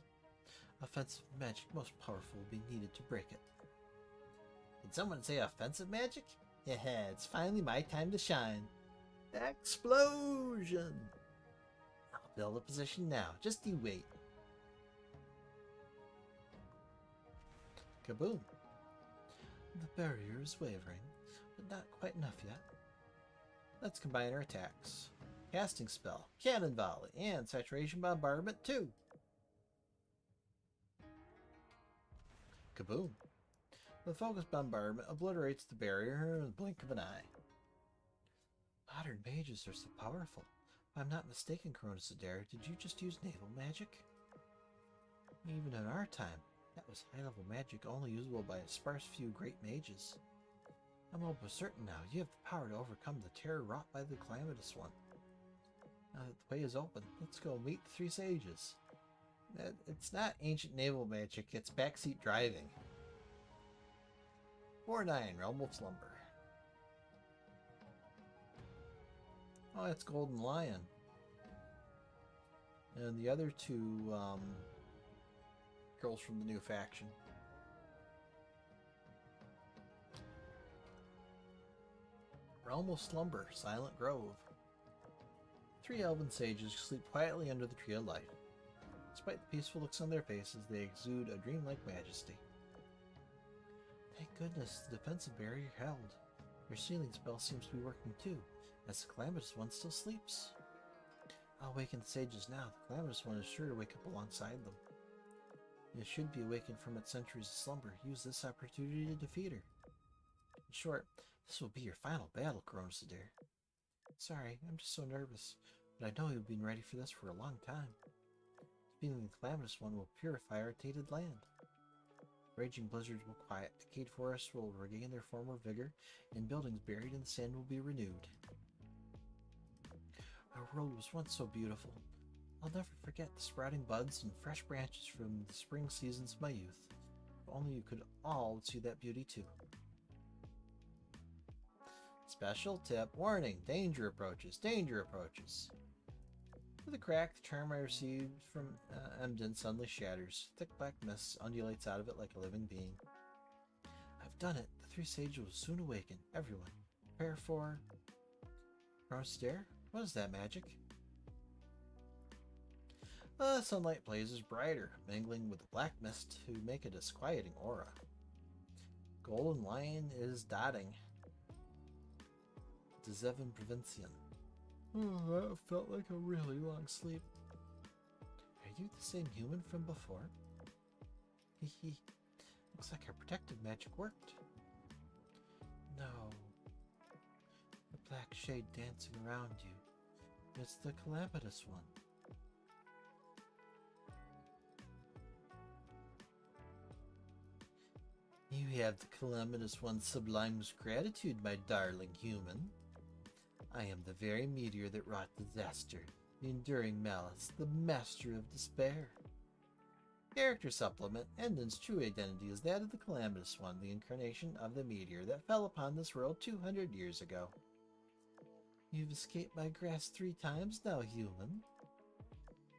Offensive magic most powerful will be needed to break it. Did someone say offensive magic? Yeah, it's finally my time to shine. Explosion! I'll build a position now. Just you wait. Kaboom! The barrier is wavering, but not quite enough yet. Let's combine our attacks. Casting spell, cannon volley, and saturation bombardment 2. Kaboom! The focused bombardment obliterates the barrier in the blink of an eye. Modern mages are so powerful. If I'm not mistaken, Cronus Adair, did you just use naval magic? Even in our time, that was high-level magic only usable by a sparse few great mages. I'm almost certain now you have the power to overcome the terror wrought by the Calamitous One. Now that the way is open, let's go meet the 3 sages. It's not ancient naval magic, it's backseat driving. 4-9, Realm of Slumber. Oh, that's Golden Lion. And the other 2 girls from the new faction. Realm of Slumber, Silent Grove. 3 elven sages sleep quietly under the Tree of Life. Despite the peaceful looks on their faces, they exude a dreamlike majesty. Thank goodness the defensive barrier held. Your sealing spell seems to be working too, as the Calamitous One still sleeps. I'll awaken the sages now. The Calamitous One is sure to wake up alongside them. It should be awakened from its centuries of slumber. Use this opportunity to defeat her. In short, this will be your final battle, Cronus Adair. Sorry, I'm just so nervous, but I know you've been ready for this for a long time. Defeating the Calamitous One will purify our tainted land. Raging blizzards will quiet, decayed forests will regain their former vigor, and buildings buried in the sand will be renewed. Our world was once so beautiful. I'll never forget the sprouting buds and fresh branches from the spring seasons of my youth. If only you could all see that beauty too. Special tip, warning, danger approaches, danger approaches. With a crack, the charm I received from Emden suddenly shatters. Thick black mist undulates out of it like a living being. I've done it. The 3 sages will soon awaken. Everyone, prepare for... Cronus Adair? What is that magic? The sunlight blazes brighter, mingling with the black mist to make a disquieting aura. Golden Lion is dotting. Dzevin Provincian. Oh, that felt like a really long sleep. Are you the same human from before? Hee. Looks like our protective magic worked. No. The black shade dancing around you. It's the Calamitous One. You have the Calamitous One's sublime gratitude, my darling human. I am the very meteor that wrought disaster, the enduring malice, the master of despair. Character supplement. Endon's true identity is that of the Calamitous One, the incarnation of the meteor that fell upon this world 200 years ago. You've escaped my grasp 3 times now, human.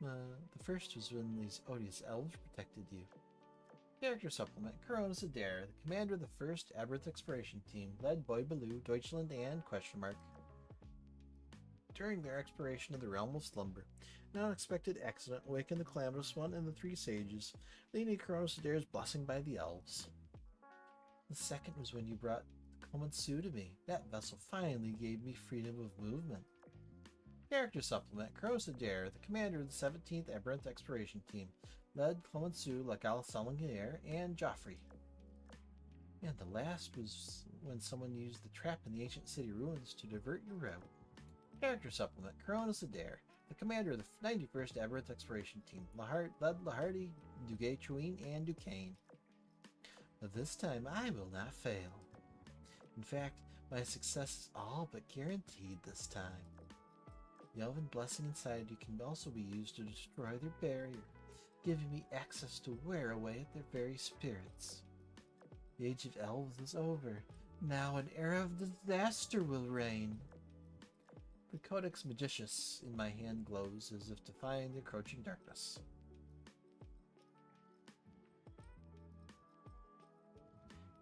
The first was when these odious elves protected you. Character supplement. Cronus Adair, the commander of the 1st Aberth Exploration Team, led by Baloo, Deutschland, and ... During their exploration of the Realm of Slumber, an unexpected accident awakened the Calamitous One and the 3 sages, leading to Cronus Adair's blessing by the elves. The second was when you brought Clemenceau to me. That vessel finally gave me freedom of movement. Character supplement. Cronus Adair, the commander of the 17th Aberth Exploration Team, led Clemenceau, Lagal Salingier, and Joffrey. And the last was when someone used the trap in the ancient city ruins to divert your route. Character supplement. Cronus Adair, the commander of the 91st Aberrant Exploration Team, led Lahardy, Duguay-Truine, and Duquesne. But this time I will not fail. In fact, my success is all but guaranteed this time. The elven blessing inside you can also be used to destroy their barrier, giving me access to wear away at their very spirits. The age of elves is over. Now an era of disaster will reign. The Codex Magicus in my hand glows as if defying the encroaching darkness.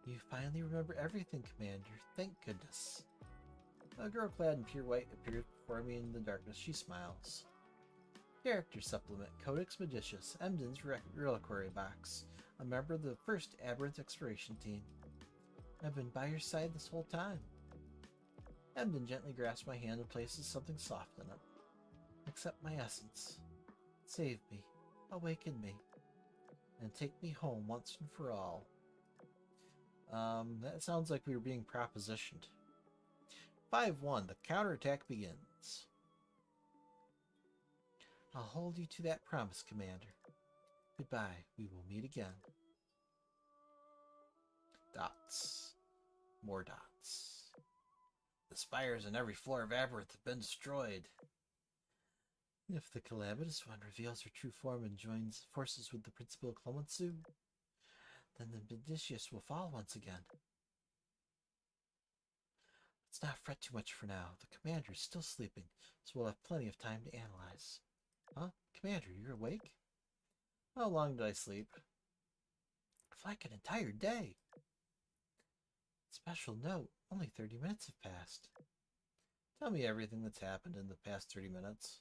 You finally remember everything, Commander. Thank goodness. A girl clad in pure white appears before me in the darkness. She smiles. Character Supplement, Codex Magicus, Emden's Reliquary Box. A member of the 1st Aberrant Exploration Team. I've been by your side this whole time. Emden gently grasps my hand and places something soft in it. Accept my essence. Save me, awaken me, and take me home once and for all. That sounds like we were being propositioned. 5-1, the counterattack begins. I'll hold you to that promise, Commander. Goodbye, we will meet again. Dots. More dots. The spires on every floor of Aberrant have been destroyed. If the Calamitous One reveals her true form and joins forces with the Principal Clemenceau, then the Benedicius will fall once again. Let's not fret too much for now. The commander is still sleeping, so we'll have plenty of time to analyze. Huh? Commander, you're awake? How long did I sleep? For like an entire day. Special note, only 30 minutes have passed. Tell me everything that's happened in the past 30 minutes.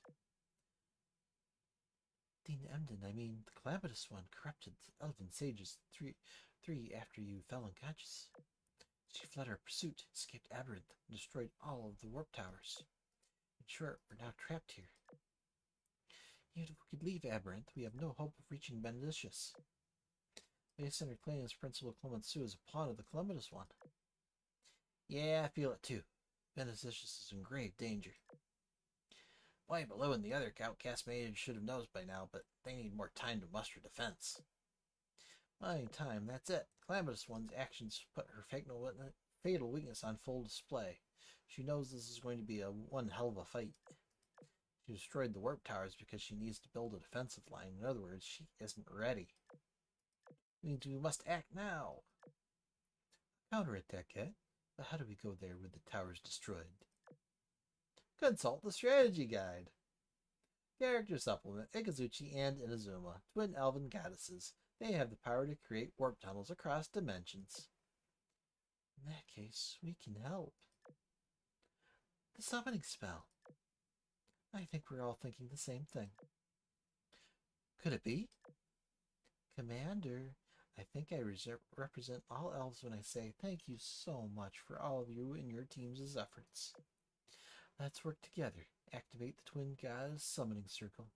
Dean Emden, the Calamitous One corrupted the elven sages three after you fell unconscious. She fled our pursuit, escaped Aberrant, and destroyed all of the warp towers. In short, we're now trapped here. Even if we could leave Aberrant, we have no hope of reaching Benedicius. Based on her claims, Principal Clemenceau is a pawn of the Calamitous One. Yeah, I feel it too. Benedicius is in grave danger. Boy, Baloo and the other outcast mages should have noticed by now, but they need more time to muster defense. Buying time, that's it. Calamitous One's actions put her fatal weakness on full display. She knows this is going to be one hell of a fight. She destroyed the warp towers because she needs to build a defensive line. In other words, she isn't ready. Means we must act now. Counterattack, eh? But how do we go there with the towers destroyed? Consult the strategy guide. Character Supplement, Ikazuchi and Inazuma, twin elven goddesses. They have the power to create warp tunnels across dimensions. In that case, we can help. The summoning spell. I think we're all thinking the same thing. Could it be? Commander, I think I represent all elves when I say thank you so much for all of you and your team's efforts. Let's work together, activate the twin goddess summoning circle,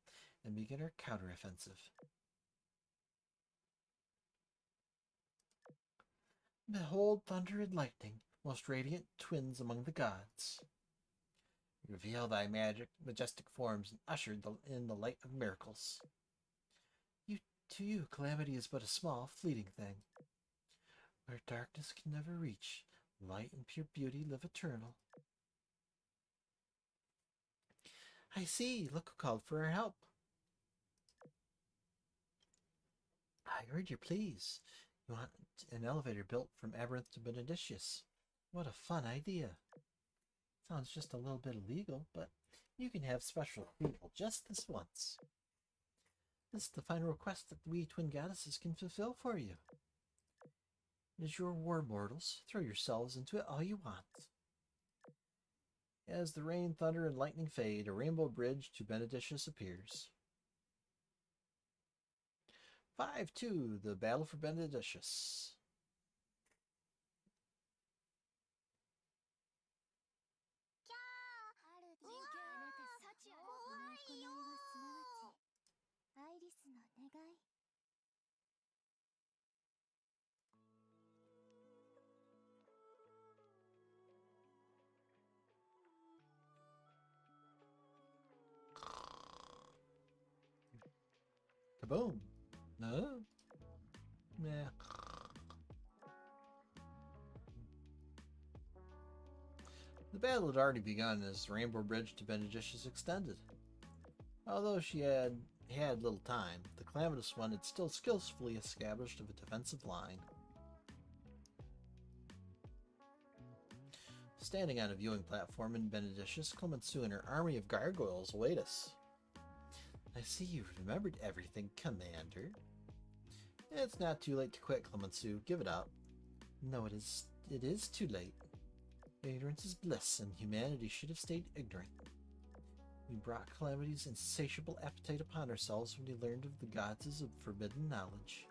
and begin our counteroffensive. Behold thunder and lightning, most radiant twins among the gods. Reveal thy majestic forms and usher in the light of miracles. To you, calamity is but a small, fleeting thing. Where darkness can never reach, light and pure beauty live eternal. I see, look who called for our help. I heard your pleas. You want an elevator built from Aberrant to Benedicius. What a fun idea. Sounds just a little bit illegal, but you can have special approval just this once. This is the final request that we twin goddesses can fulfill for you. It is your war, mortals. Throw yourselves into it all you want. As the rain, thunder, and lightning fade, a rainbow bridge to Benedicius appears. 5-2, the battle for Benedicius. Kaboom! No? Nah. The battle had already begun as the Rainbow Bridge to Benedicious extended. Although she had little time, the Calamitous One had still skillfully established a defensive line. Standing on a viewing platform in Benedicious, Clemenceau and her army of gargoyles await us. I see you've remembered everything, Commander. It's not too late to quit, Clemenceau. Give it up. No, it is too late. Ignorance is bliss, and humanity should have stayed ignorant. We brought Calamity's insatiable appetite upon ourselves when we learned of the gods of forbidden knowledge.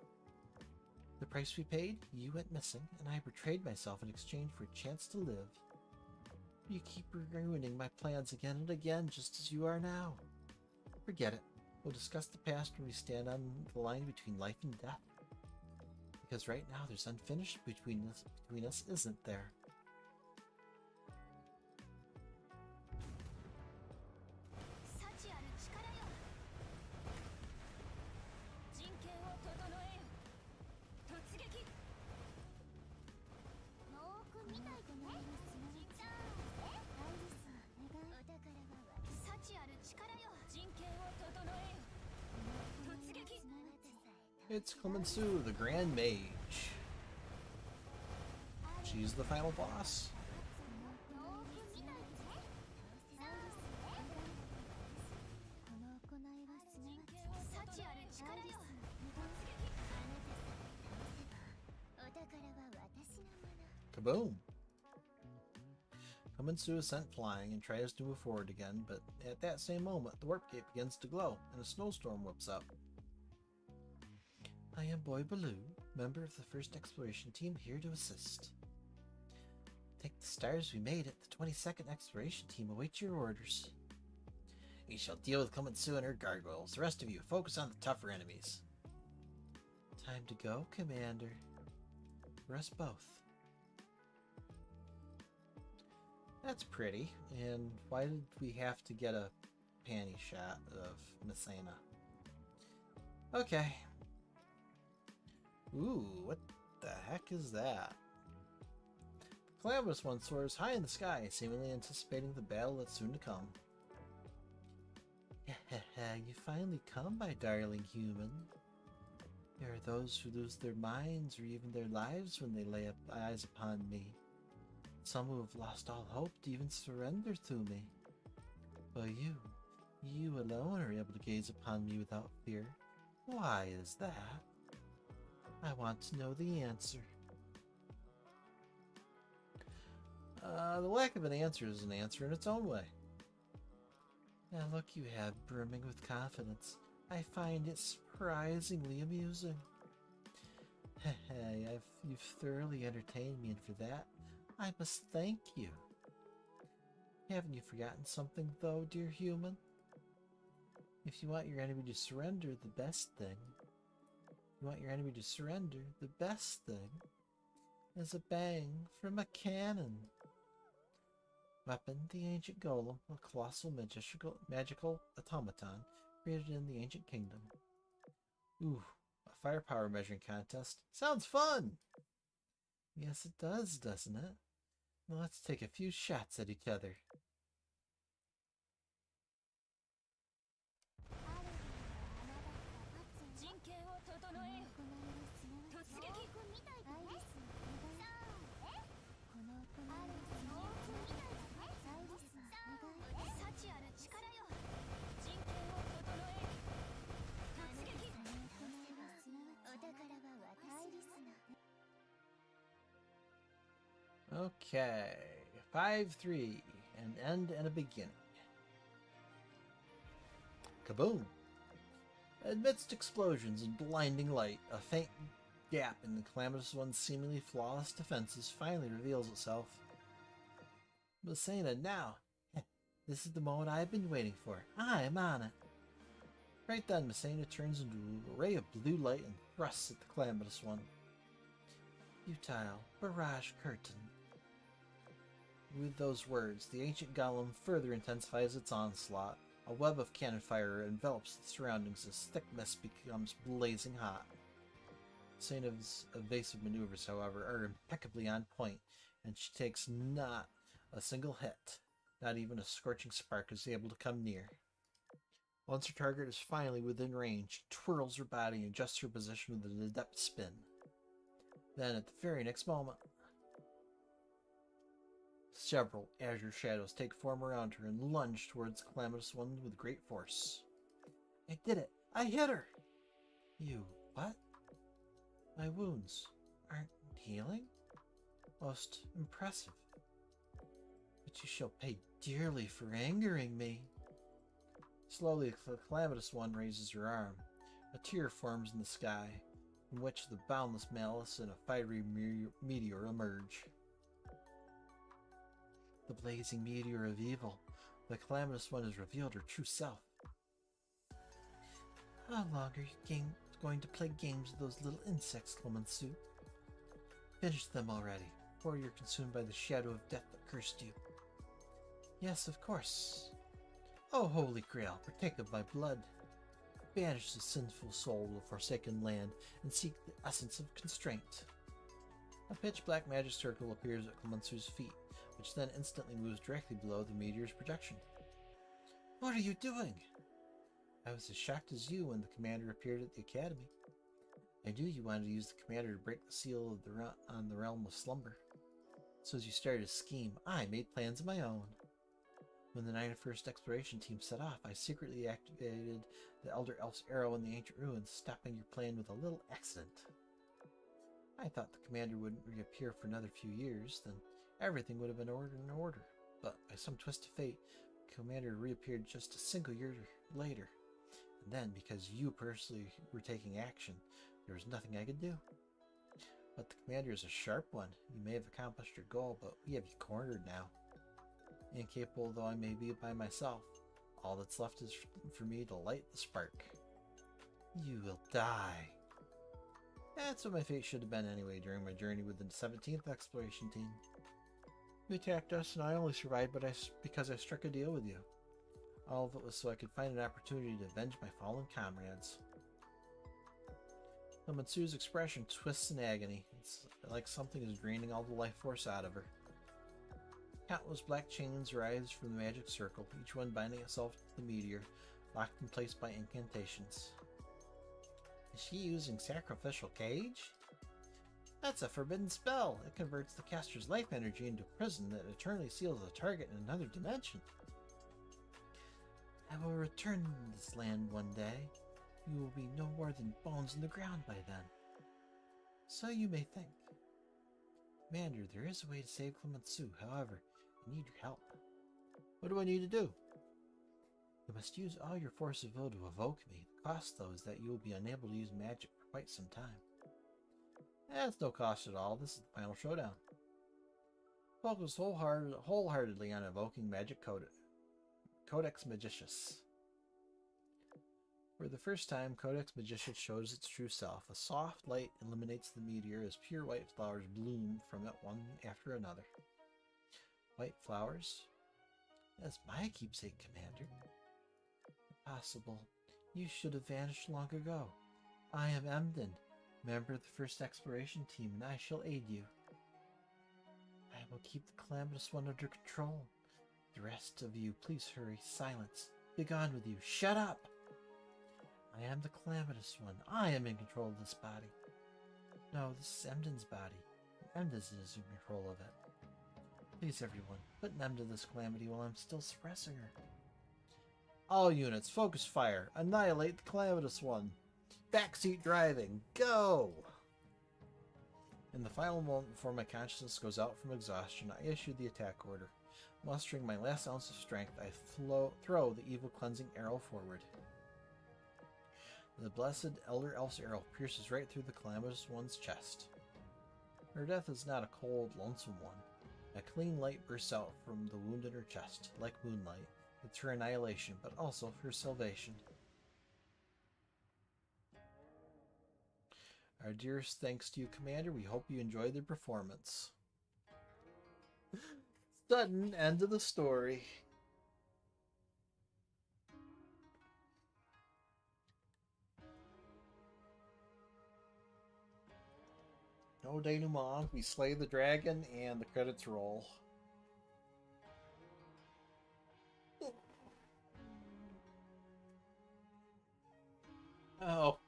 The price we paid? You went missing, and I betrayed myself in exchange for a chance to live. You keep ruining my plans again and again, just as you are now. Forget it. We'll discuss the past when we stand on the line between life and death. Because right now there's unfinished between us, isn't there? It's Clemenceau, the Grand Mage. She's the final boss. Kaboom! Clemenceau is sent flying and tries to move forward again, but at that same moment, the warp gate begins to glow and a snowstorm whips up. I am Boy Baloo, member of the first exploration team, here to assist. Take the stars we made it. The 22nd exploration team awaits your orders. We shall deal with Clemenceau and her gargoyles. The rest of you, focus on the tougher enemies. Time to go, Commander. For us both. That's pretty. And why did we have to get a panty shot of Messina? Okay. Ooh, what the heck is that? The Calamitous One soars high in the sky, seemingly anticipating the battle that's soon to come. You finally come, my darling human. There are those who lose their minds or even their lives when they lay eyes upon me. Some who have lost all hope to even surrender to me. But you alone are able to gaze upon me without fear. Why is that? I want to know the answer. The lack of an answer is an answer in its own way. Now look you have brimming with confidence. I find it surprisingly amusing. You've thoroughly entertained me, and for that, I must thank you. Haven't you forgotten something, though, dear human? If you want your enemy to surrender, the best thing is a bang from a cannon. Weapon, the ancient golem, a colossal magical automaton created in the ancient kingdom. Ooh, a firepower measuring contest. Sounds fun! Yes, it does, doesn't it? Now let's take a few shots at each other. Okay, 5-3, an end and a beginning. Kaboom! Amidst explosions and blinding light, a faint gap in the Calamitous One's seemingly flawless defenses finally reveals itself. Messina, now! This is the moment I've been waiting for. I am on it. Right then, Messina turns into a ray of blue light and thrusts at the Calamitous One. Futile barrage curtain. With those words, the ancient golem further intensifies its onslaught, A web of cannon fire envelops the surroundings as thick mist becomes blazing hot. Sanov's evasive maneuvers, however, are impeccably on point, and she takes not a single hit. Not even a scorching spark is able to come near. Once her target is finally within range, she twirls her body and adjusts her position with an adept spin. Then, at the very next moment, several azure shadows take form around her and lunge towards the Calamitous One with great force. I did it! I hit her! You, what? My wounds aren't healing? Most impressive. But you shall pay dearly for angering me. Slowly, the Calamitous One raises her arm. A tear forms in the sky, in which the boundless malice and a fiery meteor emerge. The blazing meteor of evil. The Calamitous One has revealed her true self. How long are you going to play games with those little insects, Clemenceau? Finish them already, before you're consumed by the shadow of death that cursed you. Yes, of course. O Holy Grail, partake of my blood. Banish the sinful soul of the forsaken land, and seek the essence of constraint. A pitch-black magic circle appears at Clemenceau's feet, which then instantly moves directly below the meteor's projection. What are you doing? I was as shocked as you when the commander appeared at the academy. I knew you wanted to use the commander to break the seal of on the realm of slumber. So as you started a scheme, I made plans of my own. When the 91st Exploration Team set off, I secretly activated the Elder Elf's arrow in the ancient ruins, stopping your plan with a little accident. I thought the commander wouldn't reappear for another few years, then everything would have been in order. But by some twist of fate, the commander reappeared just a single year later. And then, because you personally were taking action, there was nothing I could do. But the commander is a sharp one. You may have accomplished your goal, but we have you cornered now. Incapable though I may be by myself, all that's left is for me to light the spark. You will die. That's what my fate should have been anyway during my journey with the 17th Exploration Team. You attacked us and I only survived because I struck a deal with you. All of it was so I could find an opportunity to avenge my fallen comrades. Clemenceau's expression twists in agony. It's like something is draining all the life force out of her. Countless black chains rise from the magic circle, each one binding itself to the meteor, locked in place by incantations. Is she using sacrificial cage? That's a forbidden spell. It converts the caster's life energy into a prison that eternally seals the target in another dimension. I will return to this land one day. You will be no more than bones in the ground by then. So you may think. Commander, there is a way to save Clemenceau, however, I need your help. What do I need to do? You must use all your force of will to evoke me. The cost, though, is that you will be unable to use magic for quite some time. That's no cost at all. This is the final showdown. Focus wholeheartedly on evoking magic Codex Magicus. For the first time, Codex Magicus shows its true self. A soft light illuminates the meteor as pure white flowers bloom from it one after another. White flowers? That's my keepsake, Commander. Impossible. You should have vanished long ago. I am Emden, member of the First Exploration Team, and I shall aid you. I will keep the Calamitous One under control. The rest of you, please hurry. Silence. Begone with you. Shut up! I am the Calamitous One. I am in control of this body. No, this is Emden's body. Emden is in control of it. Please, everyone, put an end to this calamity while I'm still suppressing her. All units, focus fire. Annihilate the Calamitous One. Backseat driving. Go! In the final moment before my consciousness goes out from exhaustion, I issue the attack order. Mustering my last ounce of strength, I throw the evil cleansing arrow forward. The blessed Elder Elf's arrow pierces right through the Calamitous One's chest. Her death is not a cold, lonesome one. A clean light bursts out from the wound in her chest, like moonlight. It's her annihilation, but also her salvation. Our dearest thanks to you, Commander. We hope you enjoyed the performance. Sudden end of the story. No denouement. We slay the dragon and the credits roll. Oh.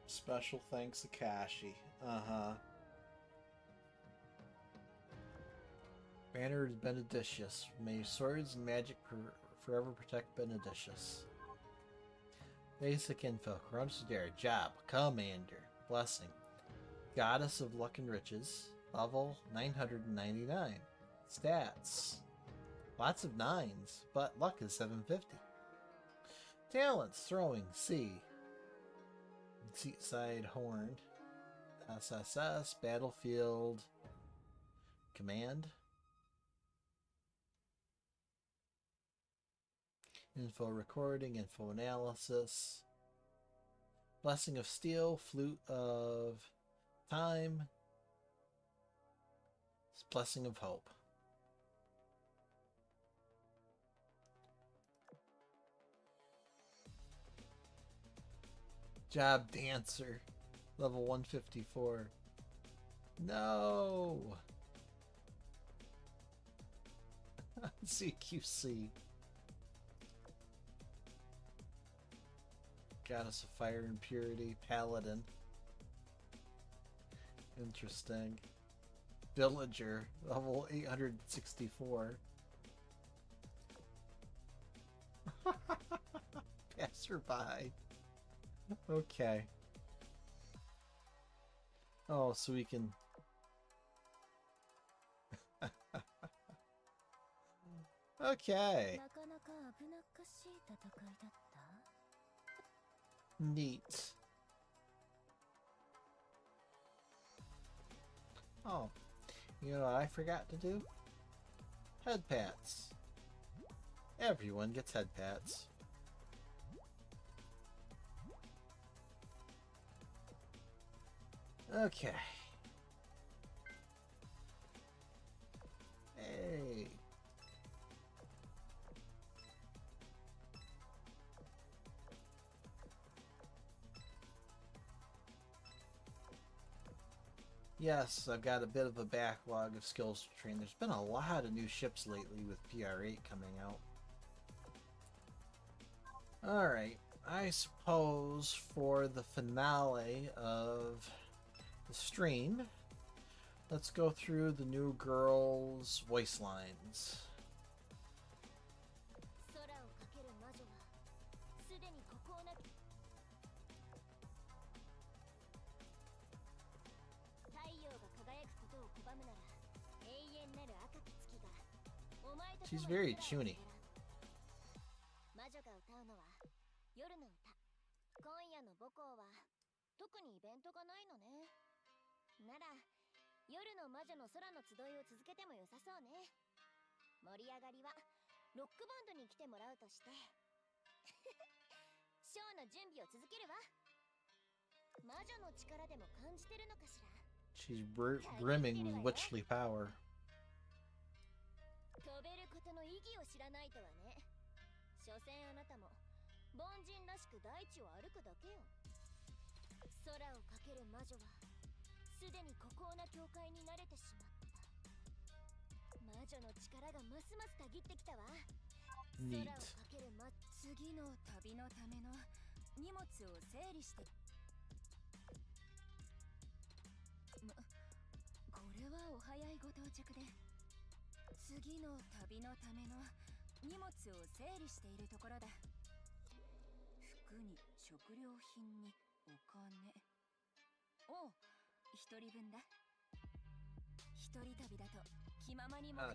Special thanks, Akashi. Uh-huh. Banner is Benedicious. May swords and magic forever protect Benedicious. Basic info. Dare. Job. Commander. Blessing. Goddess of Luck and Riches. Level 999. Stats. Lots of 9s, but luck is 750. Talents. Throwing. C. Seatside Horn. SSS. Battlefield. Command. Info recording, info analysis. Blessing of Steel, Flute of Time. Blessing of Hope. Job Dancer, level 154. No! CQC. Goddess of Fire and Purity, Paladin. Interesting. Villager, level 864. Passerby. Okay. Oh, so we can... Okay. Neat. Oh, you know what I forgot to do? Head pats. Everyone gets head pats. Okay. Hey. Yes, I've got a bit of a backlog of skills to train. There's been a lot of new ships lately with PR8 coming out. Alright, I suppose for the finale of the stream, let's go through the new girls' voice lines. She's very tuney. She's brimming with witchly power. Neat.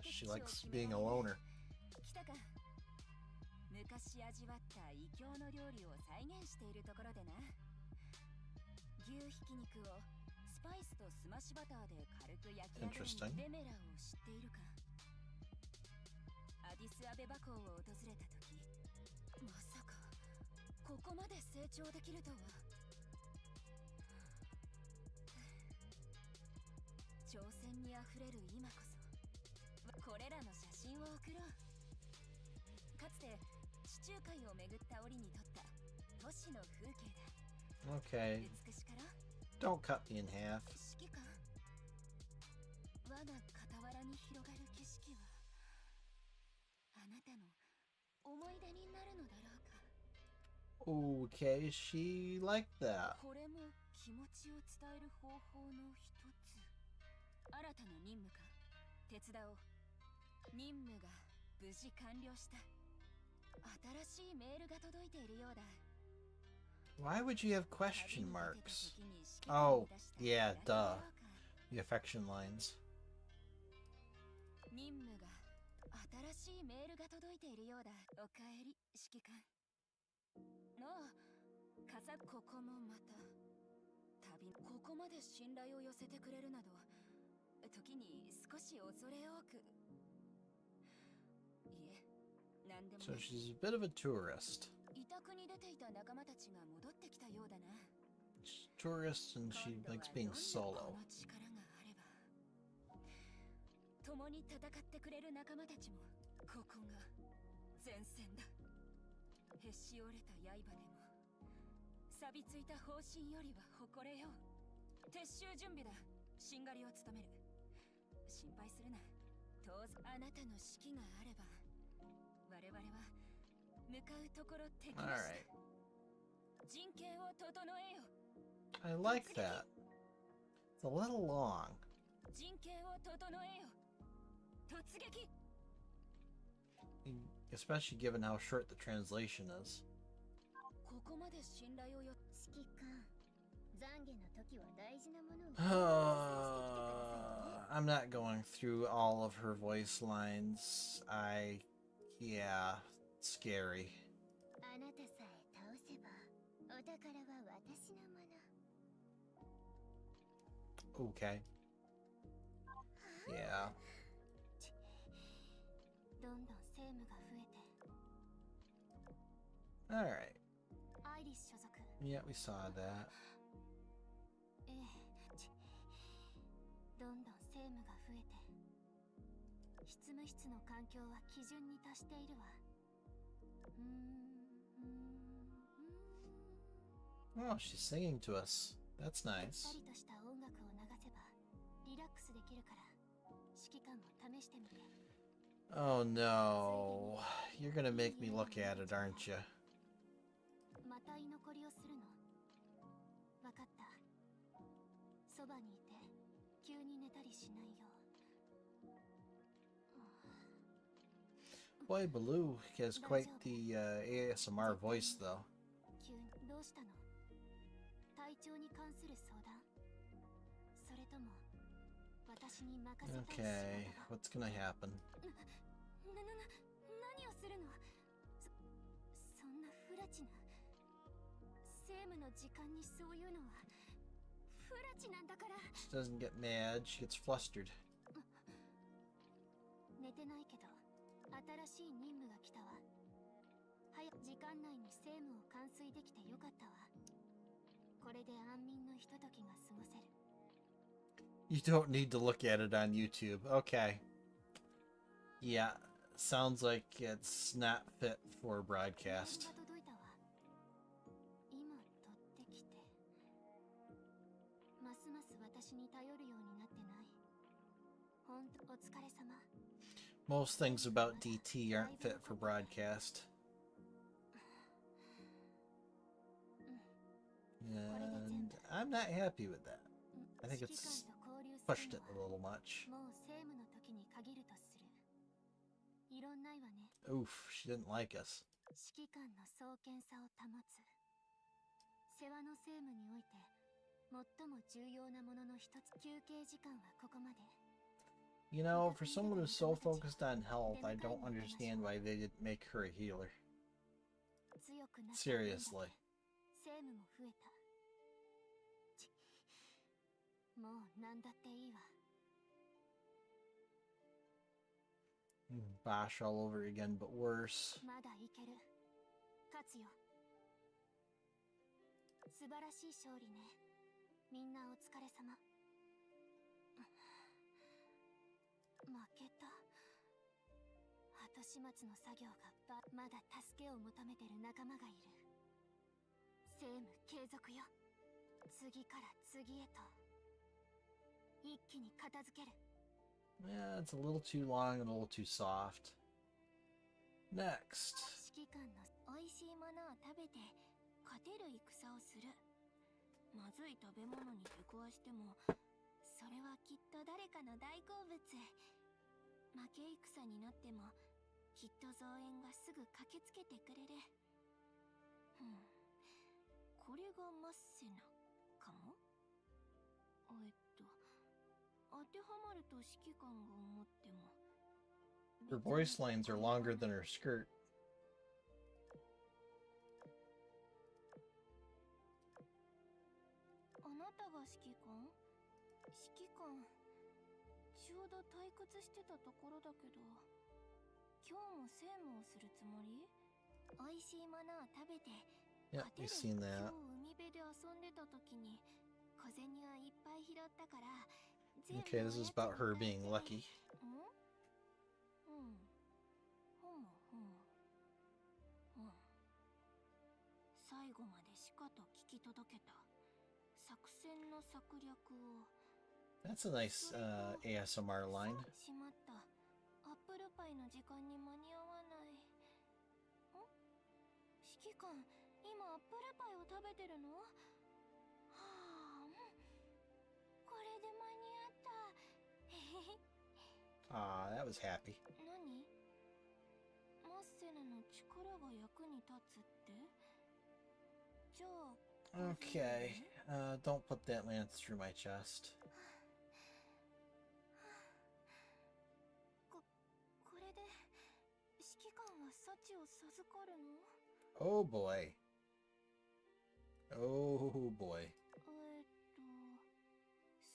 She likes being a loner. Interesting. 戦にあふれる今こそこれらの写真を送ろう。かつて地中海を巡った折に撮った都市の風景だ。 Okay. 美しから Don't cut me in half. 指揮官、我が傍らに広がる景色はあなたの思い出になるのだろうか。 Okay, she liked that. これも気持ちを伝える方法の一つ。新たな任務か、手伝おう。任務が無事完了した。新しいメールが届いているようだ。 Why would you have question marks? Oh, yeah, duh. The affection lines. 任務が新しいメールが届いているようだ。おかえり、指揮官。ああ、ここもまたここまで信頼を寄せてくれるなど、時に少し恐れ多く。いえ、何でも So she's a bit of a tourist. 委託に出ていた仲間たちが戻ってきたようだな。 She's a tourist and she likes being solo. この力があれば共に戦ってくれる仲間たちもここが前線だ。へし折れた刃でも錆びついた方針よりは誇れよう。撤収準備だ。しんがりを務める。心配するな。当然あなたの指揮があれば我々は向かうところ敵なしだ。 Alright. 陣形を整えよ。 I like that. It's a little long. 陣形を整えよ。突撃。 Especially given how short the translation is. ここまで信頼をよ。指揮官、懺悔の時は大事なものを I'm not going through all of her voice lines. Yeah, scary. あなたさえ倒せばお宝は私のもの。 Okay. Yeah. どんどん政務が増えて。 Alright. アイリス所属。 Yeah, we saw that. ええ、どんどん政務が増えて。執務室の環境は基準に達しているわ。Oh, she's singing to us. That's さ nice. りとした音楽を流せばリラックスできるから、指揮官も試してみて。 Oh no. You're gonna make me look at it, aren't you? また居残りをするの。わかった。そばにいて急に寝たりしないよう。 Boy, Baloo has quite the ASMR voice, though. 急にどうしたの？体調に関する相談？それとも私に任せたい仕事 Okay, が？ what's gonna happen? 何をするの？そんな不埒な。政務の時間にそういうのは不埒なんだから。 She doesn't get mad, she gets flustered. 寝てないけど新しい任務が来たわ。時間内に政務を完遂できてよかったわ。これで安眠のひとときが過ごせる。 You don't need to look at it on YouTube. Okay. Yeah, sounds like it's not fit for broadcast. メールが届いたわ。今取ってきて。ますます私に頼るようになってない？ほんとお疲れ様。 Most things about DT aren't fit for broadcast. And I'm not happy with that. I think it's pushed it a little much. もう政務の時に限るとする。異論ないわね。 Oof, she didn't like us. 指揮官の爽健さを保つ。世話の政務において最も重要なものの一つ。休憩時間はここまで。 You know, for someone who's so focused on health, I don't understand why they didn't make her a healer. 強くなった。 Seriously. 政務も増えた。もう何だっていいわ。 Bosh all over again, but worse. まだいける。勝つよ。素晴らしい勝利ね。みんなお疲れ様。けた。後始末の作業がまだ助けを求めてる仲間がいる。政務継続よ。次から次へと一気に片付ける。 Yeah, it's a little too long and a little too soft. Next. 指揮官の美味しいものを食べて勝てる戦をする。まずい食べ物に出くわしてもそれはきっと誰かの大好物。負け戦になってもきっと増援がすぐ駆けつけてくれる。これがマッセナかも。当てはまると指揮官が思っても Her voice lines are longer than her skirt. あなたが指揮官？指揮官、ちょうど退屈してたところだけど、今日も政務をするつもり？美味しいものを食べて Yeah, we've seen 今 that. 日海辺で遊んでた時に小銭はいっぱい拾ったから。 Okay, this is about her being lucky. 最後までしかと聞き届けた。作戦の策略を。 That's a nice ASMR line. しまった。アップルパイの時間に間に合わない。指揮官、今アップルパイを食べてるの？はあ、これで間に合った。 Ah, that was happy. 何？マッセナの力が役に立つって？じゃあ Okay, don't put that lance through my chest. これで指揮官は幸を授かるの？ Oh boy. Oh boy.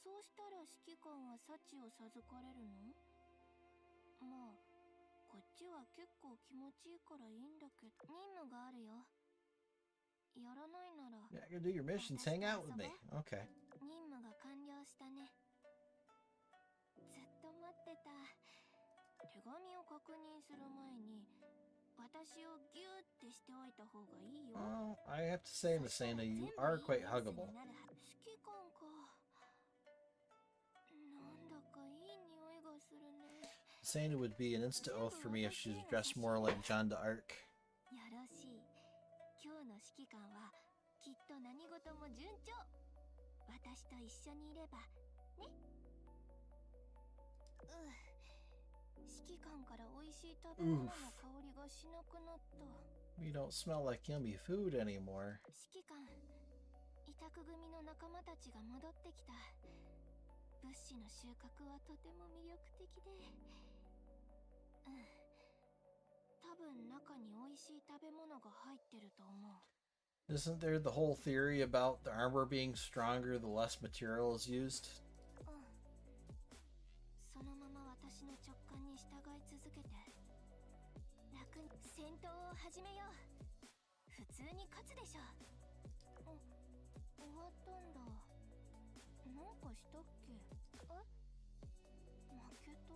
そうしたら指揮官は幸を授かれるの？まあこっちは結構気持ちいいからいいんだけど。任務があるよ。やらないなら。 Yeah, go do your missions. Hang out with me. Okay. 任務が完了したね。ずっと待ってた。手紙を確認する前に私をギューってしておいた方がいいよ。 Well, I have to say, Miss Anna, you are quite huggable. 指揮官か。なんだかいい匂いがするね。 Miss Anna would be an instant oath for me if she was dressed more like Jeanne d'Arc. よろしい。今日の指揮官はきっと何事も順調。私と一緒にいればね。指揮官から美味しい食べ物の香りがしなくなった。 We don't smell like yummy food anymore. 指揮官、委託組の仲間たちが戻ってきた。物資の収穫はとても魅力的で。多分中に美味しい食べ物が入ってると思う。 Isn't there the whole theory about the armor being stronger the less material is used? そのまま私の直感に従い続けて。楽に戦闘を始めよう。普通に勝つでしょ。終わったんだ。なんかしたっけ？負けた？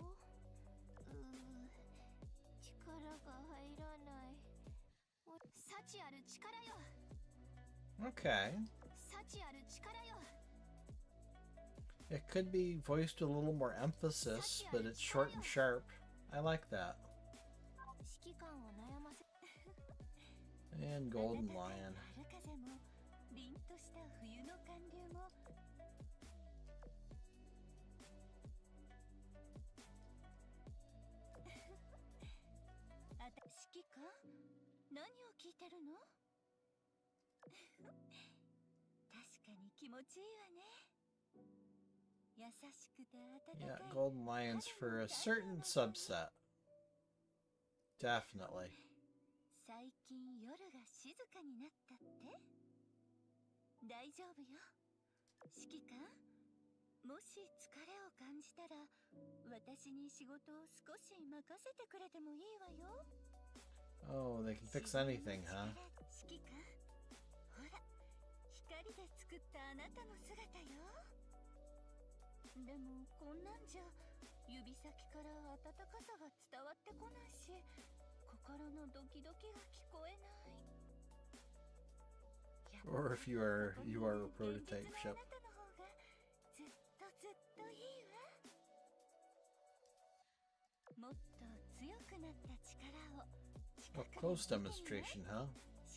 力が入らない。幸ある力よ。 Okay. 幸ある力よ。 It could be voiced with a little more emphasis, but it's short and sharp. I like that. 指揮官を悩ませ And Golden Lion. 春風も凛とした冬の寒流も。指揮官、何を聞いてるの？確かに気持ちいいわね。優しくて温 Yeah, かい。 Golden Lions for a certain subset. Definitely. 最近夜が静かになったって？大丈夫よ。指揮官、もし疲れを感じたら私に仕事を少し任せてくれてもいいわよ。 Oh, they can fix anything, huh? 指揮官、ほら、光で作ったあなたの姿よ。でもこんなんじゃ指先から温かさが伝わってこないし、心のドキドキが聞こえない。 Or if you are a prototype ship. ずっとずっといいわ。もっと強くなった力を Up close demonstration, huh?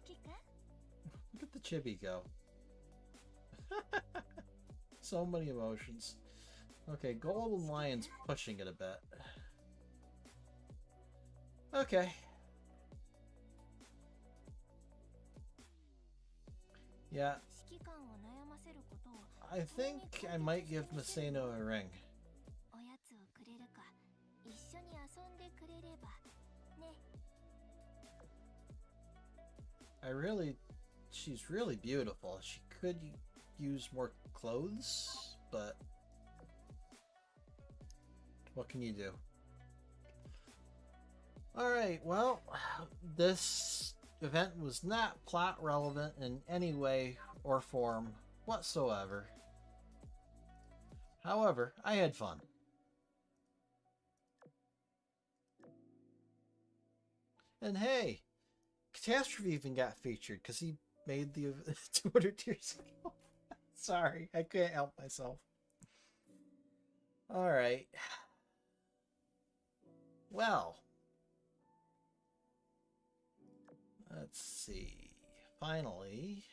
指揮官 Look at the chibi go. So many emotions. Okay, Golden Lion's pushing it a bit. Okay. Yeah. 指揮官を悩ませることを I think I might give Maseno a ring. おやつをくれるか一緒に遊んでくれればね。 She's really beautiful. She could use more clothes, but what can you do? Alright, well, this event was not plot relevant in any way or form whatsoever. However, I had fun. And hey, Catastrophe even got featured because he made the 200 years ago. Sorry, I couldn't help myself. Alright. Well. Let's see. Finally.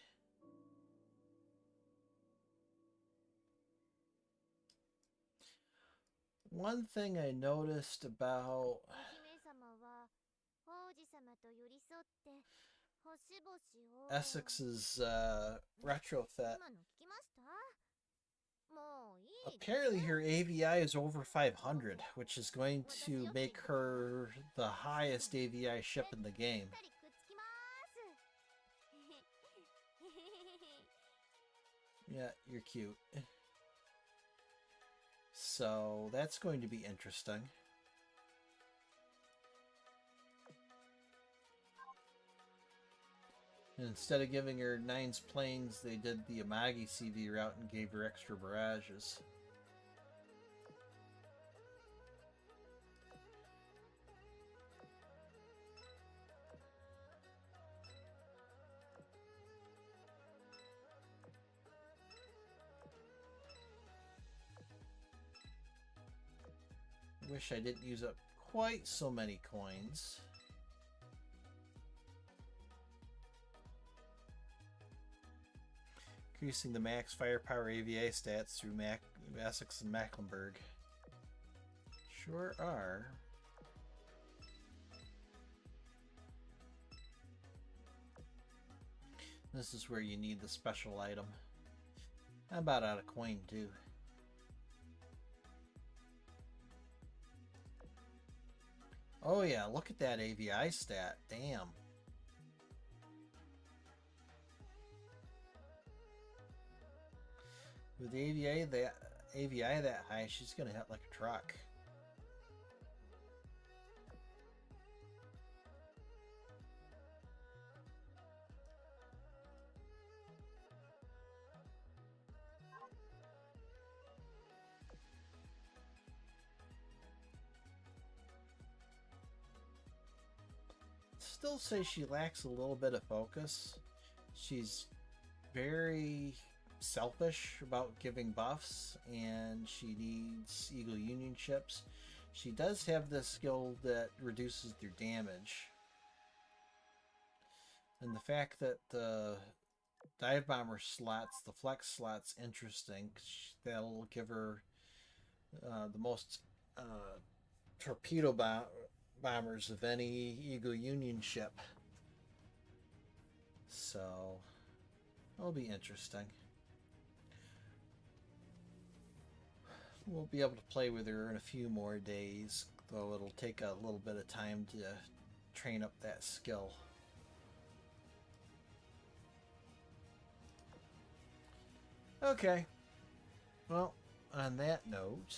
One thing I noticed about Essex's retrofit. Apparently her AVI is over 500, which is going to make her the highest AVI ship in the game. Yeah, you're cute. So that's going to be interesting. And instead of giving her 9's planes, they did the Amagi CV route and gave her extra barrages. Wish I didn't use up quite so many coins. Increasing the max firepower AVA stats through Essex and Mecklenburg. Sure are. This is where you need the special item. I'm about out of coin too. Oh yeah, look at that AVI stat. Damn. With the AVI that high, she's gonna hit like a truck. Still say she lacks a little bit of focus. She's very selfish about giving buffs, and she needs Eagle Union ships. She does have this skill that reduces their damage, and the fact that the dive bomber slots, the flex slots, interesting. That'll give her the most torpedo bombers of any Eagle Union ship. So it'll be interesting. We'll be able to play with her in a few more days, though it'll take a little bit of time to train up that skill. Okay. Well, on that note,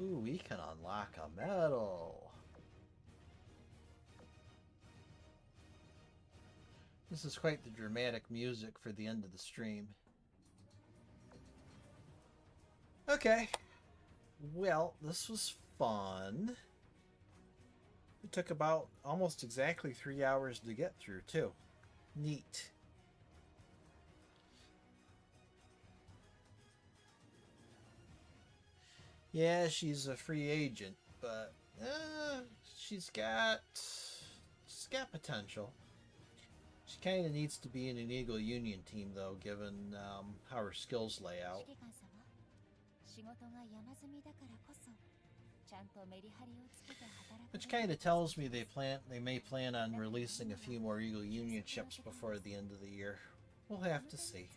ooh, we can unlock a medal. This is quite the dramatic music for the end of the stream. Okay. Well, this was fun. It took about almost exactly 3 hours to get through, too. Neat. Yeah, she's a free agent, but she's got potential. She kind of needs to be in an Eagle Union team, though, given how her skills lay out. Which kind of tells me they may plan on releasing a few more Eagle Union ships before the end of the year. We'll have to see.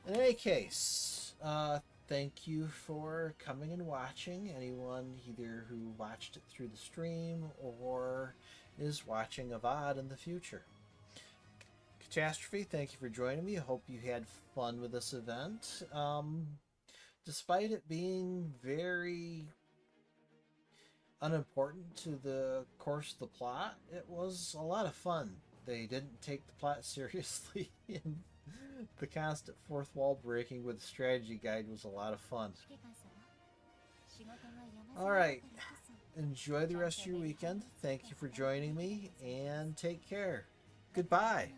In any case, thank you for coming and watching. Anyone either who watched it through the stream or is watching a VOD in the future. Catastrophe, thank you for joining me. I hope you had fun with this event. Despite it being very unimportant to the course of the plot, it was a lot of fun. They didn't take the plot seriously, and the constant fourth wall breaking with the strategy guide was a lot of fun. Alright, enjoy the rest of your weekend. Thank you for joining me, and take care. Goodbye.